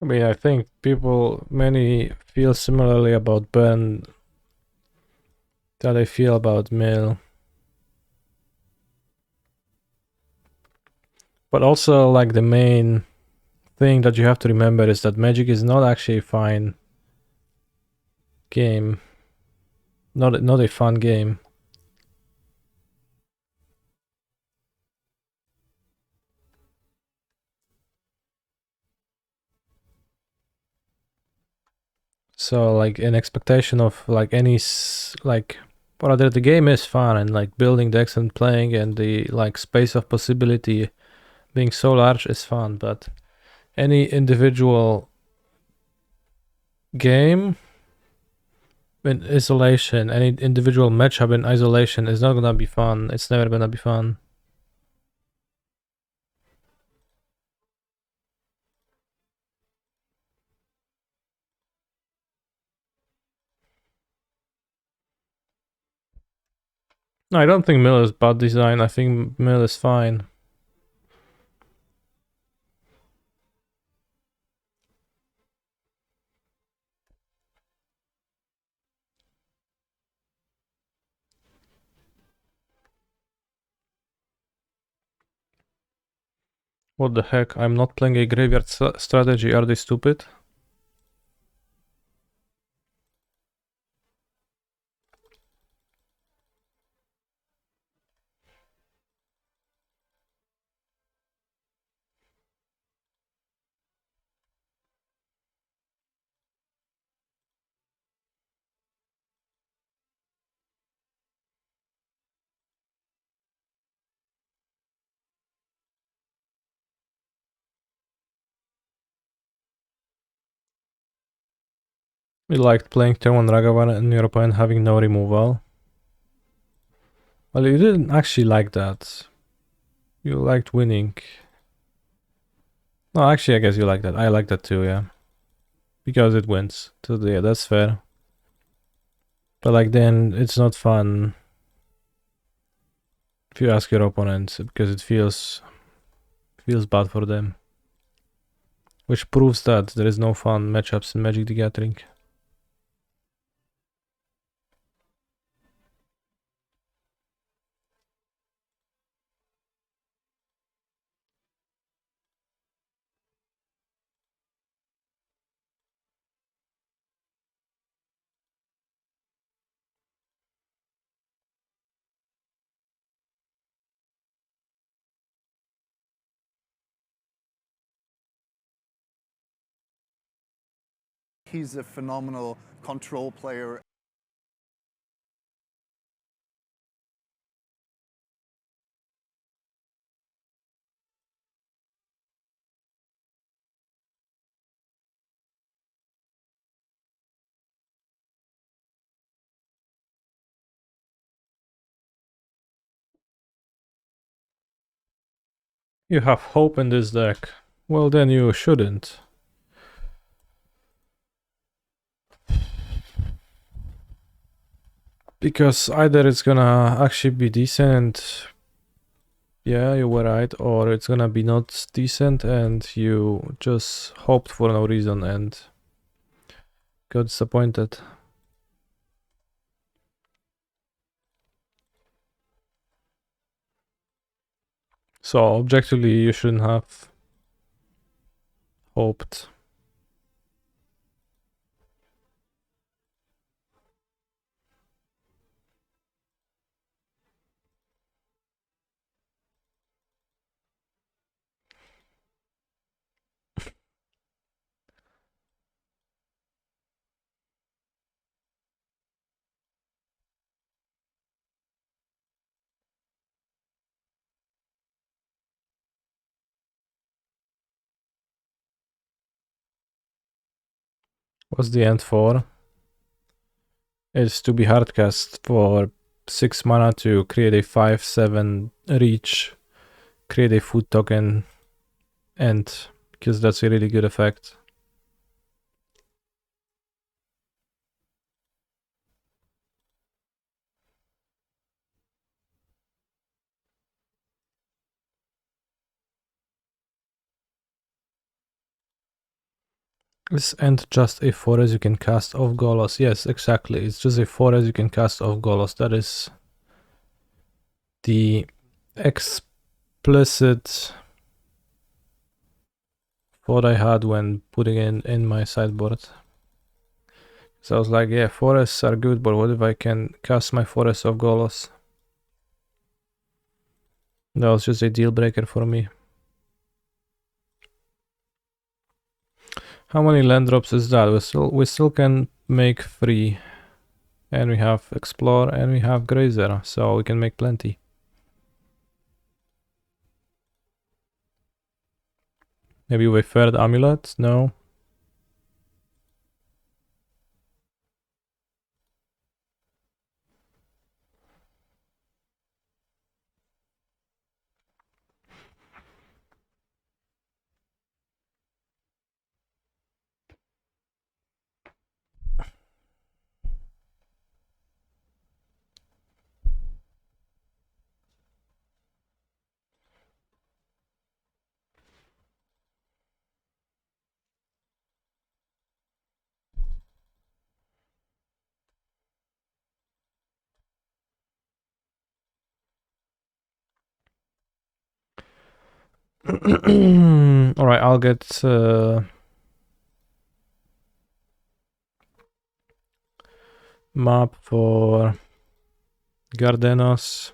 I mean, I think many feel similarly about Ben that I feel about Mill. But also, like, the main thing that you have to remember is that Magic is not actually a fine game. Not a fun game. So, like, an expectation of, like, rather, the game is fun, and, like, building decks and playing, and the, like, space of possibility being so large is fun, but any individual game in isolation, any individual matchup in isolation is not gonna be fun. It's never gonna be fun. No, I don't think Mill is bad design. I think Mill is fine. What the heck? I'm not playing a graveyard strategy. Are they stupid? You liked playing turn 1 Ragavan and your opponent having no removal. Well, you didn't actually like that. You liked winning. No, actually, I guess you like that. I like that too, yeah. Because it wins. So yeah, that's fair. But like then it's not fun if you ask your opponent because it feels bad for them. Which proves that there is no fun matchups in Magic the Gathering. He's a phenomenal control player. You have hope in this deck. Well, then you shouldn't. Because either it's gonna actually be decent, yeah, you were right, or it's gonna be not decent and you just hoped for no reason and got disappointed. So objectively, you shouldn't have hoped. What's the end for? It's to be hardcast for 6 mana to create a 5/7 reach, create a food token, and because that's a really good effect. This and just a forest you can cast off Golos. Yes, exactly. It's just a forest you can cast off Golos. That is the explicit thought I had when putting in my sideboard. So I was like, yeah, forests are good, but what if I can cast my forest off Golos? That was just a deal breaker for me. How many land drops is that? We still can make 3. And we have Explore and we have Grazer, so we can make plenty. Maybe we third Amulet? No. Alright, I'll get map for Gardenos.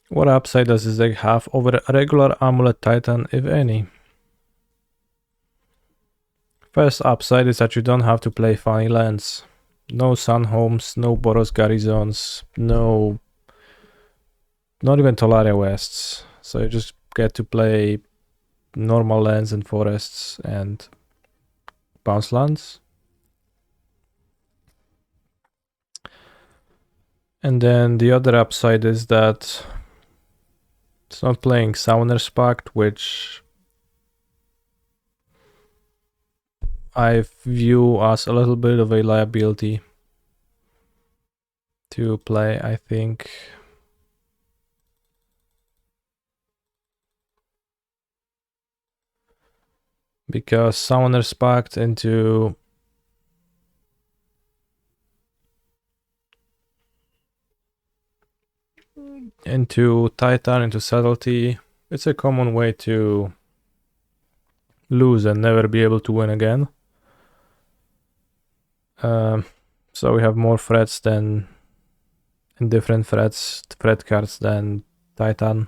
What upside does this deck have over a regular Amulet Titan, if any? First upside is that you don't have to play funny lands. No Sun Homes, no Boros Garrisons, no... not even Tolaria Wests. So you just get to play normal lands and forests and bounce lands. And then the other upside is that it's not playing Summoner's Pact, which I view as a little bit of a liability to play, I think. Because Summoner's Pact into Titan, into Subtlety, it's a common way to lose and never be able to win again. So we have more threats than in different threat cards than Titan.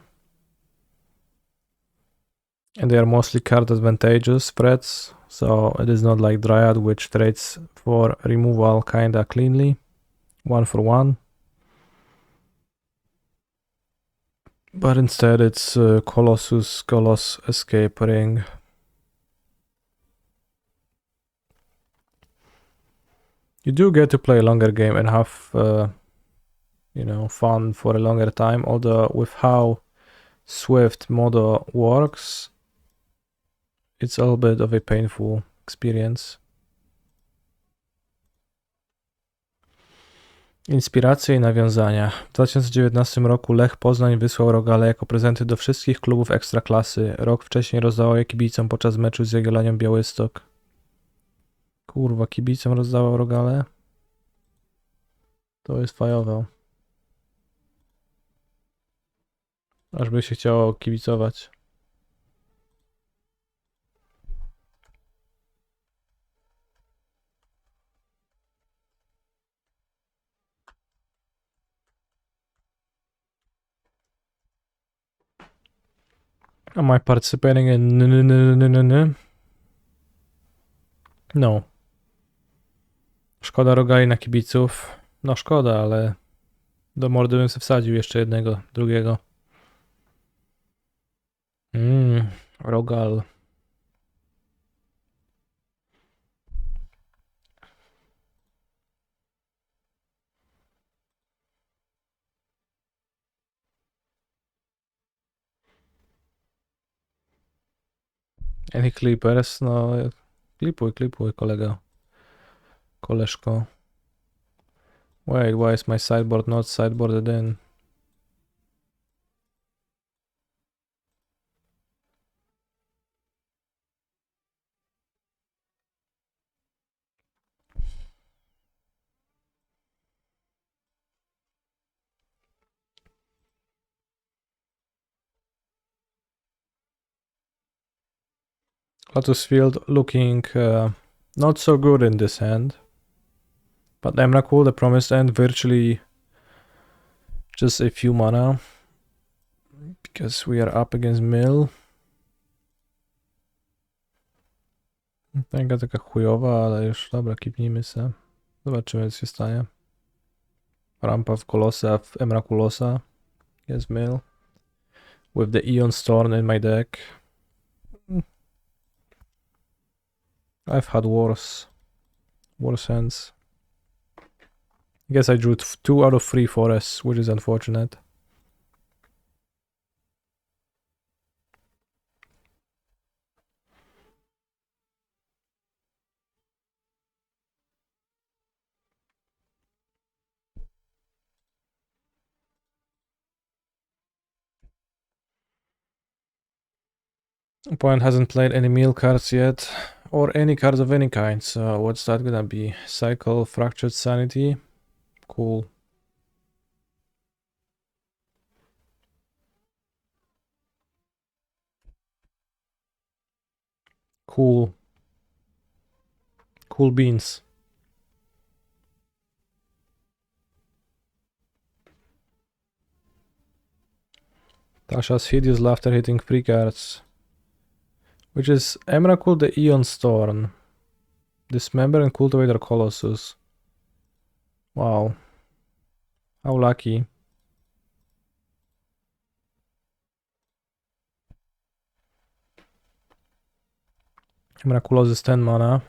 And they are mostly card advantageous threats, so it is not like Dryad, which trades for removal kinda cleanly, 1 for 1. But instead it's Colossus Escape Ring. You do get to play a longer game and have, fun for a longer time, although with how Swift Modo works, it's a little bit of a painful experience. Inspiracje i nawiązania. W 2019 roku Lech Poznań wysłał Rogale jako prezenty do wszystkich klubów Ekstraklasy. Rok wcześniej rozdawał je kibicom podczas meczu z Jagiellonią Białystok. Kurwa, kibicom rozdawał Rogale? To jest fajowe. Aż by się chciało kibicować. Am I participating in No. Szkoda Rogali na kibiców. No szkoda, ale do mordy bym sobie wsadził jeszcze jednego, drugiego. Rogal. Any clippers? No, klipuj, kolego. Koleżko. Wait, why is my sideboard not sideboarded in? Huddersfield looking not so good in this hand. But Emrakul, the promised end, virtually just a few mana. Because we are up against Mill. Taka taka chujowa, ale już dobra, kipnijmy se. Zobaczymy co się stanie. Rampa w Kolosa, w Emrakulosa. Jest Mill. With the Eon Storm in my deck. I've had worse hands. I guess I drew 2 out of 3 forests, which is unfortunate. Opponent hasn't played any meal cards yet, or any cards of any kind, so what's that gonna be? Cycle, Fractured Sanity? Cool. Cool. Cool beans. Tasha's hideous laughter hitting 3 cards. Which is Emrakul, the Eon Storm. Dismember and Cultivator Colossus. Wow. How lucky. Emrakulos is 10 mana.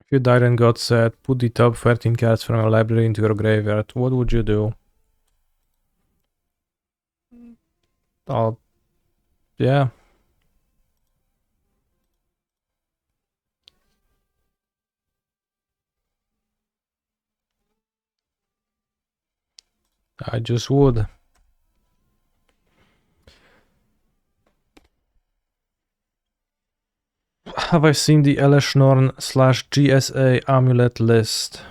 If you died and got set, put the top 13 cards from your library into your graveyard. What would you do? Oh, yeah. I just would. Have I seen the Eleshnorn/GSA Amulet list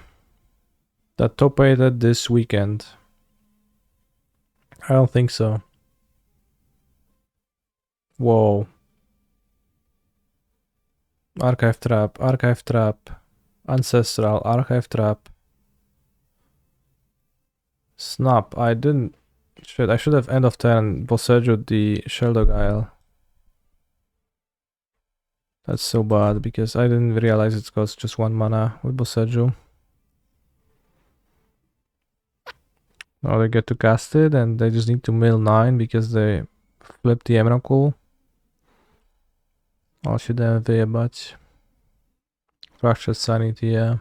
that top 8'd this weekend? I don't think so. Whoa. Archive Trap, Ancestral, Archive Trap. Snap, I didn't... Shit, I should have end of turn Boseju the Sheldog Isle. That's so bad, because I didn't realize it costs just 1 mana with Boseju. Now they get to cast it, and they just need to mill 9 because they flip the Emrakul. I'll shoot them but Fractured Sanity, yeah.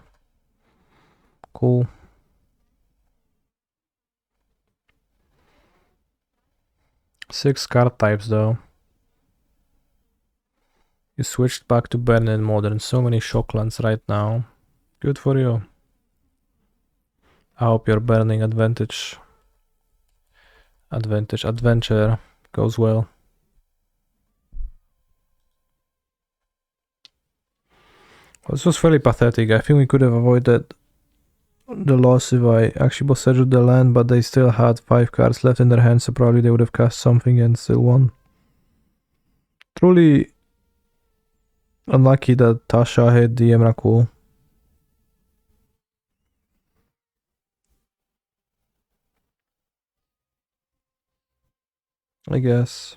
Cool. Six card types though. You switched back to Burn in Modern. So many Shocklands right now. Good for you. I hope your burning adventure goes well. This was fairly pathetic. I think we could have avoided the loss if I actually Boseju'd the land, but they still had 5 cards left in their hands, so probably they would have cast something and still won. Truly unlucky that Tasha hit the Emrakul. I guess.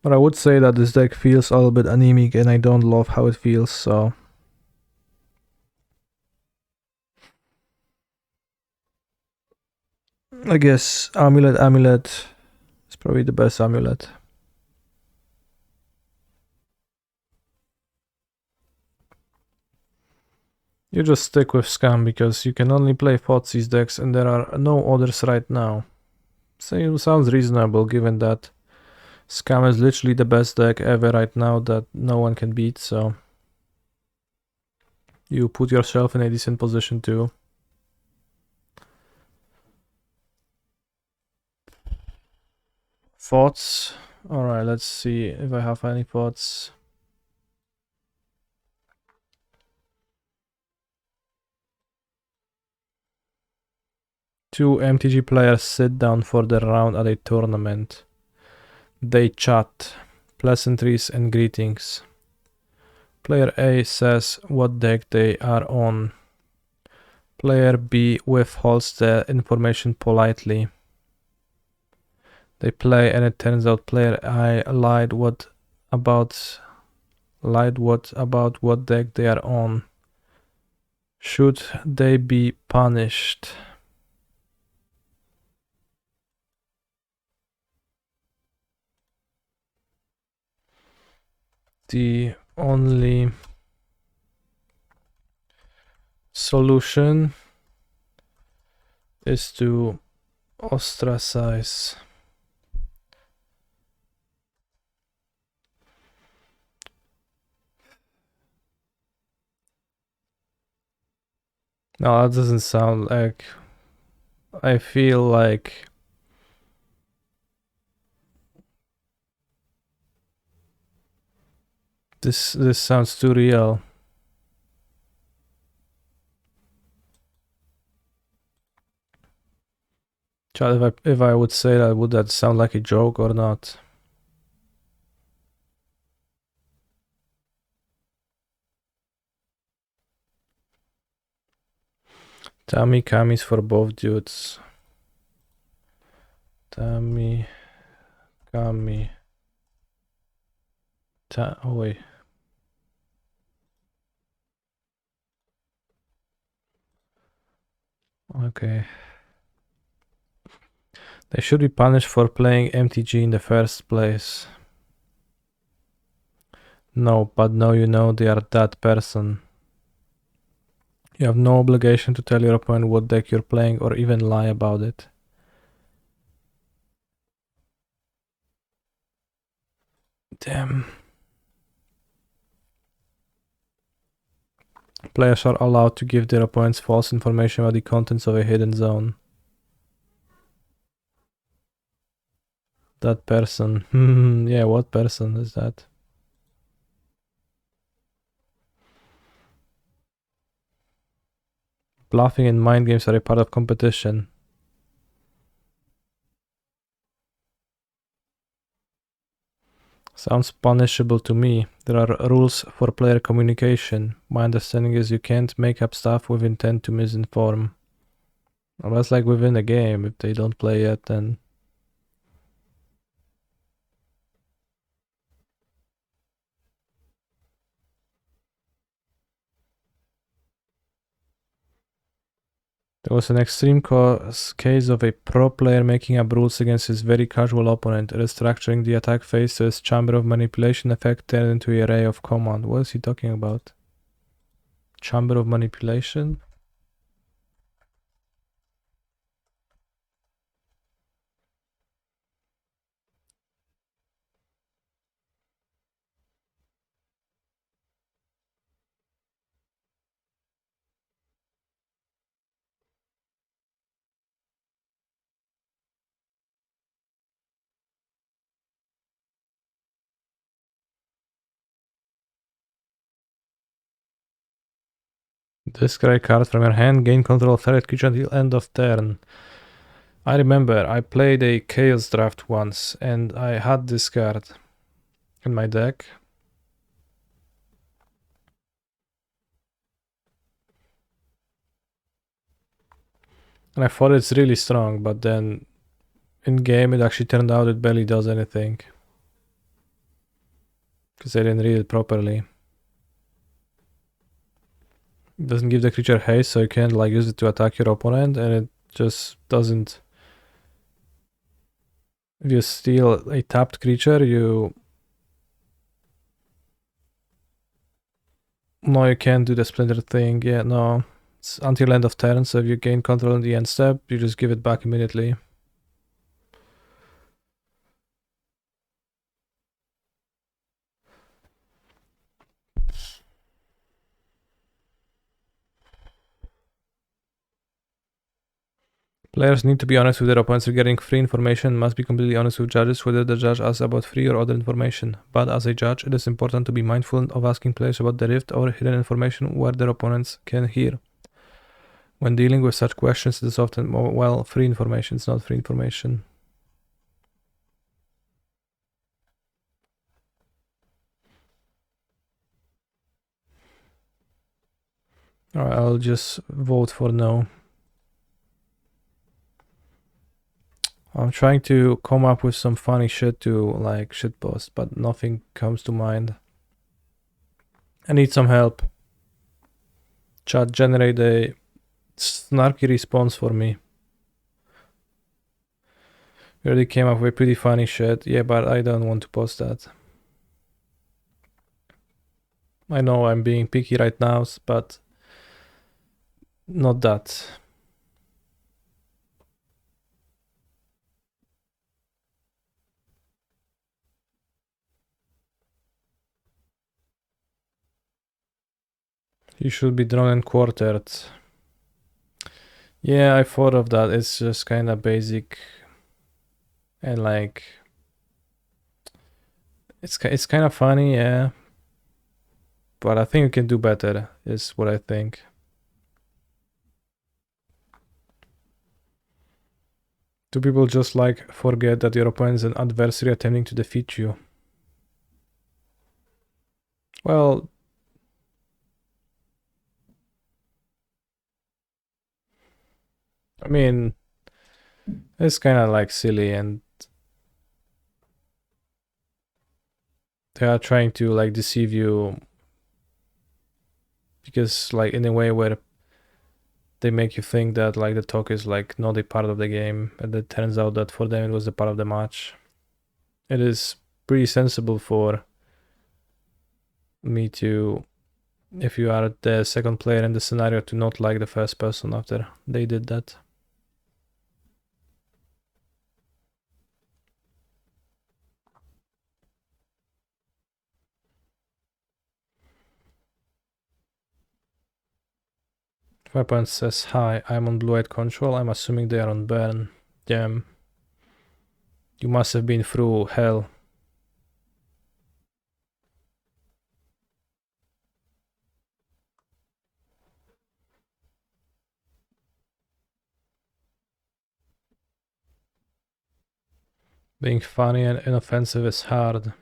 But I would say that this deck feels a little bit anemic and I don't love how it feels, so... I guess Amulet is probably the best Amulet. You just stick with Scam because you can only play Thoughtseize decks and there are no others right now. So it sounds reasonable given that Scam is literally the best deck ever right now that no one can beat, so you put yourself in a decent position too. Thoughts? Alright, let's see if I have any thoughts. Two MTG players sit down for the round at a tournament. They chat, pleasantries and greetings. Player A says what deck they are on. Player B withholds the information politely. They play and it turns out player I lied about what deck they are on. Should they be punished? The only solution is to ostracize. No, that doesn't sound like... I feel like... This sounds too real. Chad, if I would say that, would that sound like a joke or not? Tammy Kamis for both dudes. Tammy Kami. Oh wait. Okay. They should be punished for playing MTG in the first place. No, but now you know they are that person. You have no obligation to tell your opponent what deck you're playing or even lie about it. Damn. Players are allowed to give their opponents false information about the contents of a hidden zone. That person. Yeah, what person is that? Bluffing and mind games are a part of competition. Sounds punishable to me. There are rules for player communication. My understanding is you can't make up stuff with intent to misinform. Well, that's like within a game. If they don't play yet, then... There was an extreme case of a pro player making up rules against his very casual opponent, restructuring the attack phase so his chamber of manipulation effect turned into an array of command. What is he talking about? Chamber of manipulation? Discard a card from your hand, gain control of target creature until end of turn. I remember I played a Chaos Draft once and I had this card in my deck. And I thought it's really strong, but then in game it actually turned out it barely does anything. Because I didn't read it properly. It doesn't give the creature haste, so you can't like use it to attack your opponent, and it just doesn't If you steal a tapped creature, you... No, you can't do the splinter thing. Yeah, no. It's until end of turn, so if you gain control in the end step, you just give it back immediately. Players need to be honest with their opponents regarding free information, must be completely honest with judges whether the judge asks about free or other information. But as a judge, it is important to be mindful of asking players about the rift or hidden information where their opponents can hear. When dealing with such questions, it is often, well, free information, it's not free information. Alright, I'll just vote for no. I'm trying to come up with some funny shit to like shitpost, but nothing comes to mind. I need some help. Chat, generate a snarky response for me. We already came up with pretty funny shit. Yeah, but I don't want to post that. I know I'm being picky right now, but not that. You should be drawn and quartered. Yeah, I thought of that. It's just kind of basic. And like... It's kind of funny, yeah. But I think you can do better, is what I think. Do people just like forget that your opponent is an adversary attempting to defeat you? Well... I mean... It's kind of like silly, and they are trying to like deceive you because like in a way where they make you think that like the talk is like not a part of the game, and it turns out that for them it was a part of the match. It is pretty sensible for me to, if you are the second player in the scenario, to not like the first person after they did that. If my opponent says, hi, I'm on blue-white control, I'm assuming they are on burn. Damn. You must have been through hell. Being funny and inoffensive is hard.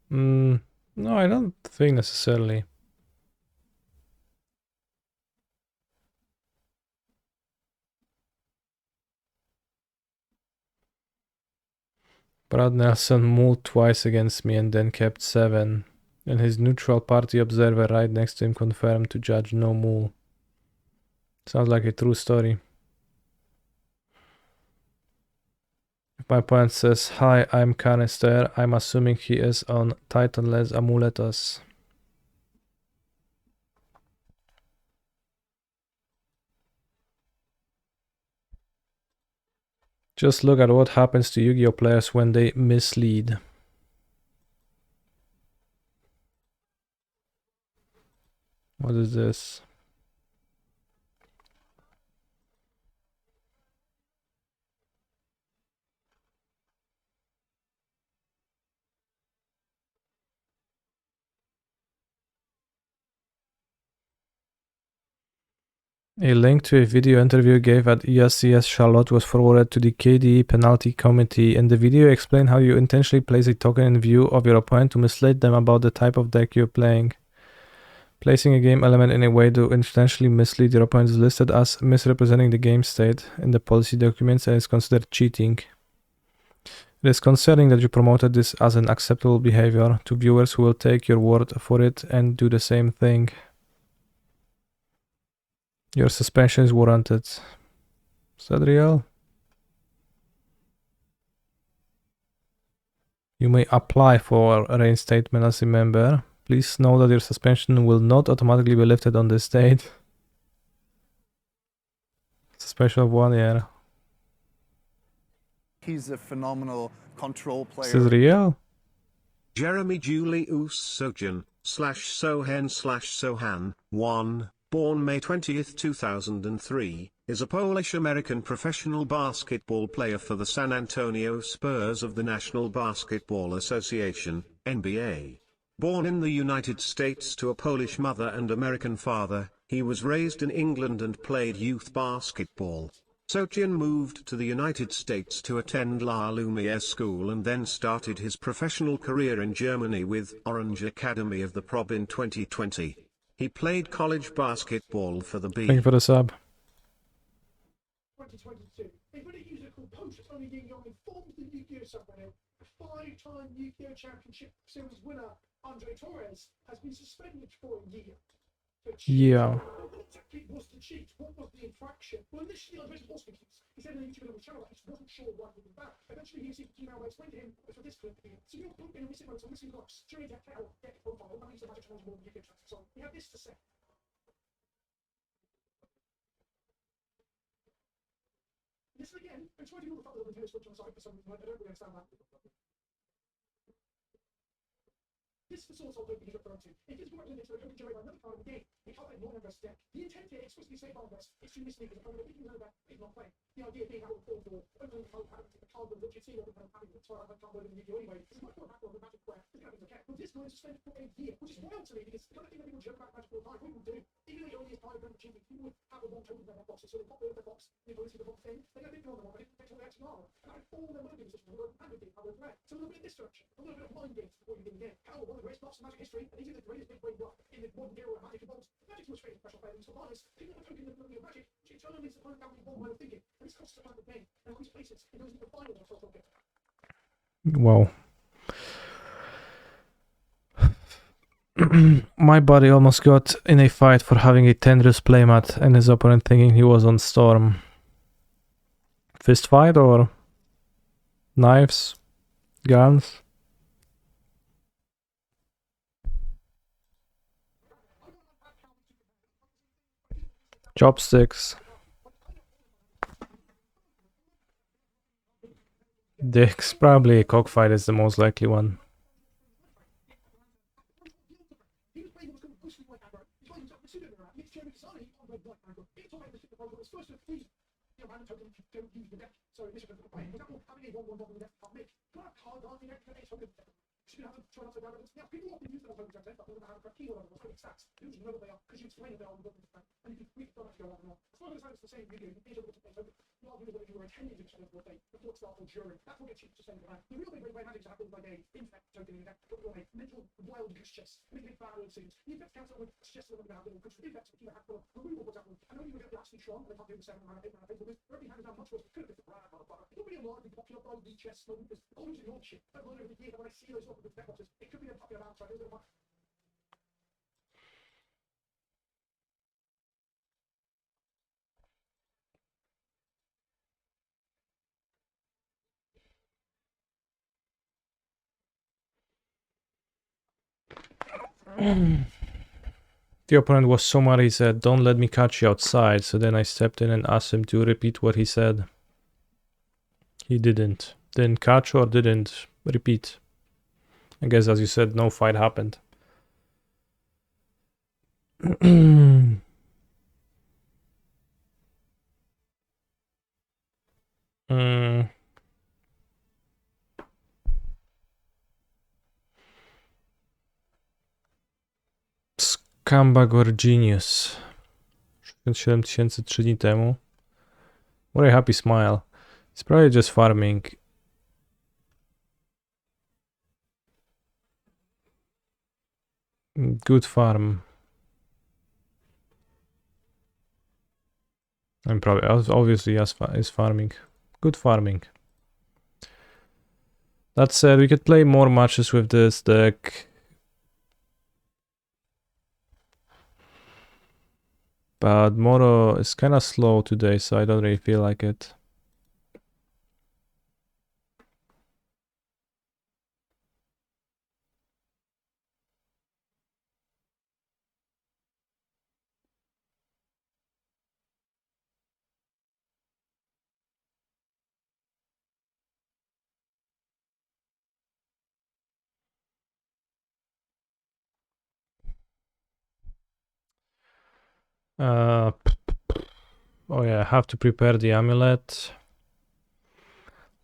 No, I don't think necessarily. Brad Nelson moved twice against me and then kept 7. And his neutral party observer right next to him confirmed to judge no move. Sounds like a true story. If my opponent says, hi, I'm Canister, I'm assuming he is on Titanless Amuletas. Just look at what happens to Yu-Gi-Oh players when they mislead. What is this? A link to a video interview gave at ESCS Charlotte was forwarded to the KDE penalty committee. In the video, explain how you intentionally place a token in view of your opponent to mislead them about the type of deck you're playing. Placing a game element in a way to intentionally mislead your opponent is listed as misrepresenting the game state in the policy documents and is considered cheating. It is concerning that you promoted this as an acceptable behavior to viewers who will take your word for it and do the same thing. Your suspension is warranted. Is that real? You may apply for reinstatement as a member. Please know that your suspension will not automatically be lifted on this date. Suspension of 1 year. He's a phenomenal control Is player. this real? Jeremy Julius Sojan, /Sohen/Sohan, 1, born May 20, 2003, is a Polish-American professional basketball player for the San Antonio Spurs of the National Basketball Association, NBA. Born in the United States to a Polish mother and American father, he was raised in England and played youth basketball. Sojan moved to the United States to attend La Lumiere School and then started his professional career in Germany with Orange Academy of the Prob in 2020. He played college basketball for the B. Thank you for the sub. 2022. They've got a user called Post Tony Young informed the Yu-Gi-Oh! Subreddit. A 5-time Yu-Gi-Oh! Championship Series winner, Andre Torres, has been suspended for a year. Yeah. What exactly was the cheat? What was the infraction? Well, initially, Andre was confused. He said in a YouTube on his channel that he wasn't sure why he was back. Eventually, he received an email that explained to him it was for this clip. So you're in a missing notes on missing blocks during that deck profile. That means the magic channels more than Yu-Gi-Oh! Channels. So we have this to say. Listen again, and try to do the fuck with the switch on the side for some reason. I don't really understand that. This is the source I'll he's referring to. If this works in this, it'll generate another card of the game. It can't play non-members deck. The intent here explicitly say by this is to mislead the opponent. If you know that is not playing. The idea being how it will fall for only how the card will look. You see what the having it. So I can't load in the video anyway. It's much more background with Magic Square. It's going to be okay. But this guy is suspended for a year, which is wild to me because the kind of thing that people joke about Magic all the time, people do. Even though it only is part of the cheating, people would have a one token in their box. So they pop the box, you go into the box thing, they get a big on the one, but it takes all the extra armor. And I all their money positions were handed in how they play. So a little bit of this direction, a little bit of mind games before you get in there. How one of the greatest blocks in Magic history, and he's in the greatest big brain block in the modern era of Magic evolves. Magic was trading special players, so honest, people are token the Magic, she totally is the kind of family bomb way of thinking. And this costs a lot of pain. And these places, it goes into the final of the token. Wow. My buddy almost got in a fight for having a Tendrils playmat and his opponent thinking he was on Storm. Fist fight or knives? Guns? Chopsticks? Dicks? Probably a cockfight is the most likely one. So this is the play. For example, having a 1/1 in the deck can't make. Put a card on the deck for a token. So you have to try not to grab it. Now, people often use those tokens as but they don't have a keyword on them, so it stats. You just know what they are because you explain what they are on the button. And you can read the product go on and on. As long as it's the same video, you can able to play token. You are doing what you were intending to spend for a day before it starts or during. That's what gets you to spend the time. The real big way magic happens like a infinite token in the deck. Put your mental wild goose chest. Make big bad old scenes. The effect counts on suggests that we're going to have little good effects to keep a hat full of removal, for example. I know you were going to actually strong, and I can't do the 7 mana 8 mana face, but this already handed down much worse. Could have been the brand, motherfucker. It's not really a lot of the popular bro the chest slogan is always in your shit. I've learned over the year that when I see those sort of deck boxes, it could be a popular answer. I don't know what. The opponent was so mad he said, "Don't let me catch you outside," so then I stepped in and asked him to repeat what he said. He didn't. Didn't catch or didn't repeat. I guess as you said, no fight happened. Scumbag or Genius. 7000 3 dni temu. What a happy smile. It's probably just farming. Good farm. I'm probably obviously is farming. Good farming. That said, we could play more matches with this deck. But Moro is kind of slow today, so I don't really feel like it. Oh yeah, I have to prepare the Amulet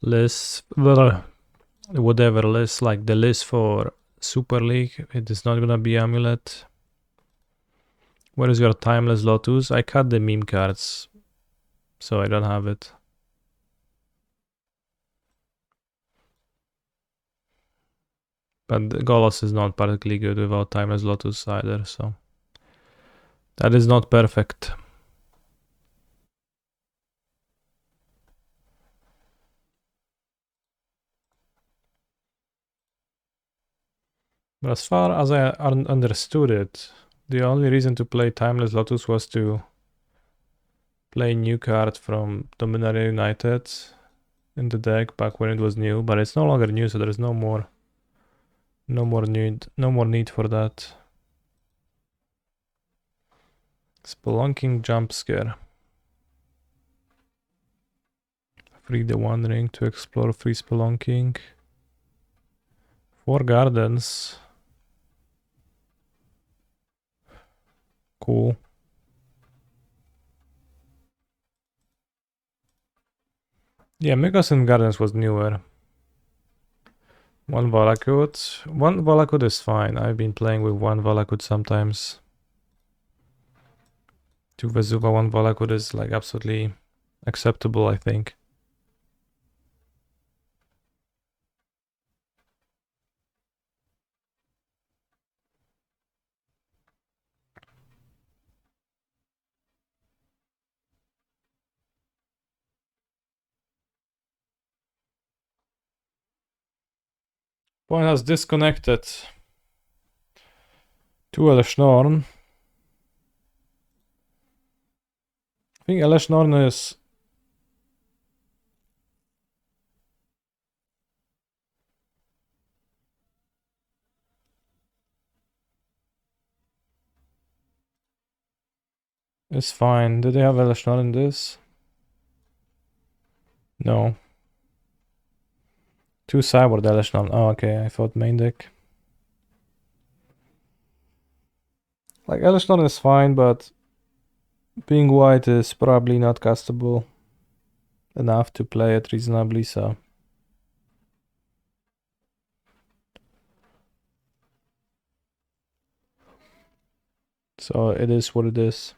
list. Well, whatever list, like the list for Super League, it is not gonna be Amulet. Where is your Timeless Lotus? I cut the meme cards, so I don't have it. But Golos is not particularly good without Timeless Lotus either, so that is not perfect. But as far as I understood it, the only reason to play Timeless Lotus was to play new card from Dominaria United in the deck back when it was new, but it's no longer new, so there is no more need for that. Spelunking Jump Scare. Free the One Ring to explore free Spelunking. 4 Gardens. Cool. Yeah, Megasin Gardens was newer. 1 Valakut. 1 Valakut is fine. I've been playing with 1 Valakut sometimes. 2 Vesuva, 1 Valakut is like absolutely acceptable, I think. Point has disconnected to Eleshnorn. I think Eleshnorn is fine. Do they have Eleshnorn in this? No. 2 Cyborg Eleshnorn. Oh, okay. I thought main deck. Like, Eleshnorn is fine, but being white is probably not castable enough to play it reasonably, so. So it is what it is.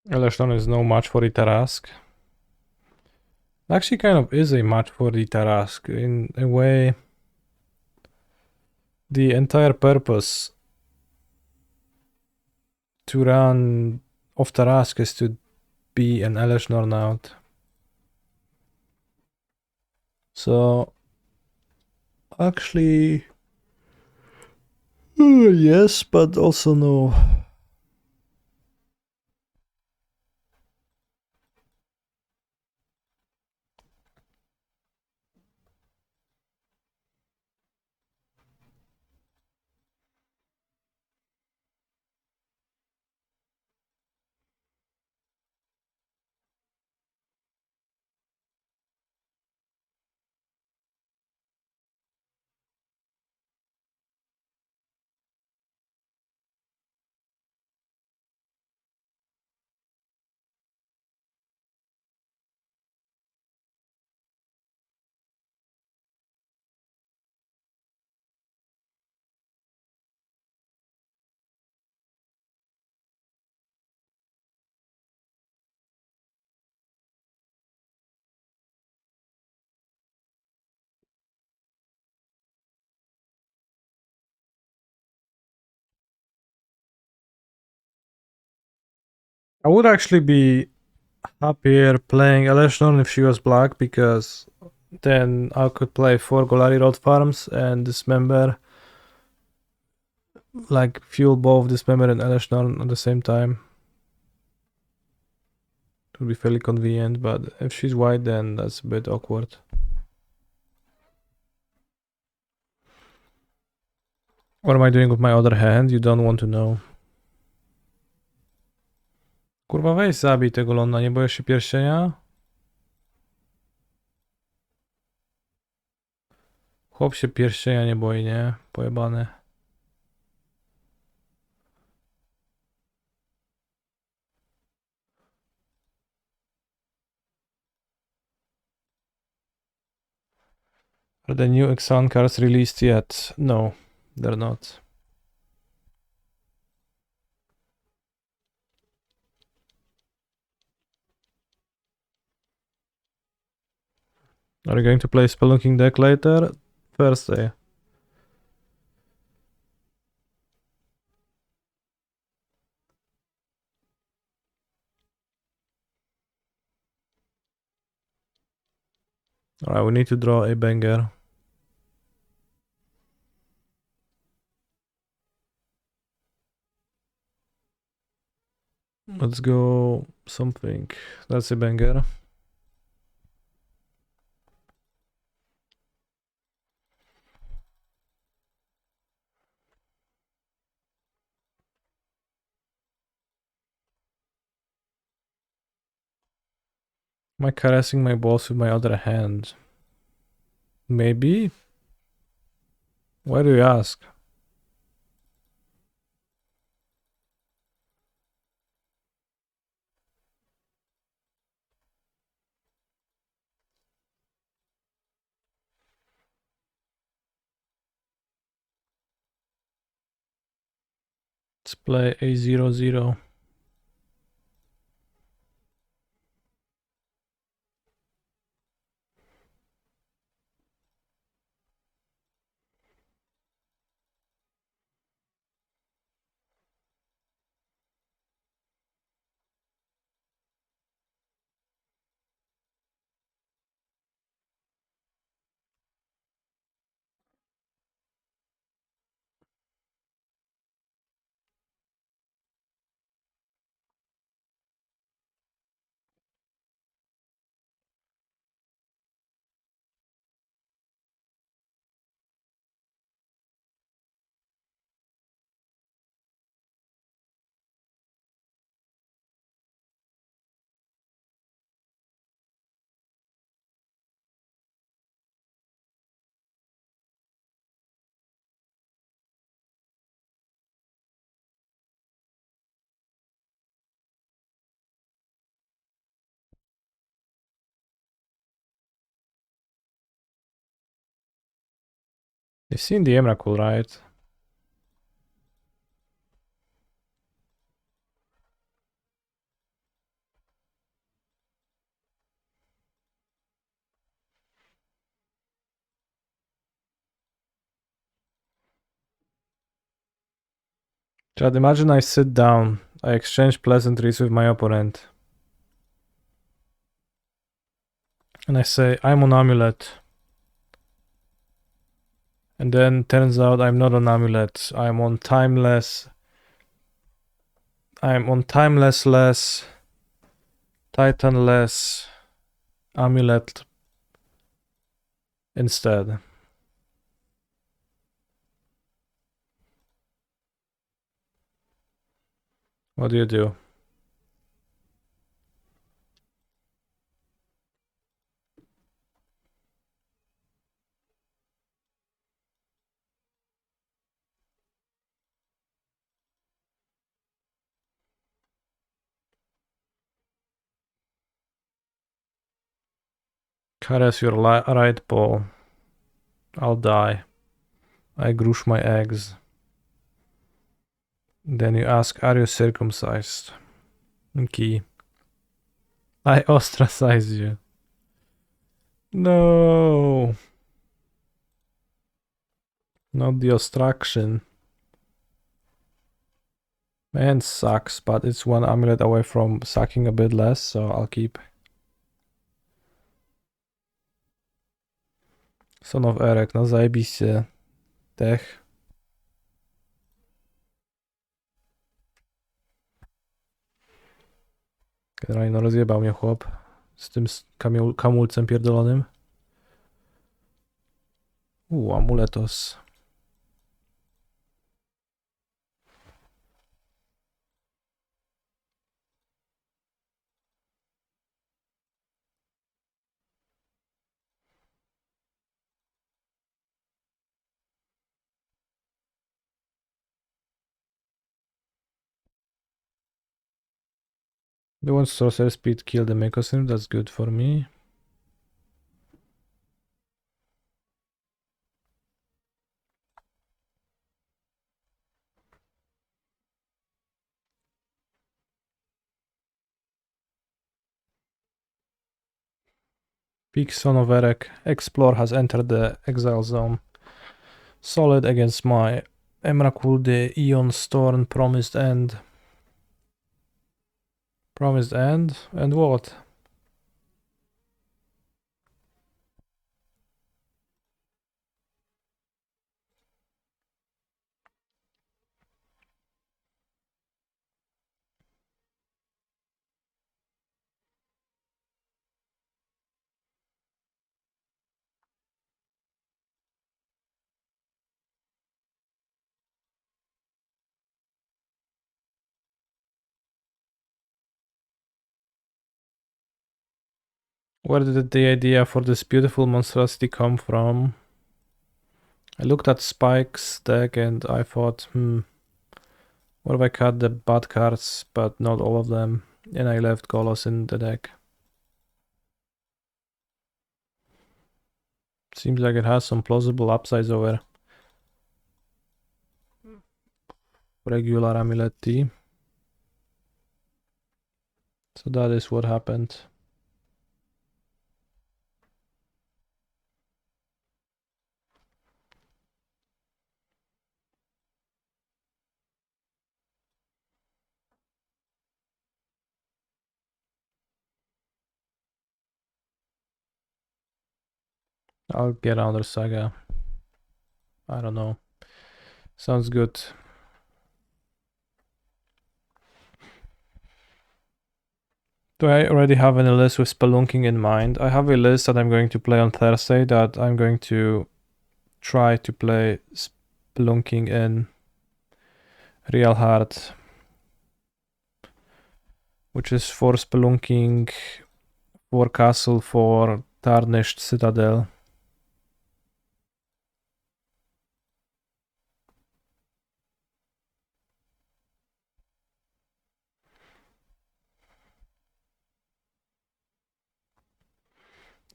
Eleshnorn is no match for the Tarask. Actually, kind of is a match for the Tarask. In a way, the entire purpose to run of Tarask is to be an Eleshnorn out. So, actually, yes, but also no. I would actually be happier playing Eleshnorn if she was black, because then I could play 4 Golari Road farms and dismember like fuel both Dismember and Eleshnorn at the same time. It would be fairly convenient, but if she's white, then that's a bit awkward. What am I doing with my other hand? You don't want to know. Kurwa, weź zabij tego Lona, nie boisz się pierścienia? Chłop się pierścienia nie boi, nie? Pojebany. Are the new Exxon cars released yet? No, they're not. Are you going to play Spelunking deck later? Thursday. Alright, we need to draw a banger. Let's go something. That's a banger. Am I caressing my balls with my other hand? Maybe? Why do you ask? Let's play a 0-0. You've seen the Emrakul, right? Chad, imagine I sit down, I exchange pleasantries with my opponent. And I say, I'm on Amulet. And then turns out I'm not on Amulet. I'm on Timeless. I'm on Timeless less, Titanless, Amulet instead. What do you do? Caress your right paw. I'll die. I grush my eggs. Then you ask, are you circumcised? Okay. I ostracize you. No. Not the ostraction. Man sucks, but it's one amulet away from sucking a bit less, so I'll keep. Son of Eric, no zajebiście. Tech. Generalnie no rozjebał mnie chłop z tym kamulcem pierdolonym. Amuletos. The one sorcerer speed kill the Mechasim, that's good for me. Big Son of Eric. Explore has entered the exile zone. Solid against my Emrakul, the Eon Storm, Promised End. Promised End? And what? Where did the idea for this beautiful monstrosity come from? I looked at Spike's deck and I thought, what if I cut the bad cards, but not all of them, and I left Golos in the deck. Seems like it has some plausible upsides over regular Amulet. So that is what happened. I'll get another saga. I don't know. Sounds good. Do I already have any list with Spelunking in mind? I have a list that I'm going to play on Thursday that I'm going to try to play Spelunking in real hard. Which is for Spelunking, for Castle, for Tarnished Citadel.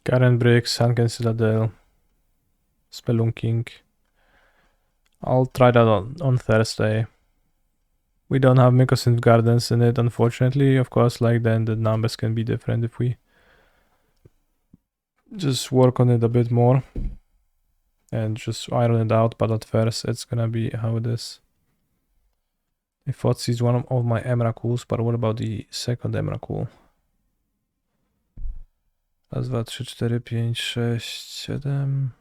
Garen Bricks, Sunken Citadel, Spelunking. I'll try that on Thursday. We don't have Mycosynth Gardens in it, unfortunately. Of course, like then the numbers can be different if we just work on it a bit more and just iron it out, but at first it's gonna be how it is. I thought she's one of my Emrakuls, but what about the second Emrakul? Raz, dwa, trzy, cztery, pięć, sześć, siedem.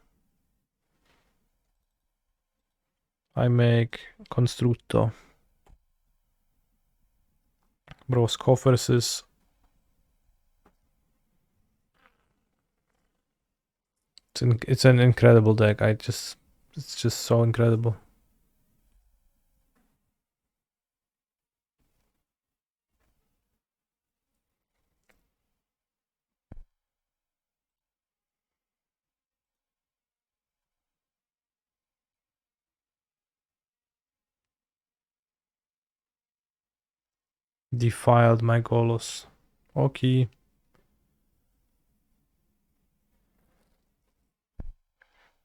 I make Constructo. Bro, Scoffers is... It's an incredible deck. It's just so incredible. Defiled my Golos. Okay.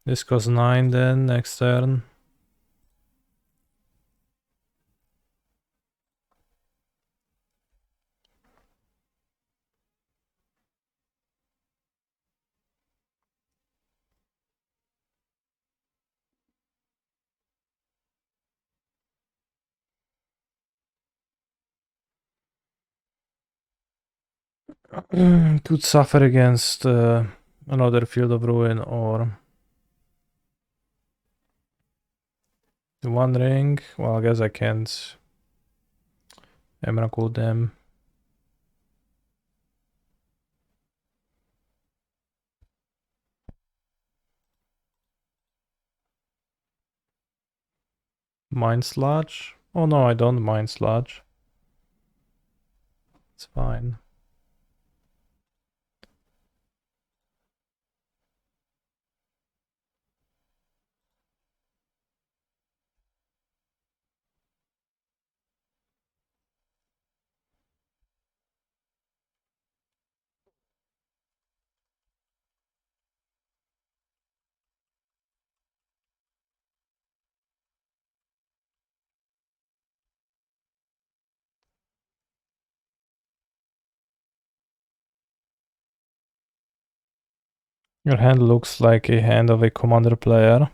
This costs 9 then, next turn. Could suffer against another Field of Ruin or the One Ring. Well, I guess I can't Emrakul them. Mind sludge? Oh no, I don't mind sludge. It's fine. Your hand looks like a hand of a commander player.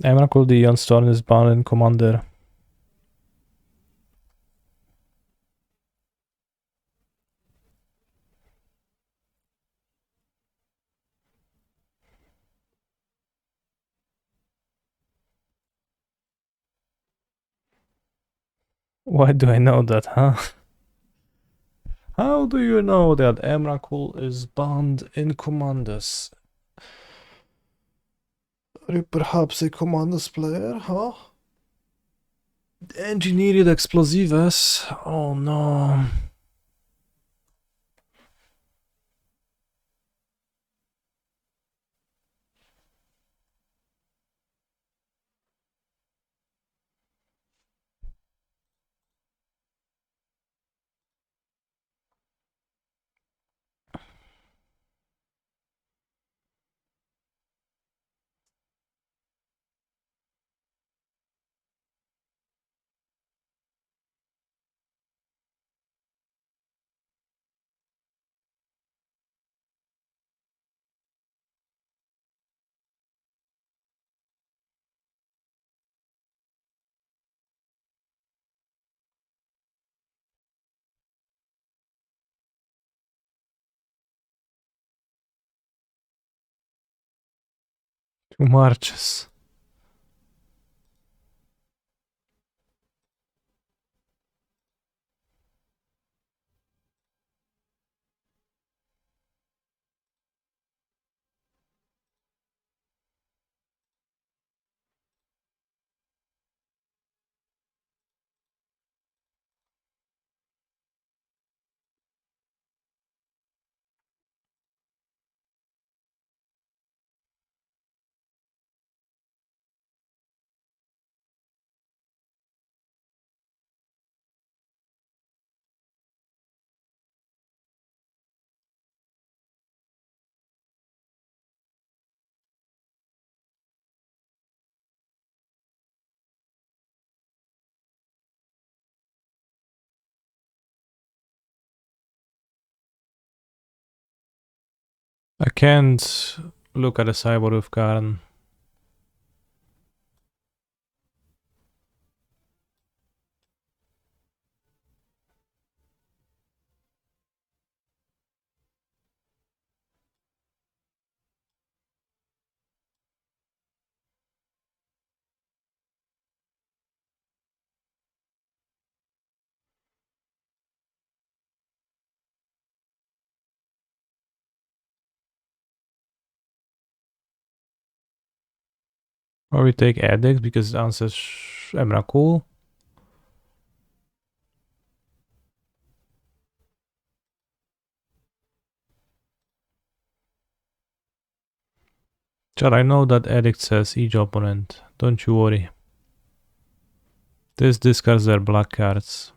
Emrakul the Ion Storm is bound in commander. Why do I know that, huh? How do you know that Emrakul is bound in commanders? Are you perhaps a commanders player, huh? Engineered explosives? Oh no. Two marches. I can't look at a cyber with Garen. Or we take Edix because it answers Emrakul. Chad, I know that Edict says each opponent. Don't you worry. This discards their black cards.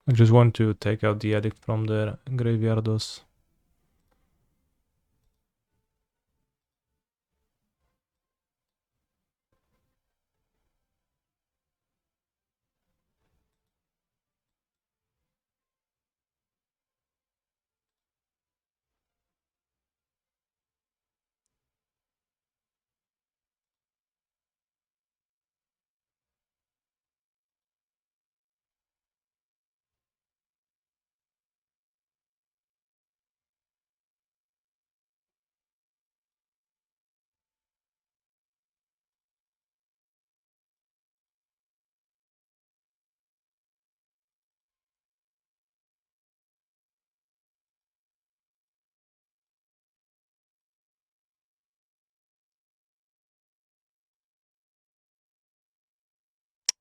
I just want to take out the Edict from their graveyardos.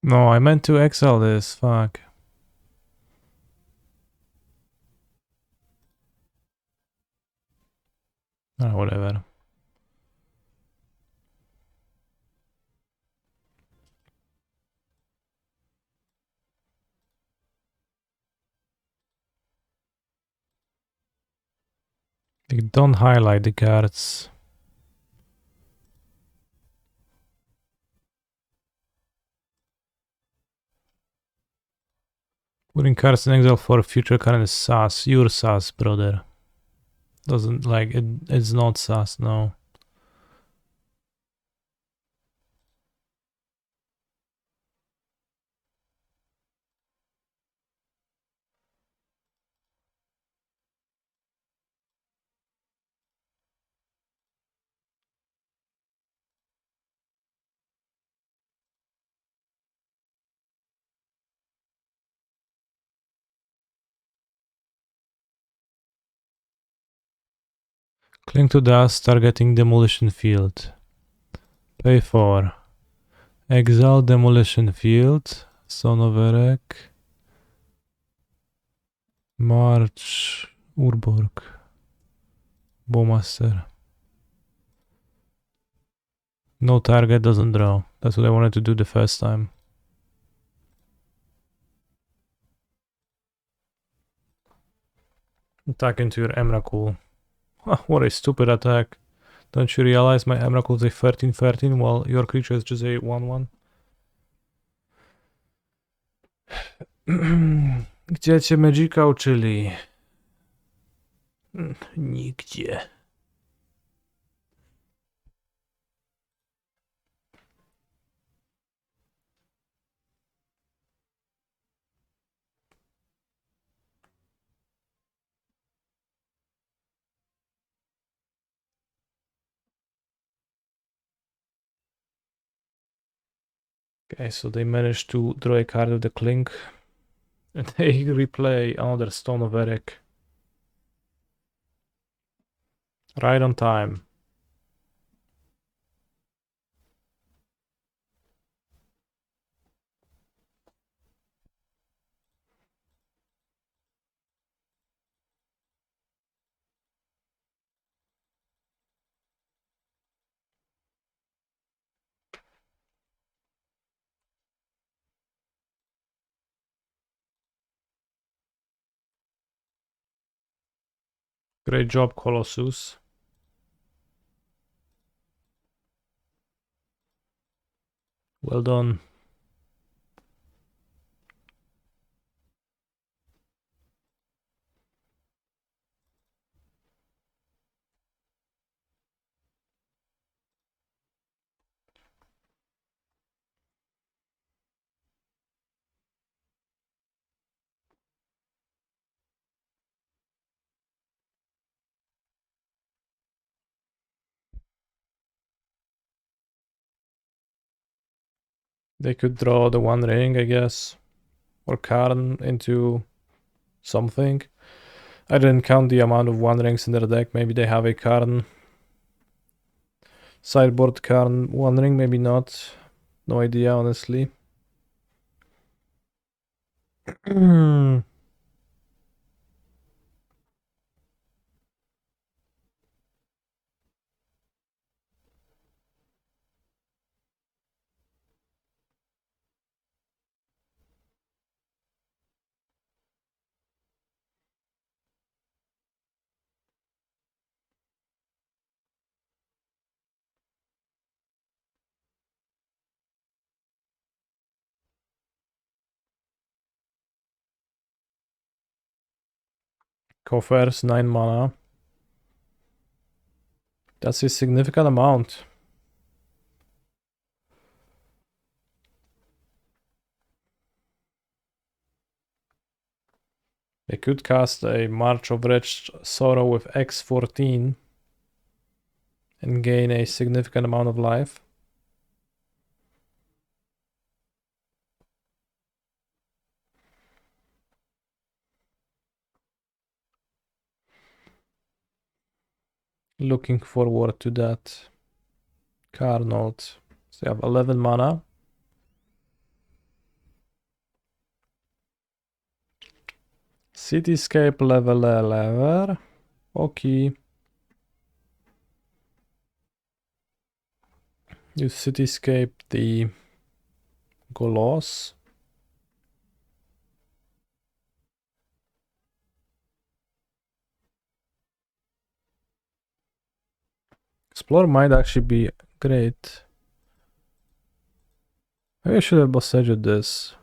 No, I meant to exile this, fuck. Whatever. Like, don't highlight the cards. Putting cards in exile for future card is sus. You're sus, brother. Doesn't like it. It's not sus, no. Cling to dust, targeting demolition field. Pay 4. Exile demolition field. Son of Erek. March. Urborg. Bowmaster. No target, doesn't draw. That's what I wanted to do the first time. Attack into your Emrakul. What a stupid attack. Don't you realize my Emrakul is a 13/13 while your creature is just a 1/1? Gdzie cię Magica uczyli? Nigdzie. Okay, so they managed to draw a card with the Clink. And they replay another Stone of Eric. Right on time. Great job, Colossus. Well done. They could draw the One Ring, I guess. Or Karn into something. I didn't count the amount of One Rings in their deck. Maybe they have a Karn. Sideboard Karn One Ring, maybe not. No idea, honestly. Coffers, 9 mana. That's a significant amount. They could cast a March of Wretched Sorrow with X14 and gain a significant amount of life. Looking forward to that. Carnold. So they have 11 mana. Cityscape level. Okay. Use Cityscape the Golos. Explore might actually be great. Maybe I should have boss edged this.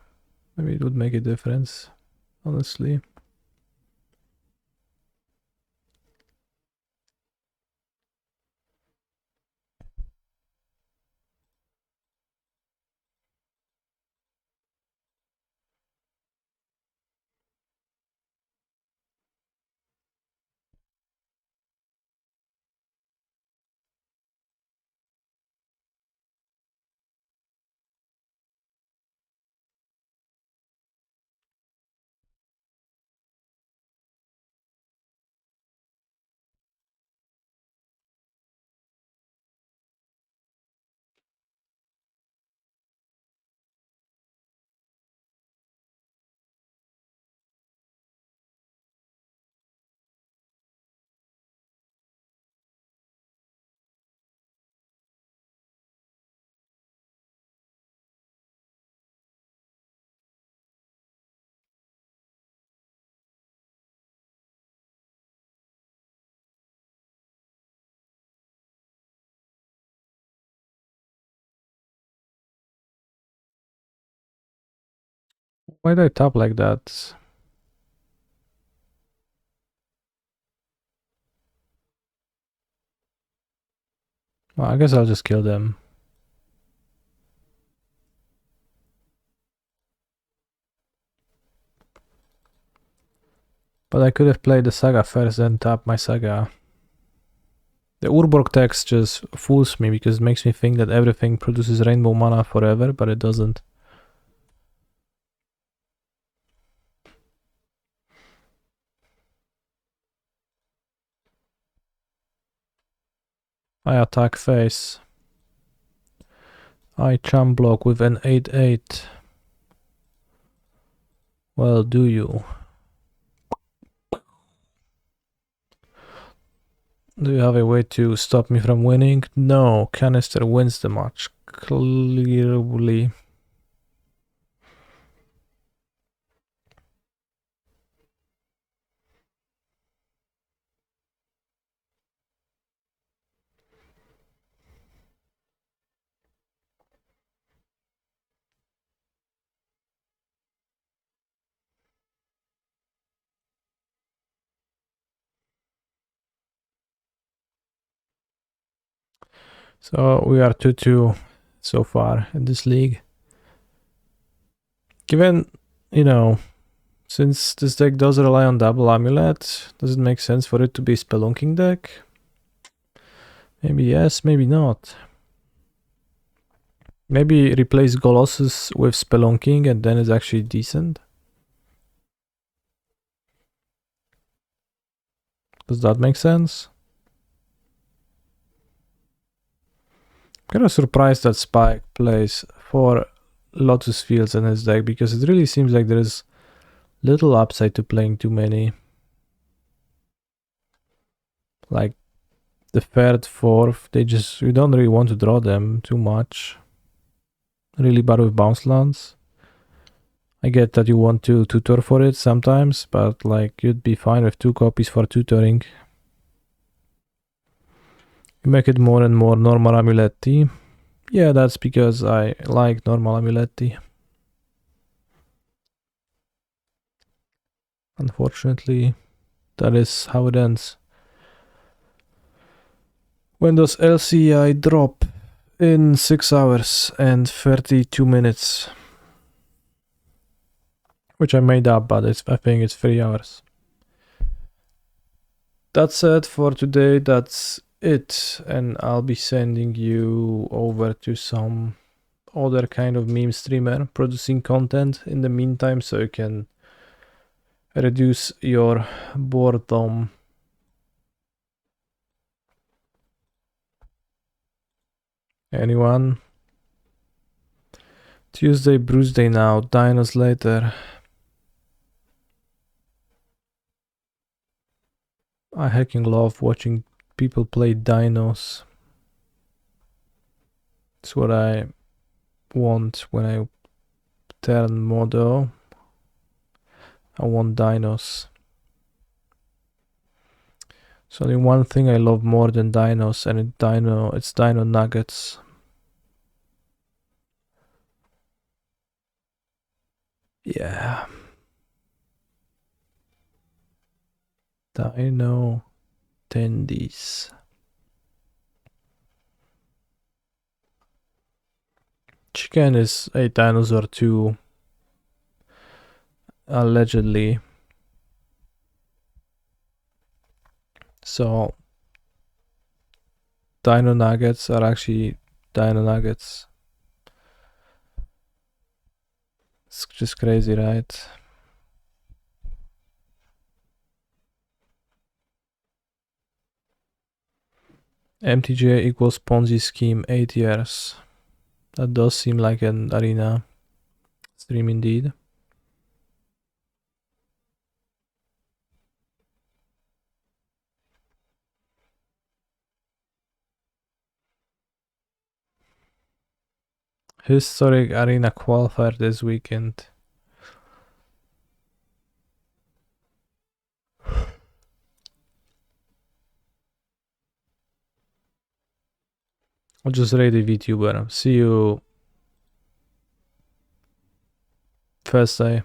Maybe it would make a difference, honestly. Why did I tap like that? Well, I guess I'll just kill them. But I could have played the Saga first, then tap my Saga. The Urborg text just fools me because it makes me think that everything produces rainbow mana forever, but it doesn't. I attack face. I charm block with an 8/8. Well, do you? Do you have a way to stop me from winning? No, Canister wins the match. Clearly. So we are 2-2 so far in this league. Given, since this deck does rely on double Amulet, does it make sense for it to be a Spelunking deck? Maybe yes, maybe not. Maybe replace Golossus with Spelunking and then it's actually decent. Does that make sense? I'm kind of surprised that Spike plays 4 Lotus Fields in his deck because it really seems like there is little upside to playing too many. Like the third, fourth, you don't really want to draw them too much. Really bad with bounce lands. I get that you want to tutor for it sometimes, but like you'd be fine with 2 copies for tutoring. You make it more and more normal Amuletti. Yeah, that's because I like normal Amuletti. Unfortunately, that is how it ends. When does LCI drop? In 6 hours and 32 minutes. Which I made up, but I think it's 3 hours. That's it for today. That's it. And I'll be sending you over to some other kind of meme streamer producing content in the meantime so you can reduce your boredom. Anyone? Tuesday, Bruce Day now, dinos later. I hecking love watching people play dinos. It's what I want when I turn modo. I want dinos. It's only one thing I love more than dinos, and it's dino nuggets. Yeah. Dino tendies. Chicken is a dinosaur too. Allegedly. So dino nuggets are actually dino nuggets. It's just crazy, right? MTJ equals Ponzi scheme 8 years. That does seem like an arena stream indeed. Historic arena qualifier this weekend. I'll just raid a VTuber. See you Thursday.